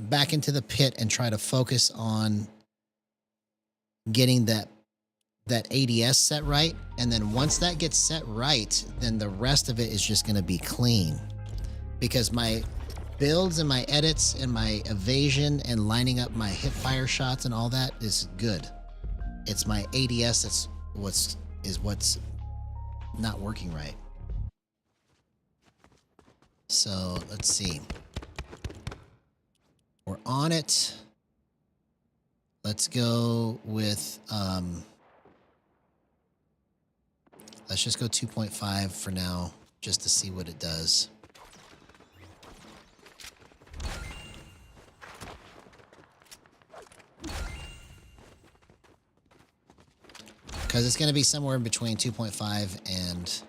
back into the pit and try to focus on getting that that ADS set right. And then once that gets set right, then the rest of it is just going to be clean. Because my builds and my edits and my evasion and lining up my hip fire shots and all that is good. It's my ADS that's what's not working right. So let's see. We're on it. Let's go with let's just go 2.5 for now, just to see what it does. Because it's going to be somewhere in between 2.5 and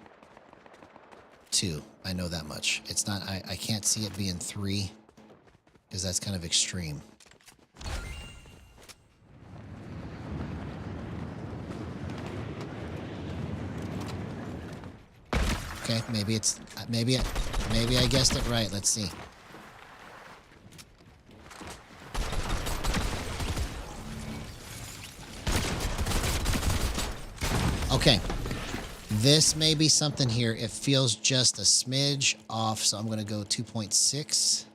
2. I know that much. It's not, I can't see it being 3 because that's kind of extreme. Okay, maybe it's, maybe I guessed it right. Let's see. Okay, this may be something here. It feels just a smidge off, so I'm going to go 2.6.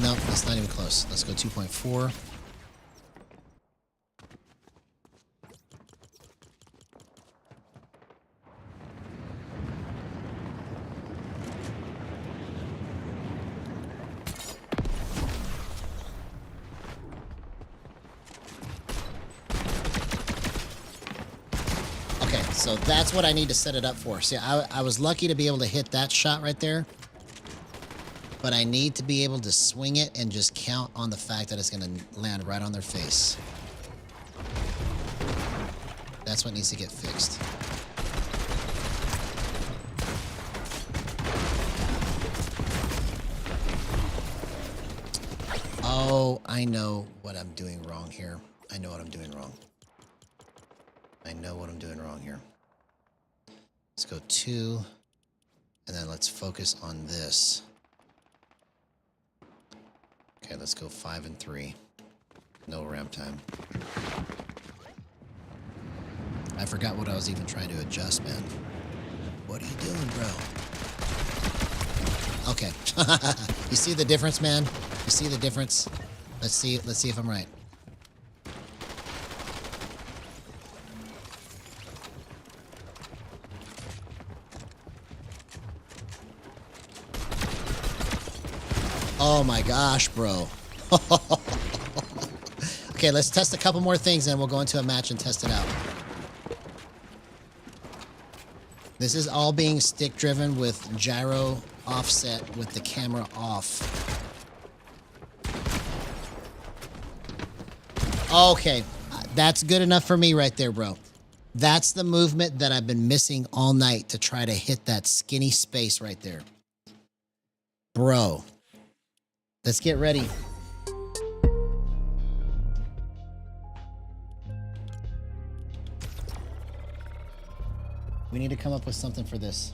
Nope, that's not even close. Let's go 2.4. Okay, so that's what I need to set it up for. See, I was lucky to be able to hit that shot right there. But I need to be able to swing it and just count on the fact that it's going to land right on their face. That's what needs to get fixed. Oh, I know what I'm doing wrong here. I know what I'm doing wrong. I know what I'm doing wrong here. Let's go 2, and then let's focus on this. Okay, let's go 5 and 3. No ramp time. I forgot what I was even trying to adjust, man. What are you doing, bro? Okay. You see the difference, man? You see the difference? Let's see if I'm right. Oh my gosh, bro. Okay, let's test a couple more things and we'll go into a match and test it out. This is all being stick driven with gyro offset with the camera off. Okay, that's good enough for me right there, bro. That's the movement that I've been missing all night to try to hit that skinny space right there. Bro. Let's get ready. We need to come up with something for this.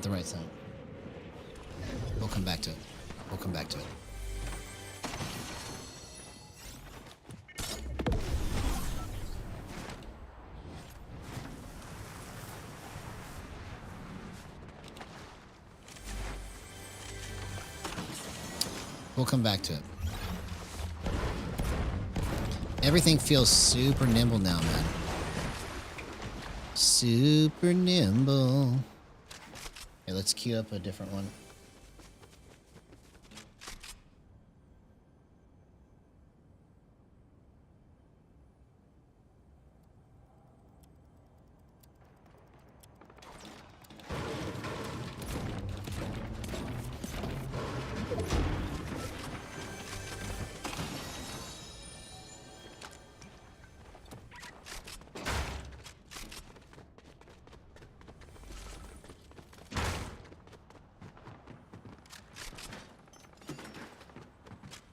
the right side. We'll come back to it. We'll come back to it. We'll come back to it. Everything feels super nimble now, man. Super nimble. Okay, let's queue up a different one.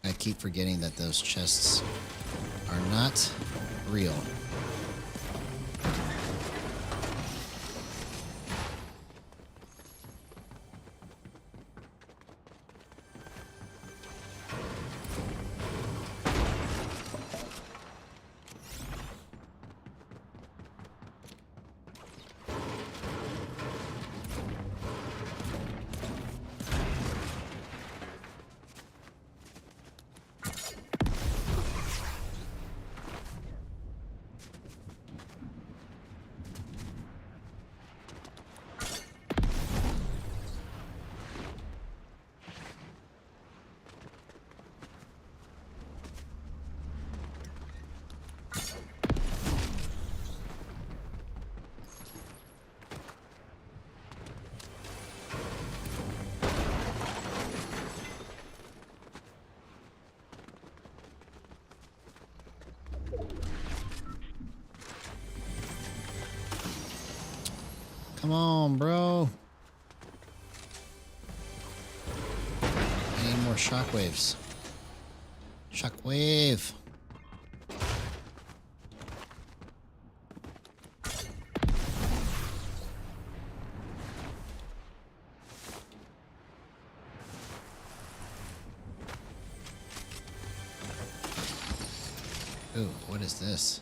I keep forgetting that those chests are not real. Come on, bro. I need more shockwaves. Shockwave. Ooh, what is this?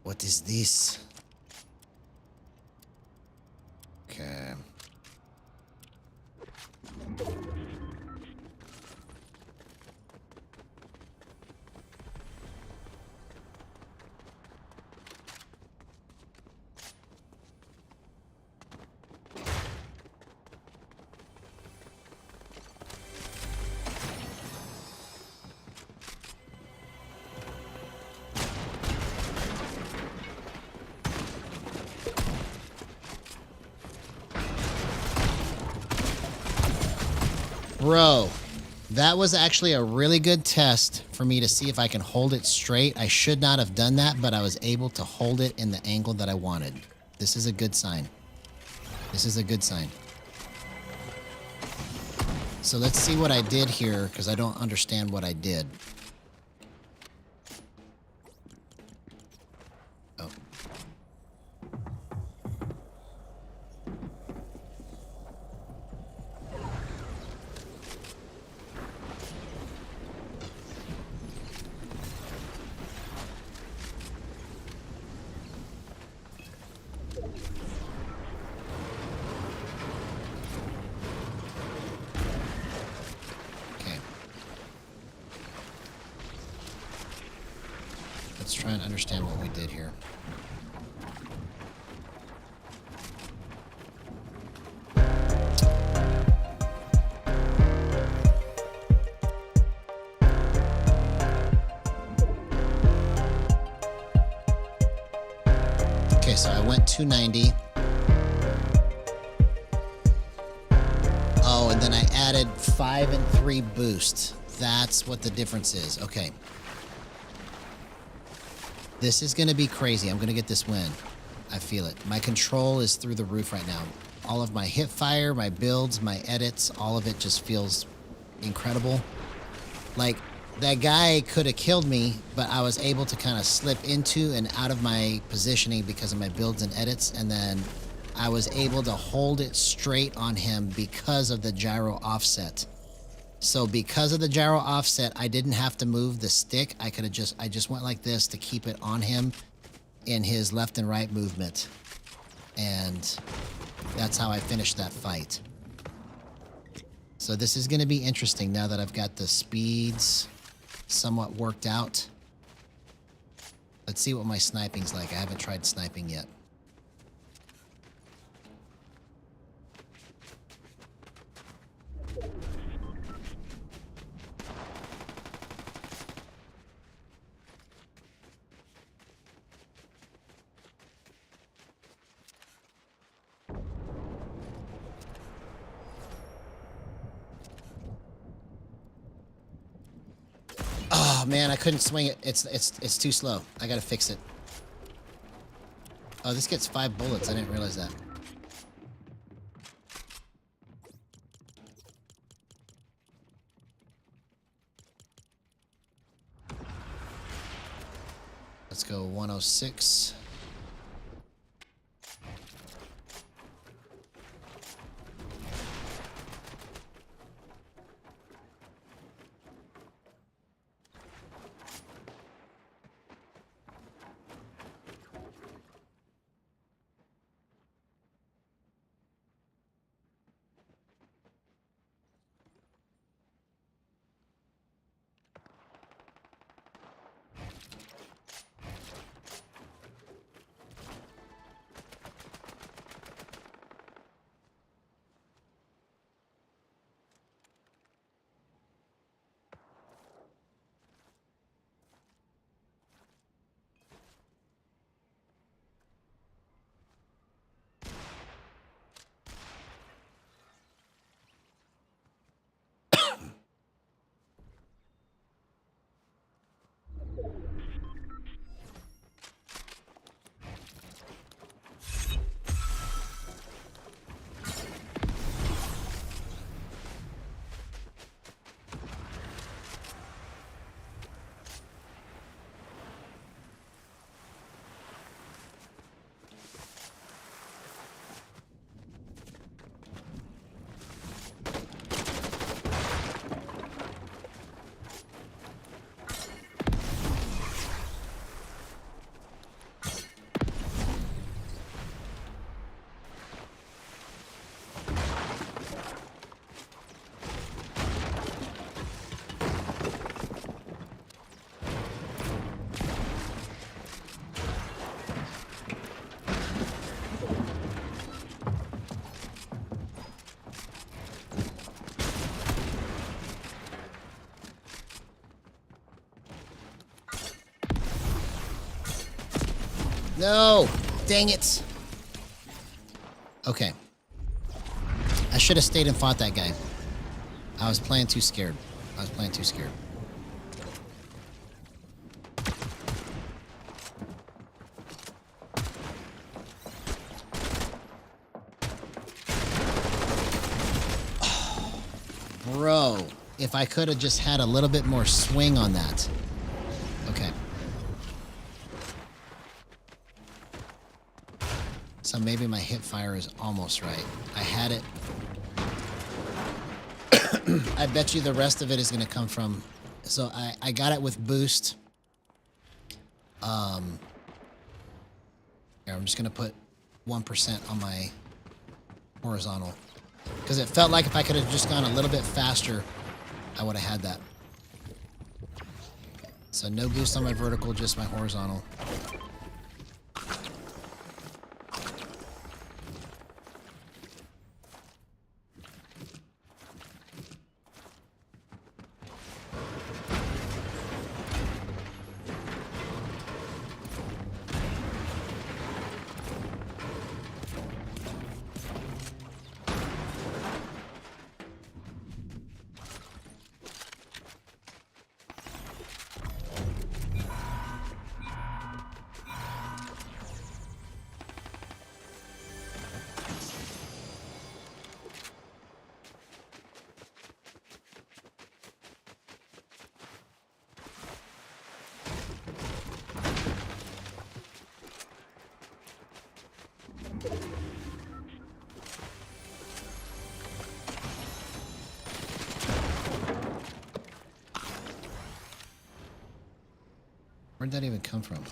What is this? Okay. Bro, that was actually a really good test for me to see if I can hold it straight. I should not have done that, but I was able to hold it in the angle that I wanted. This is a good sign. This is a good sign. So let's see what I did here, because I don't understand what I did. Oh. Let's try and understand what we did here. Okay, so I went 290. Oh, and then I added 5 and 3 boost. That's what the difference is. Okay. This is going to be crazy. I'm going to get this win. I feel it. My control is through the roof right now. All of my hip fire, my builds, my edits, all of it just feels incredible. Like, that guy could have killed me, but I was able to kind of slip into and out of my positioning because of my builds and edits, and then I was able to hold it straight on him because of the gyro offset. So because of the gyro offset, I didn't have to move the stick. I just went like this to keep it on him in his left and right movement. And that's how I finished that fight. So this is going to be interesting now that I've got the speeds somewhat worked out. Let's see what my sniping's like. I haven't tried sniping yet. Oh man, I couldn't swing it. It's too slow. I gotta fix it. Oh, this gets 5 bullets. I didn't realize that. Let's go 106. No! Dang it! Okay. I should have stayed and fought that guy. I was playing too scared. Bro, if I could have just had a little bit more swing on that. Okay. So maybe my hip fire is almost right. I had it. I bet you the rest of it is going to come from... So I got it with boost. Here, I'm just going to put 1% on my horizontal. Because it felt like if I could have just gone a little bit faster, I would have had that. So no boost on my vertical, just my horizontal. Where'd that even come from?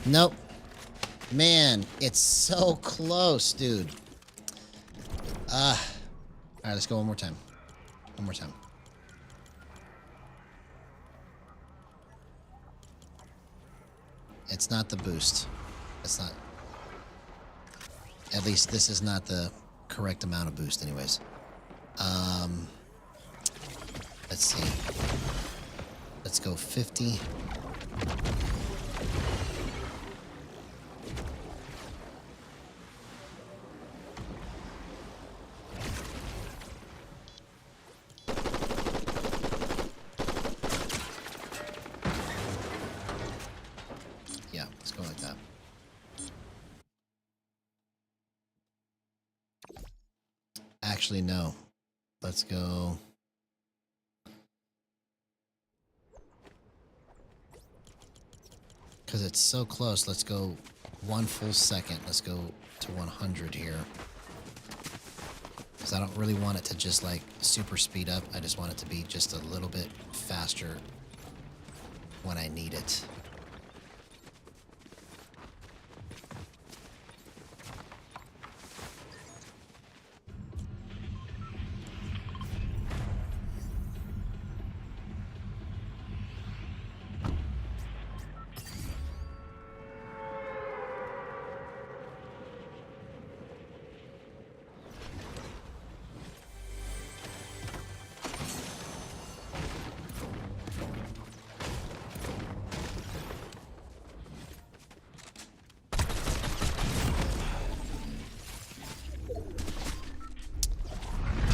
Nope. Man, it's so close, dude. All right, let's go one more time. One more time. It's not the boost. It's not. At least this is not the correct amount of boost anyways. Let's see. Let's go 50. Yeah, let's go like that. Actually, no. Let's go. Because it's so close, let's go 1 full second. Let's go to 100 here. Because I don't really want it to just like super speed up. I just want it to be just a little bit faster when I need it.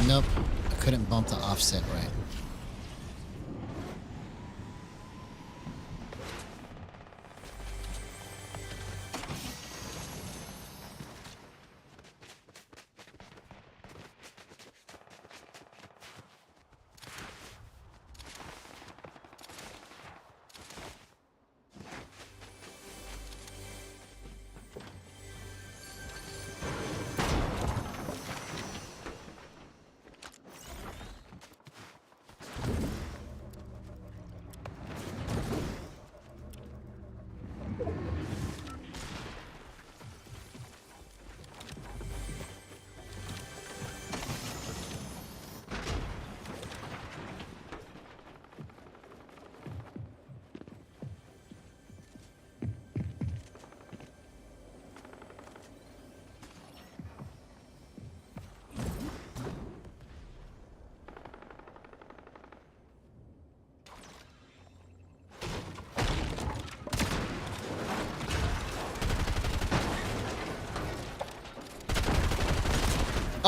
Nope, I couldn't bump the offset right.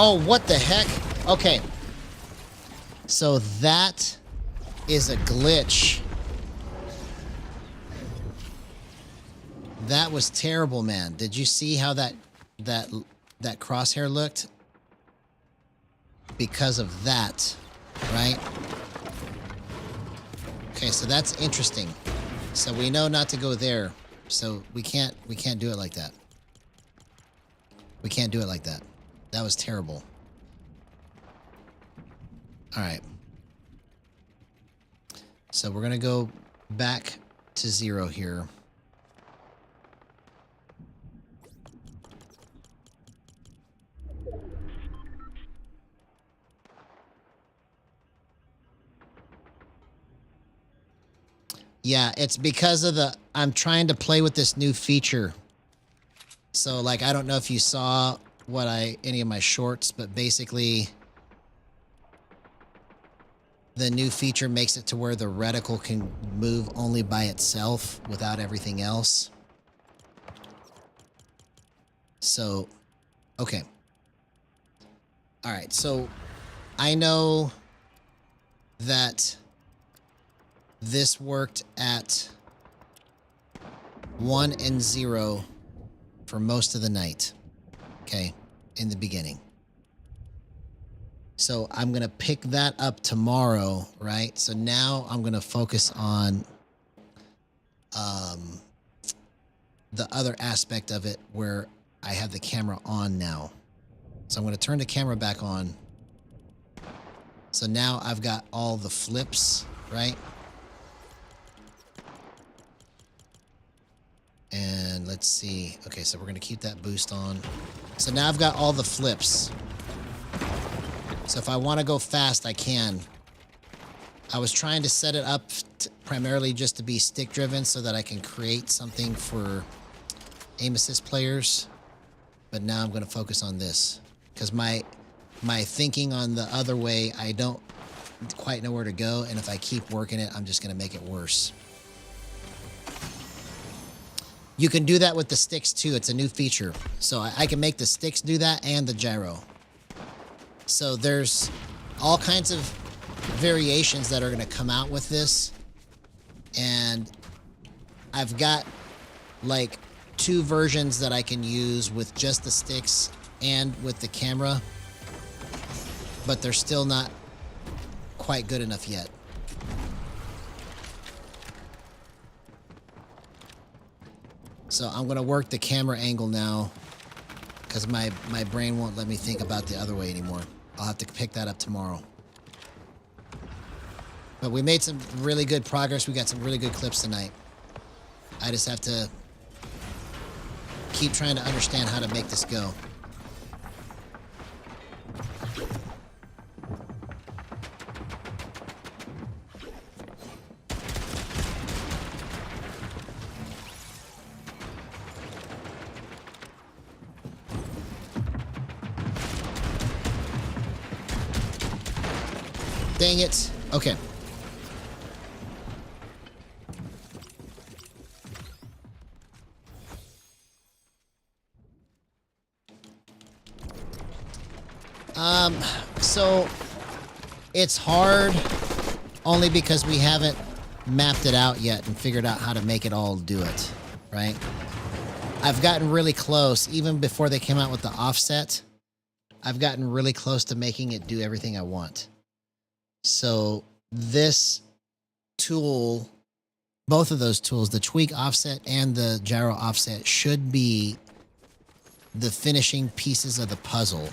Oh, what the heck? Okay. So that is a glitch. That was terrible, man. Did you see how that crosshair looked? Because of that, right? Okay, so that's interesting. So we know not to go there. So we can't do it like that. We can't do it like that. That was terrible. All right. So we're going to go back to 0 here. Yeah, it's because of I'm trying to play with this new feature. So like, I don't know if you saw any of my shorts, but basically the new feature makes it to where the reticle can move only by itself without everything else. So, okay. All right. So I know that this worked at 1 and 0 for most of the night. Okay. In the beginning. So I'm going to pick that up tomorrow, right? So now I'm going to focus on the other aspect of it where I have the camera on now, So I'm going to turn the camera back on. So now I've got all the flips, right? And let's see. Okay, so we're going to keep that boost on. So now I've got all the flips. So if I want to go fast, I can. I was trying to set it up primarily just to be stick driven so that I can create something for aim assist players. But now I'm going to focus on this because my thinking on the other way, I don't quite know where to go. And if I keep working it, I'm just going to make it worse. You can do that with the sticks too. It's a new feature. So I can make the sticks do that and the gyro. So there's all kinds of variations that are going to come out with this. And I've got like 2 versions that I can use with just the sticks and with the camera. But they're still not quite good enough yet. So I'm going to work the camera angle now because my brain won't let me think about the other way anymore. I'll have to pick that up tomorrow. But we made some really good progress. We got some really good clips tonight. I just have to keep trying to understand how to make this go. Dang it. Okay. So it's hard only because we haven't mapped it out yet and figured out how to make it all do it, right? I've gotten really close, even before they came out with the offset. I've gotten really close to making it do everything I want. So this tool, both of those tools, the tweak offset and the gyro offset, should be the finishing pieces of the puzzle.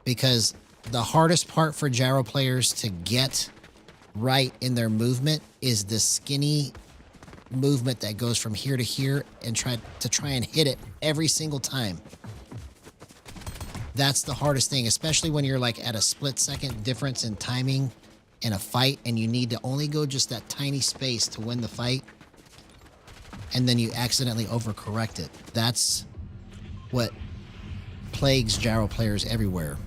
Because the hardest part for gyro players to get right in their movement is the skinny movement that goes from here to here and try and hit it every single time. That's the hardest thing, especially when you're like at a split-second difference in timing in a fight and you need to only go just that tiny space to win the fight, and then you accidentally overcorrect it. That's what plagues gyro players everywhere.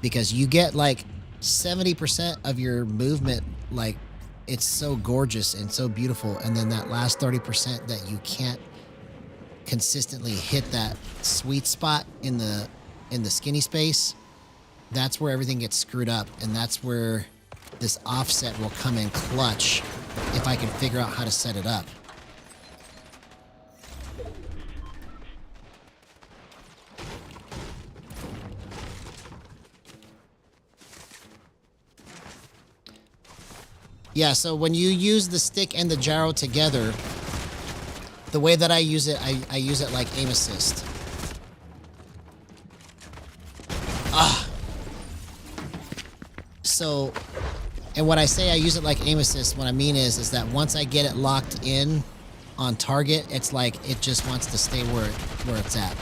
Because you get like 70% of your movement, like it's so gorgeous and so beautiful, and then that last 30% that you can't consistently hit that sweet spot in the skinny space, that's where everything gets screwed up, and that's where this offset will come in clutch if I can figure out how to set it up. Yeah, so when you use the stick and the gyro together, the way that I use it, I use it like aim assist. So, and when I say I use it like aim assist, what I mean is that once I get it locked in on target, it's like it just wants to stay where it's at.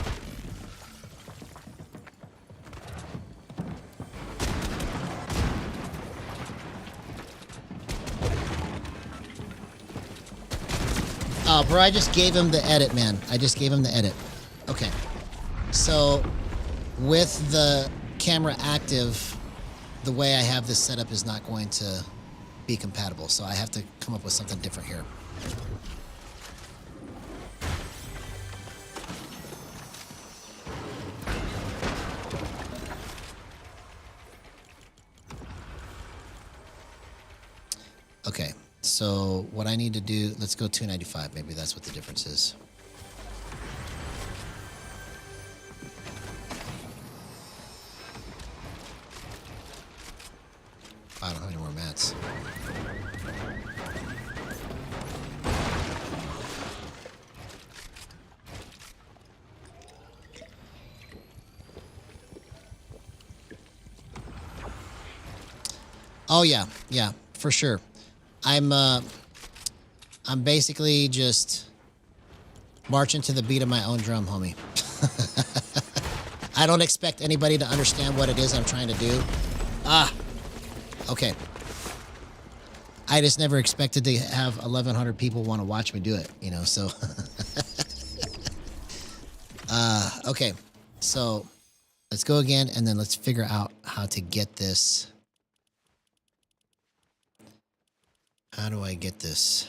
Oh, bro, I just gave him the edit, man. I just gave him the edit. Okay. So, with the camera active, the way I have this set up is not going to be compatible. So I have to come up with something different here. Okay. So what I need to do, let's go 295. Maybe that's what the difference is. I don't have any more mats. Oh yeah, yeah, for sure. I'm basically just marching to the beat of my own drum, homie. I don't expect anybody to understand what it is I'm trying to do. Okay. I just never expected to have 1,100 people want to watch me do it, you know, so. Okay. So let's go again, and then let's figure out how to get this. How do I get this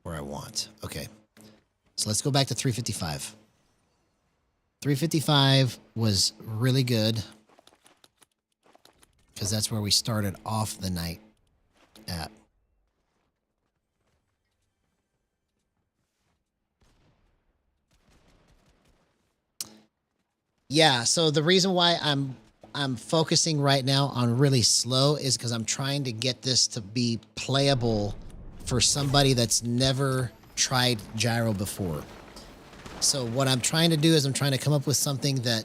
where I want? Okay. So let's go back to 355. 355 was really good because that's where we started off the night at. Yeah, so the reason why I'm focusing right now on really slow is because I'm trying to get this to be playable for somebody that's never tried gyro before. So what I'm trying to do is I'm trying to come up with something that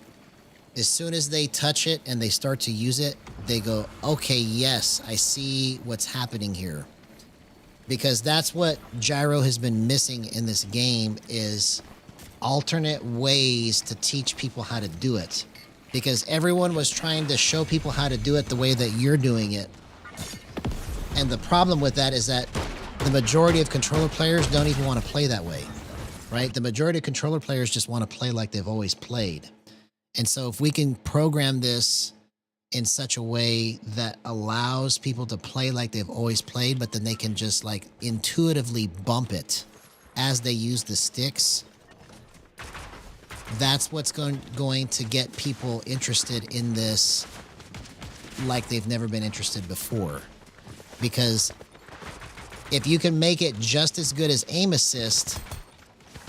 as soon as they touch it and they start to use it, they go, okay, yes, I see what's happening here. Because that's what gyro has been missing in this game is alternate ways to teach people how to do it. Because everyone was trying to show people how to do it the way that you're doing it. And the problem with that is that the majority of controller players don't even want to play that way, right? The majority of controller players just want to play like they've always played. And so if we can program this in such a way that allows people to play like they've always played, but then they can just like intuitively bump it as they use the sticks, that's what's going to get people interested in this like they've never been interested before. Because if you can make it just as good as aim assist,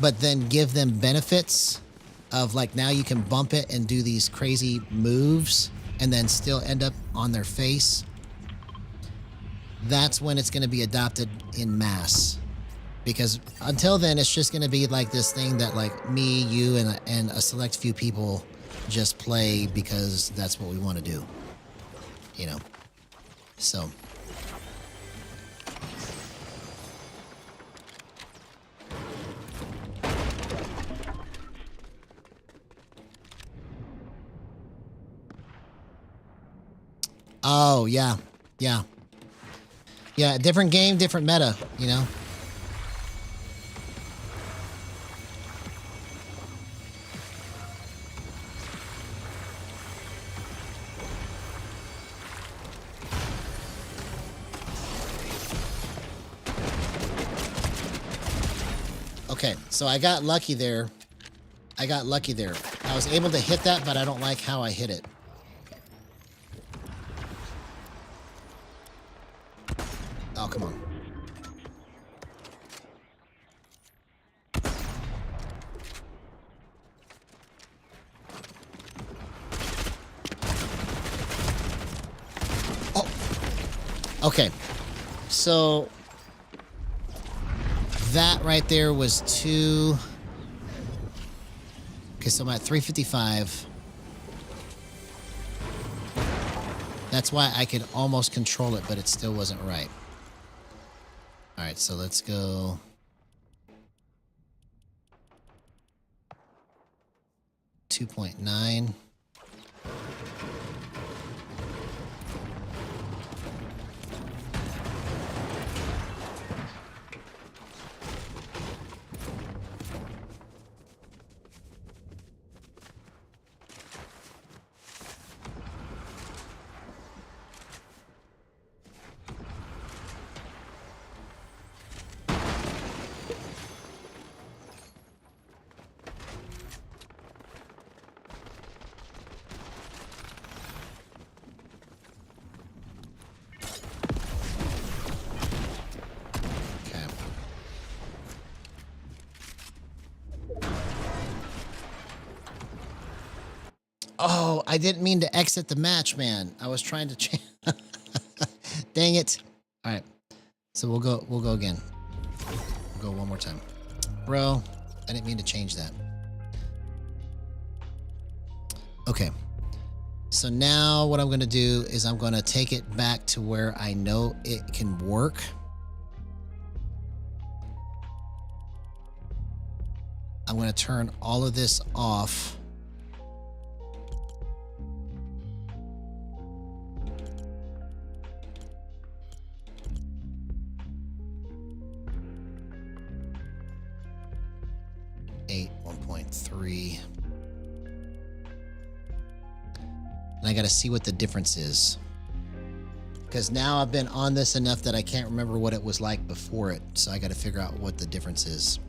but then give them benefits of like now you can bump it and do these crazy moves and then still end up on their face, that's when it's going to be adopted in mass. Because until then, it's just going to be like this thing that like me, you, and a select few people just play because that's what we want to do, you know? So. Oh, yeah. Yeah. Yeah, different game, different meta, you know? Okay, so I got lucky there. I was able to hit that, but I don't like how I hit it. Oh, come on. Oh. Okay. So that right there was 2. Okay, so I'm at 355. That's why I could almost control it, but it still wasn't right. All right, so let's go. 2.9. Oh, I didn't mean to exit the match, man. I was trying to change. Dang it. All right. So we'll go again. We'll go one more time. Bro, I didn't mean to change that. Okay. So now what I'm going to do is I'm going to take it back to where I know it can work. I'm going to turn all of this off. Eight, 1.3. And I got to see what the difference is. Because now I've been on this enough that I can't remember what it was like before it. So I got to figure out what the difference is.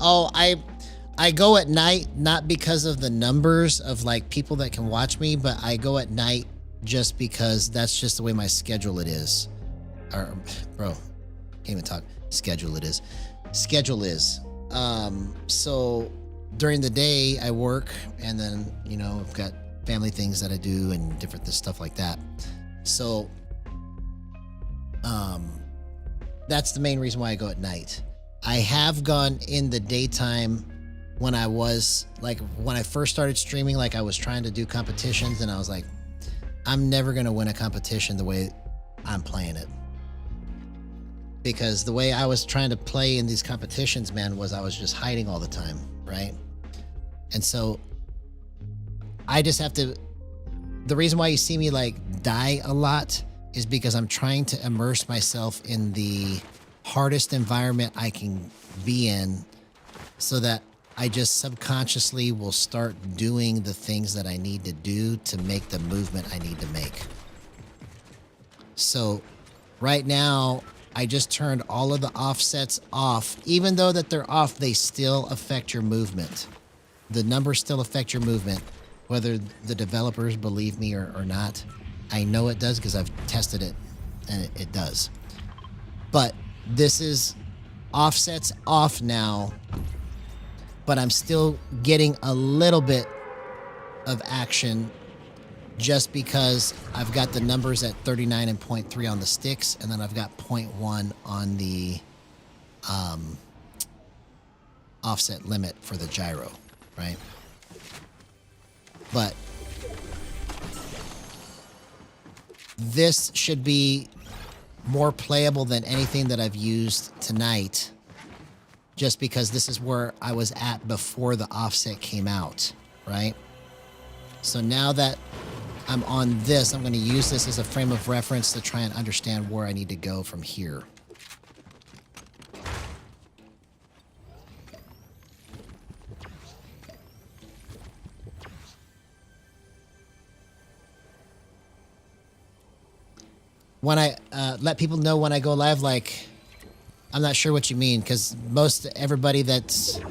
Oh, I go at night, not because of the numbers of like people that can watch me, but I go at night just because that's just the way my schedule it is. Or, bro, can't even talk. Schedule it is. Schedule is. So during the day I work, and then, you know, I've got family things that I do and different stuff like that. So, that's the main reason why I go at night. I have gone in the daytime when I was like, when I first started streaming, like I was trying to do competitions and I was like, I'm never going to win a competition the way I'm playing it. Because the way I was trying to play in these competitions, man, was I was just hiding all the time, right? And so I just have to, the reason why you see me like die a lot is because I'm trying to immerse myself in the hardest environment I can be in so that I just subconsciously will start doing the things that I need to do to make the movement I need to make. So right now, I just turned all of the offsets off. Even though that they're off, they still affect your movement. The numbers still affect your movement, whether the developers believe me or not. I know it does because I've tested it, and it does. But this is offsets off now, but I'm still getting a little bit of action just because I've got the numbers at 39 and 0.3 on the sticks, and then I've got 0.1 on the offset limit for the gyro, right? But this should be more playable than anything that I've used tonight, just because this is where I was at before the offset came out, right? So now that I'm on this, I'm going to use this as a frame of reference to try and understand where I need to go from here. When I let people know when I go live, like, I'm not sure what you mean, because everybody that's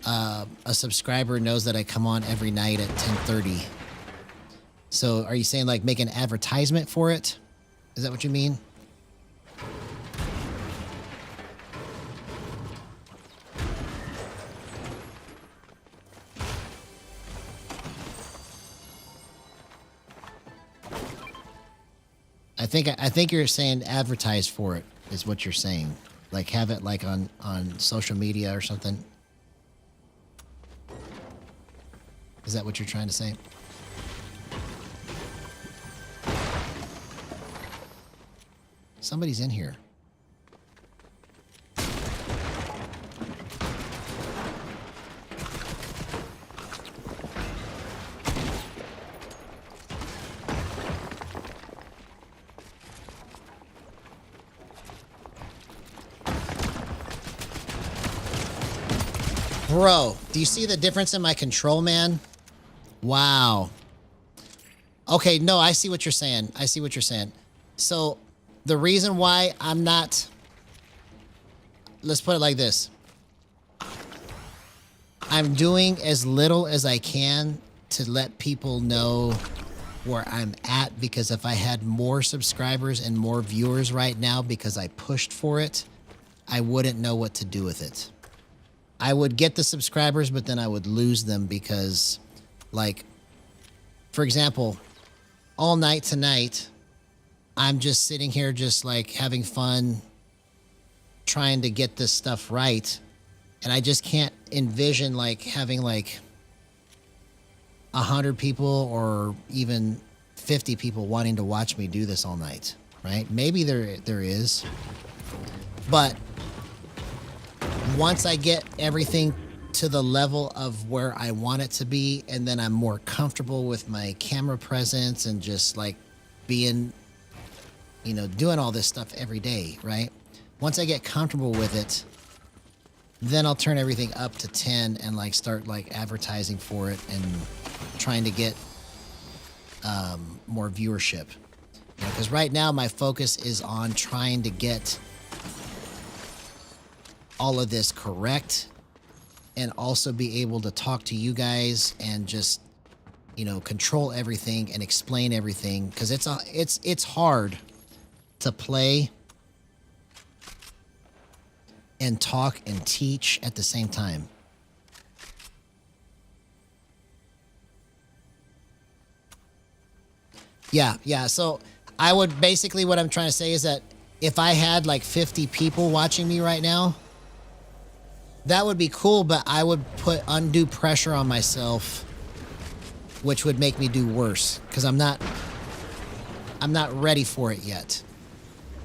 a subscriber knows that I come on every night at 10:30. So are you saying like make an advertisement for it? Is that what you mean? I think you're saying advertise for it is what you're saying. Like have it like on social media or something. Is that what you're trying to say? Somebody's in here. Bro, do you see the difference in my control, man? Wow. Okay, no, I see what you're saying. I see what you're saying. So the reason why I'm not, let's put it like this. I'm doing as little as I can to let people know where I'm at, because if I had more subscribers and more viewers right now because I pushed for it, I wouldn't know what to do with it. I would get the subscribers, but then I would lose them because, like, for example, all night tonight, I'm just sitting here just like having fun trying to get this stuff right. And I just can't envision like having like 100 people or even 50 people wanting to watch me do this all night, right? Maybe there is. But once I get everything to the level of where I want it to be, and then I'm more comfortable with my camera presence and just like being, you know, doing all this stuff every day, right? Once I get comfortable with it, then I'll turn everything up to 10 and like start like advertising for it and trying to get more viewership. Because right now my focus is on trying to get all of this correct and also be able to talk to you guys and just, you know, control everything and explain everything. Because it's hard to play and talk and teach at the same time. Yeah. So I would basically, what I'm trying to say is that if I had like 50 people watching me right now, that would be cool, but I would put undue pressure on myself, which would make me do worse because I'm not ready for it yet.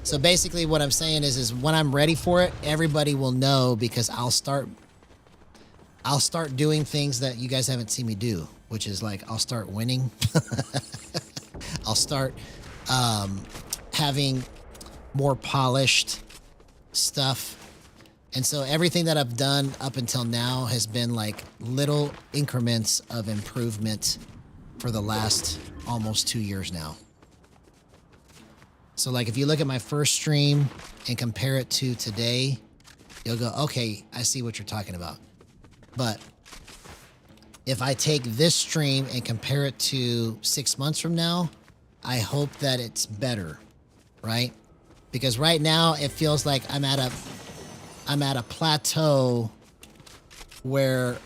So basically what I'm saying is when I'm ready for it, everybody will know because I'll start doing things that you guys haven't seen me do, which is like I'll start winning. I'll start having more polished stuff. And so everything that I've done up until now has been like little increments of improvement for the last almost 2 years now. So like if you look at my first stream and compare it to today, you'll go, okay, I see what you're talking about. But if I take this stream and compare it to 6 months from now, I hope that it's better, right? Because right now it feels like I'm at a plateau where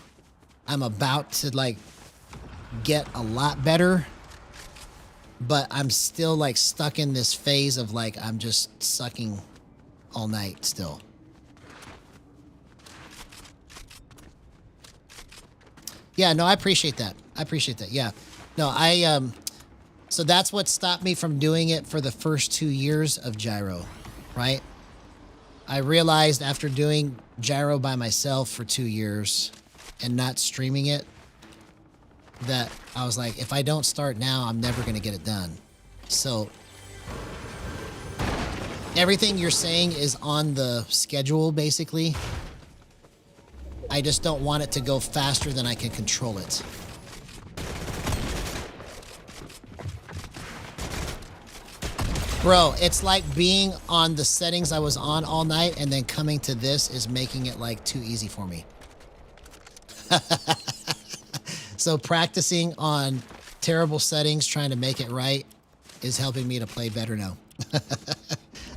I'm about to like get a lot better, but I'm still like stuck in this phase of like I'm just sucking all night still. Yeah, no, I appreciate that. Yeah. No, so that's what stopped me from doing it for the first 2 years of Gyro, right? I realized after doing Gyro by myself for 2 years and not streaming it, that I was like, if I don't start now, I'm never going to get it done. So everything you're saying is on the schedule, basically. I just don't want it to go faster than I can control it. Bro, it's like being on the settings I was on all night and then coming to this is making it like too easy for me. So practicing on terrible settings, trying to make it right, is helping me to play better now. All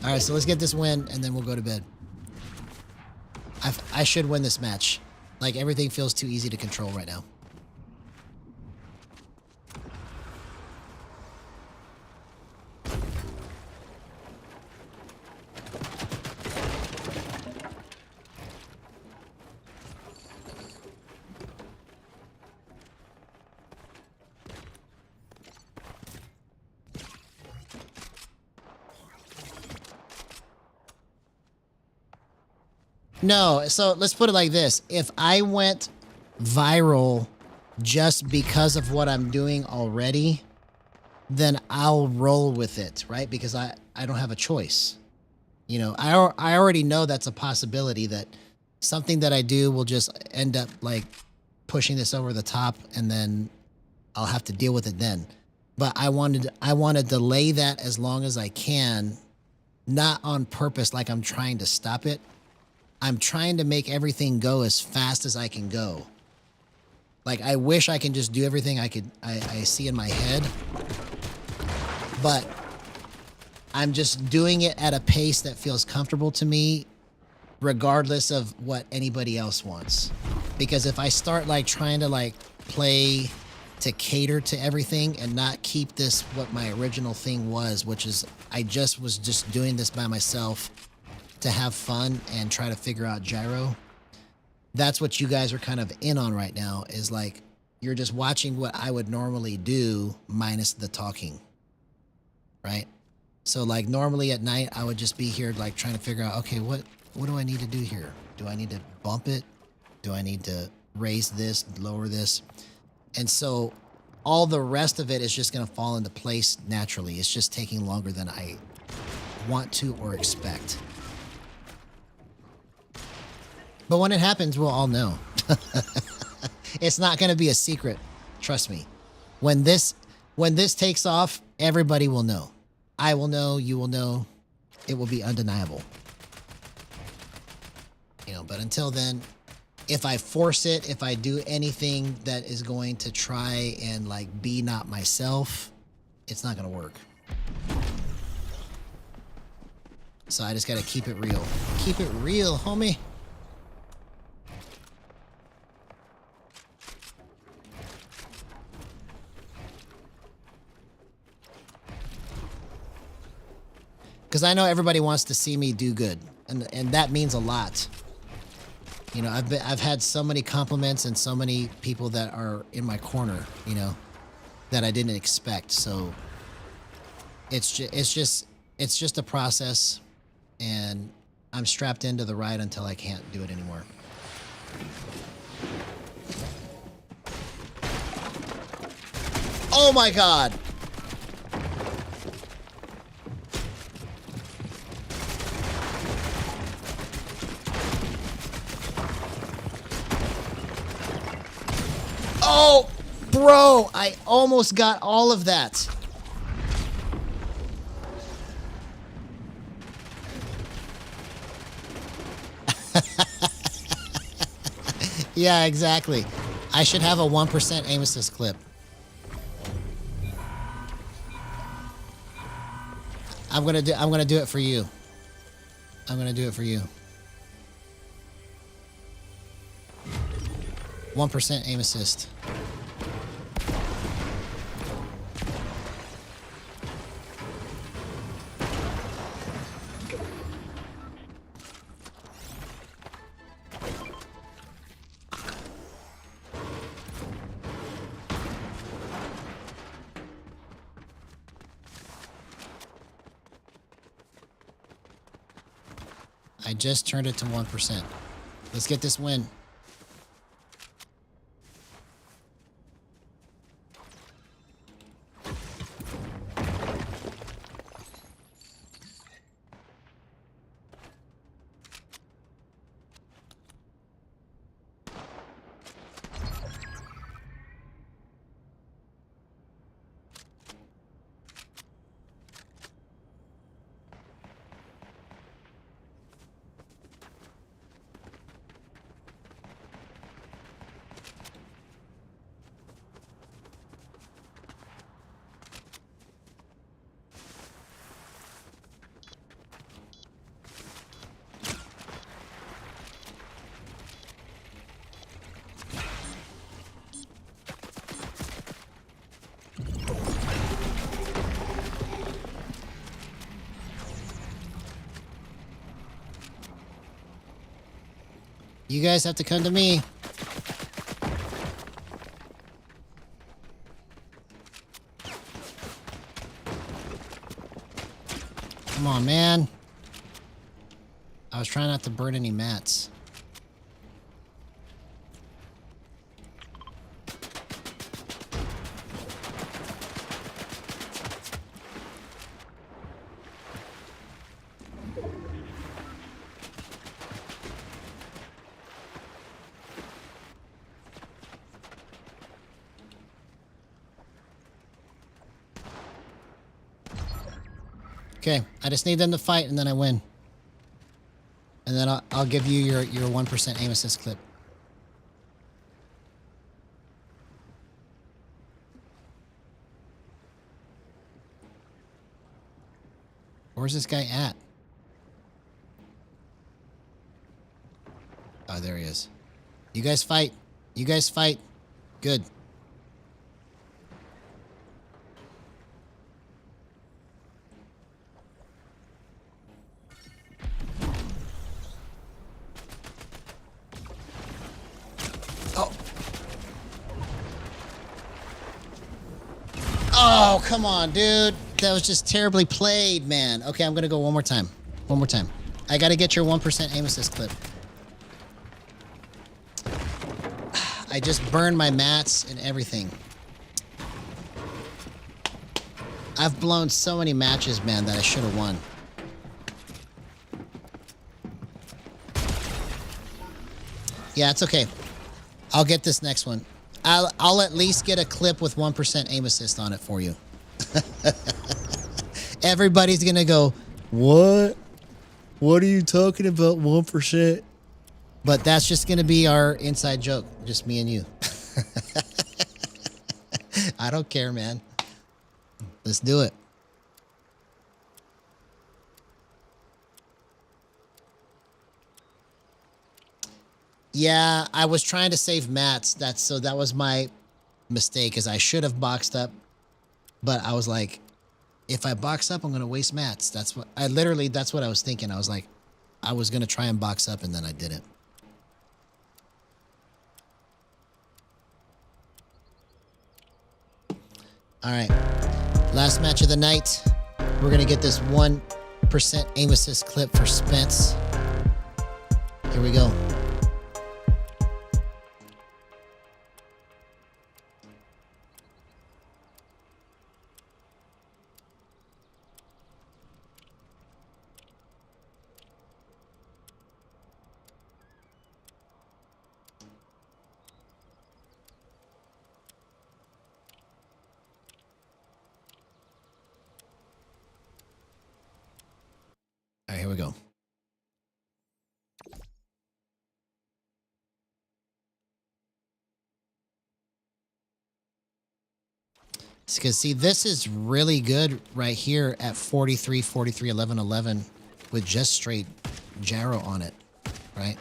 right, so let's get this win and then we'll go to bed. I should win this match. Like everything feels too easy to control right now. No, so let's put it like this. If I went viral just because of what I'm doing already, then I'll roll with it, right? Because I don't have a choice. You know, I already know that's a possibility that something that I do will just end up like pushing this over the top and then I'll have to deal with it then. But I want to delay that as long as I can, not on purpose like I'm trying to stop it. I'm trying to make everything go as fast as I can go. Like, I wish I can just do everything I see in my head. But I'm just doing it at a pace that feels comfortable to me, regardless of what anybody else wants. Because if I start like trying to like play to cater to everything and not keep this what my original thing was, which is I was just doing this by myself to have fun and try to figure out gyro. That's what you guys are kind of in on right now, is like you're just watching what I would normally do minus the talking, right? So like normally at night I would just be here like trying to figure out, okay, what do I need to do here? Do I need to bump it? Do I need to raise this, lower this? And so all the rest of it is just going to fall into place naturally. It's just taking longer than I want to or expect. But when it happens, we'll all know. It's not going to be a secret. Trust me. When this takes off, everybody will know. I will know. You will know. It will be undeniable. You know, but until then, if I force it, if I do anything that is going to try and like be not myself, it's not going to work. So I just got to keep it real. Keep it real, homie. Because I know everybody wants to see me do good, and that means a lot. You know, I've had so many compliments and so many people that are in my corner, you know, that I didn't expect. So it's just a process, and I'm strapped into the ride until I can't do it anymore. Oh my God. Oh, bro, I almost got all of that. Yeah, exactly. I should have a 1% aim assist clip. I'm gonna do it for you. I'm gonna do it for you. 1% aim assist. I just turned it to 1%. Let's get this win. You guys have to come to me. Come on, man. I was trying not to burn any mats. Okay, I just need them to fight and then I win. And then I'll give you your 1% aim assist clip. Where's this guy at? Oh, there he is. You guys fight. You guys fight. Good. come on, dude. That was just terribly played, man. Okay, I'm going to go one more time. One more time. I got to get your 1% aim assist clip. I just burned my mats and everything. I've blown so many matches, man, that I should have won. Yeah, it's okay. I'll get this next one. I'll at least get a clip with 1% aim assist on it for you. Everybody's gonna go, what? What are you talking about, 1%? But that's just gonna be our inside joke, just me and you. I don't care, man. Let's do it. Yeah, I was trying to save mats. That was my mistake, is I should have boxed up. But I was like, if I box up, I'm gonna waste mats. That's what I was thinking. I was like, I was gonna try and box up, and then I didn't. All right, last match of the night. We're gonna get this 1% aim assist clip for Spence. Here we go. All right, here we go. Because see, this is really good right here at 43, 43, 11, 11 with just straight gyro on it, right?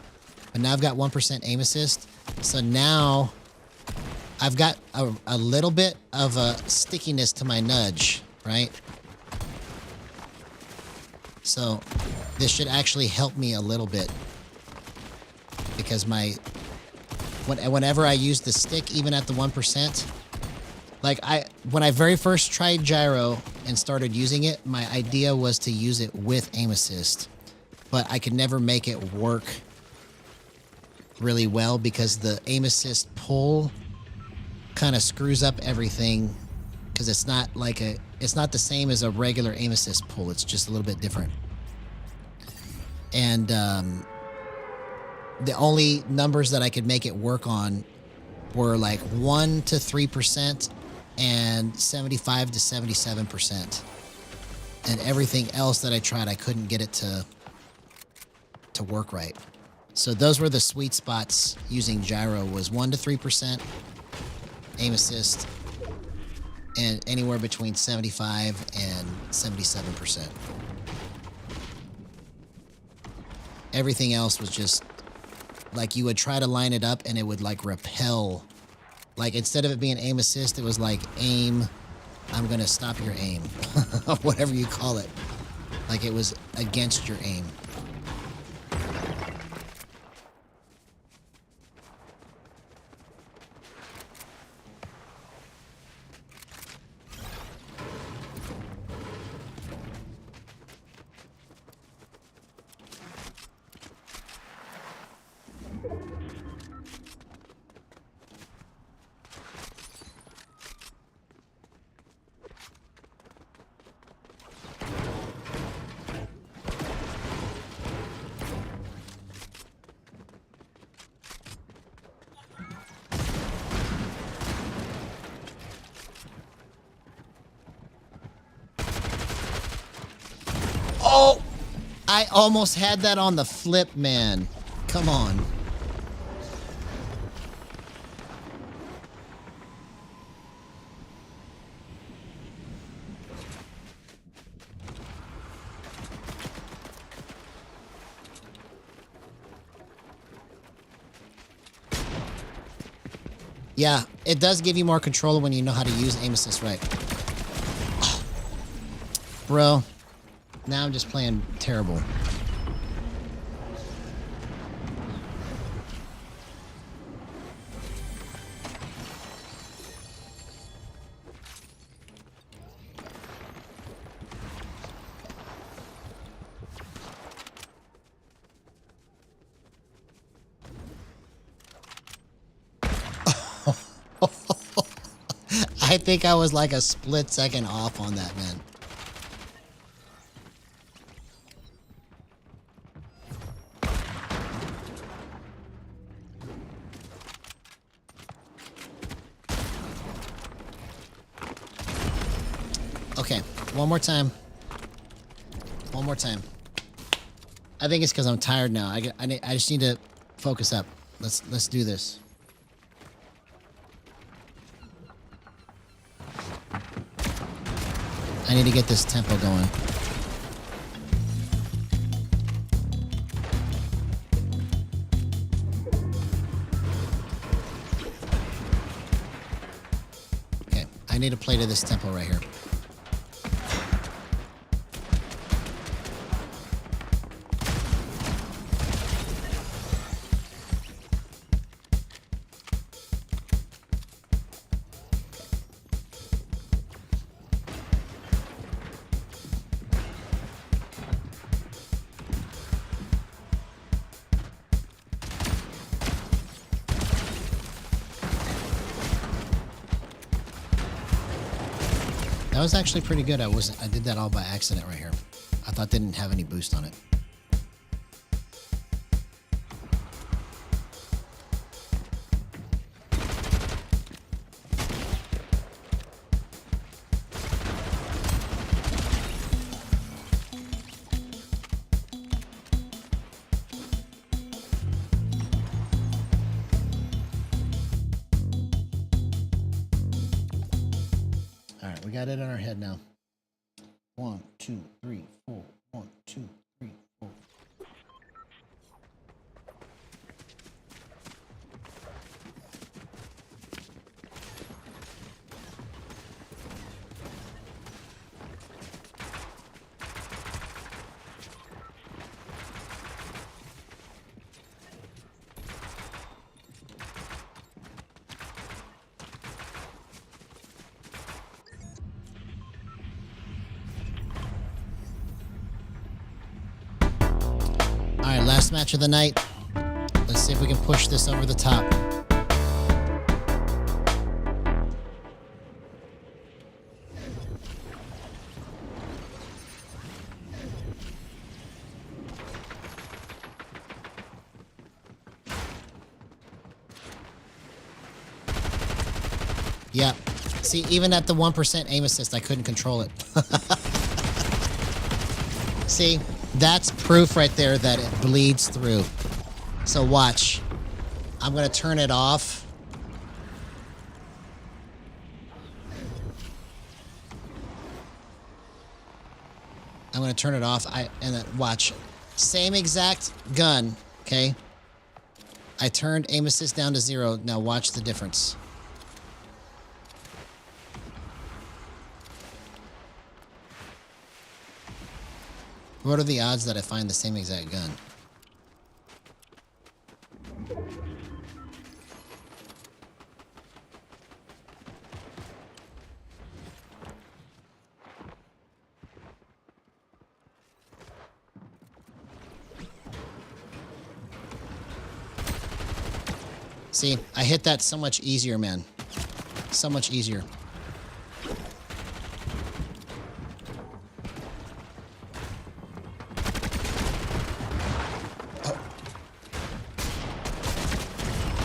But now I've got 1% aim assist. So now I've got a little bit of a stickiness to my nudge, right? So this should actually help me a little bit, because whenever I use the stick, even at the 1%, like when I very first tried gyro and started using it, my idea was to use it with aim assist, but I could never make it work really well because the aim assist pull kind of screws up everything, because it's not the same as a regular aim assist pull. It's just a little bit different. And the only numbers that I could make it work on were like 1 to 3% and 75 to 77%. And everything else that I tried, I couldn't get it to work right. So those were the sweet spots using gyro, was 1 to 3% aim assist and anywhere between 75 and 77%. Everything else was just like you would try to line it up and it would like repel. Like instead of it being aim assist, it was like aim, I'm gonna stop your aim. Whatever you call it. Like it was against your aim. Oh, I almost had that on the flip, man. Come on. Yeah, it does give you more control when you know how to use aim assist right. Oh. Bro, now I'm just playing terrible. I think I was like a split second off on that, man. Okay, one more time. One more time. I think it's because I'm tired now. I just need to focus up. Let's do this. I need to get this tempo going. Okay, I need to play to this tempo right here. That was actually pretty good. I did that all by accident right here. I thought they didn't have any boost on it. We got it in our head now. 1, 2, 3, 4. 1, 2, 3, 4. All right, last match of the night. Let's see if we can push this over the top. Yeah. See, even at the 1% aim assist, I couldn't control it. See, that's proof right there that it bleeds through. So watch. I'm going to turn it off. I'm going to turn it off. And then watch. Same exact gun, okay? I turned aim assist down to 0. Now watch the difference. What are the odds that I find the same exact gun? See, I hit that so much easier, man. So much easier.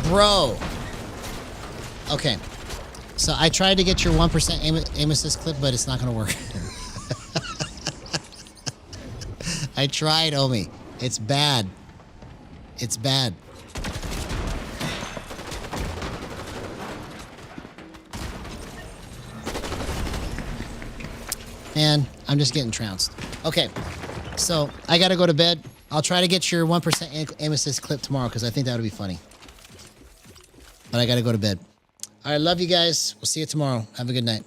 Bro. Okay. So I tried to get your 1% aim assist clip, but it's not going to work. I tried, Omi. It's bad. It's bad. Man, I'm just getting trounced. Okay. So I got to go to bed. I'll try to get your 1% aim assist clip tomorrow because I think that would be funny. But I got to go to bed. All right, love you guys. We'll see you tomorrow. Have a good night.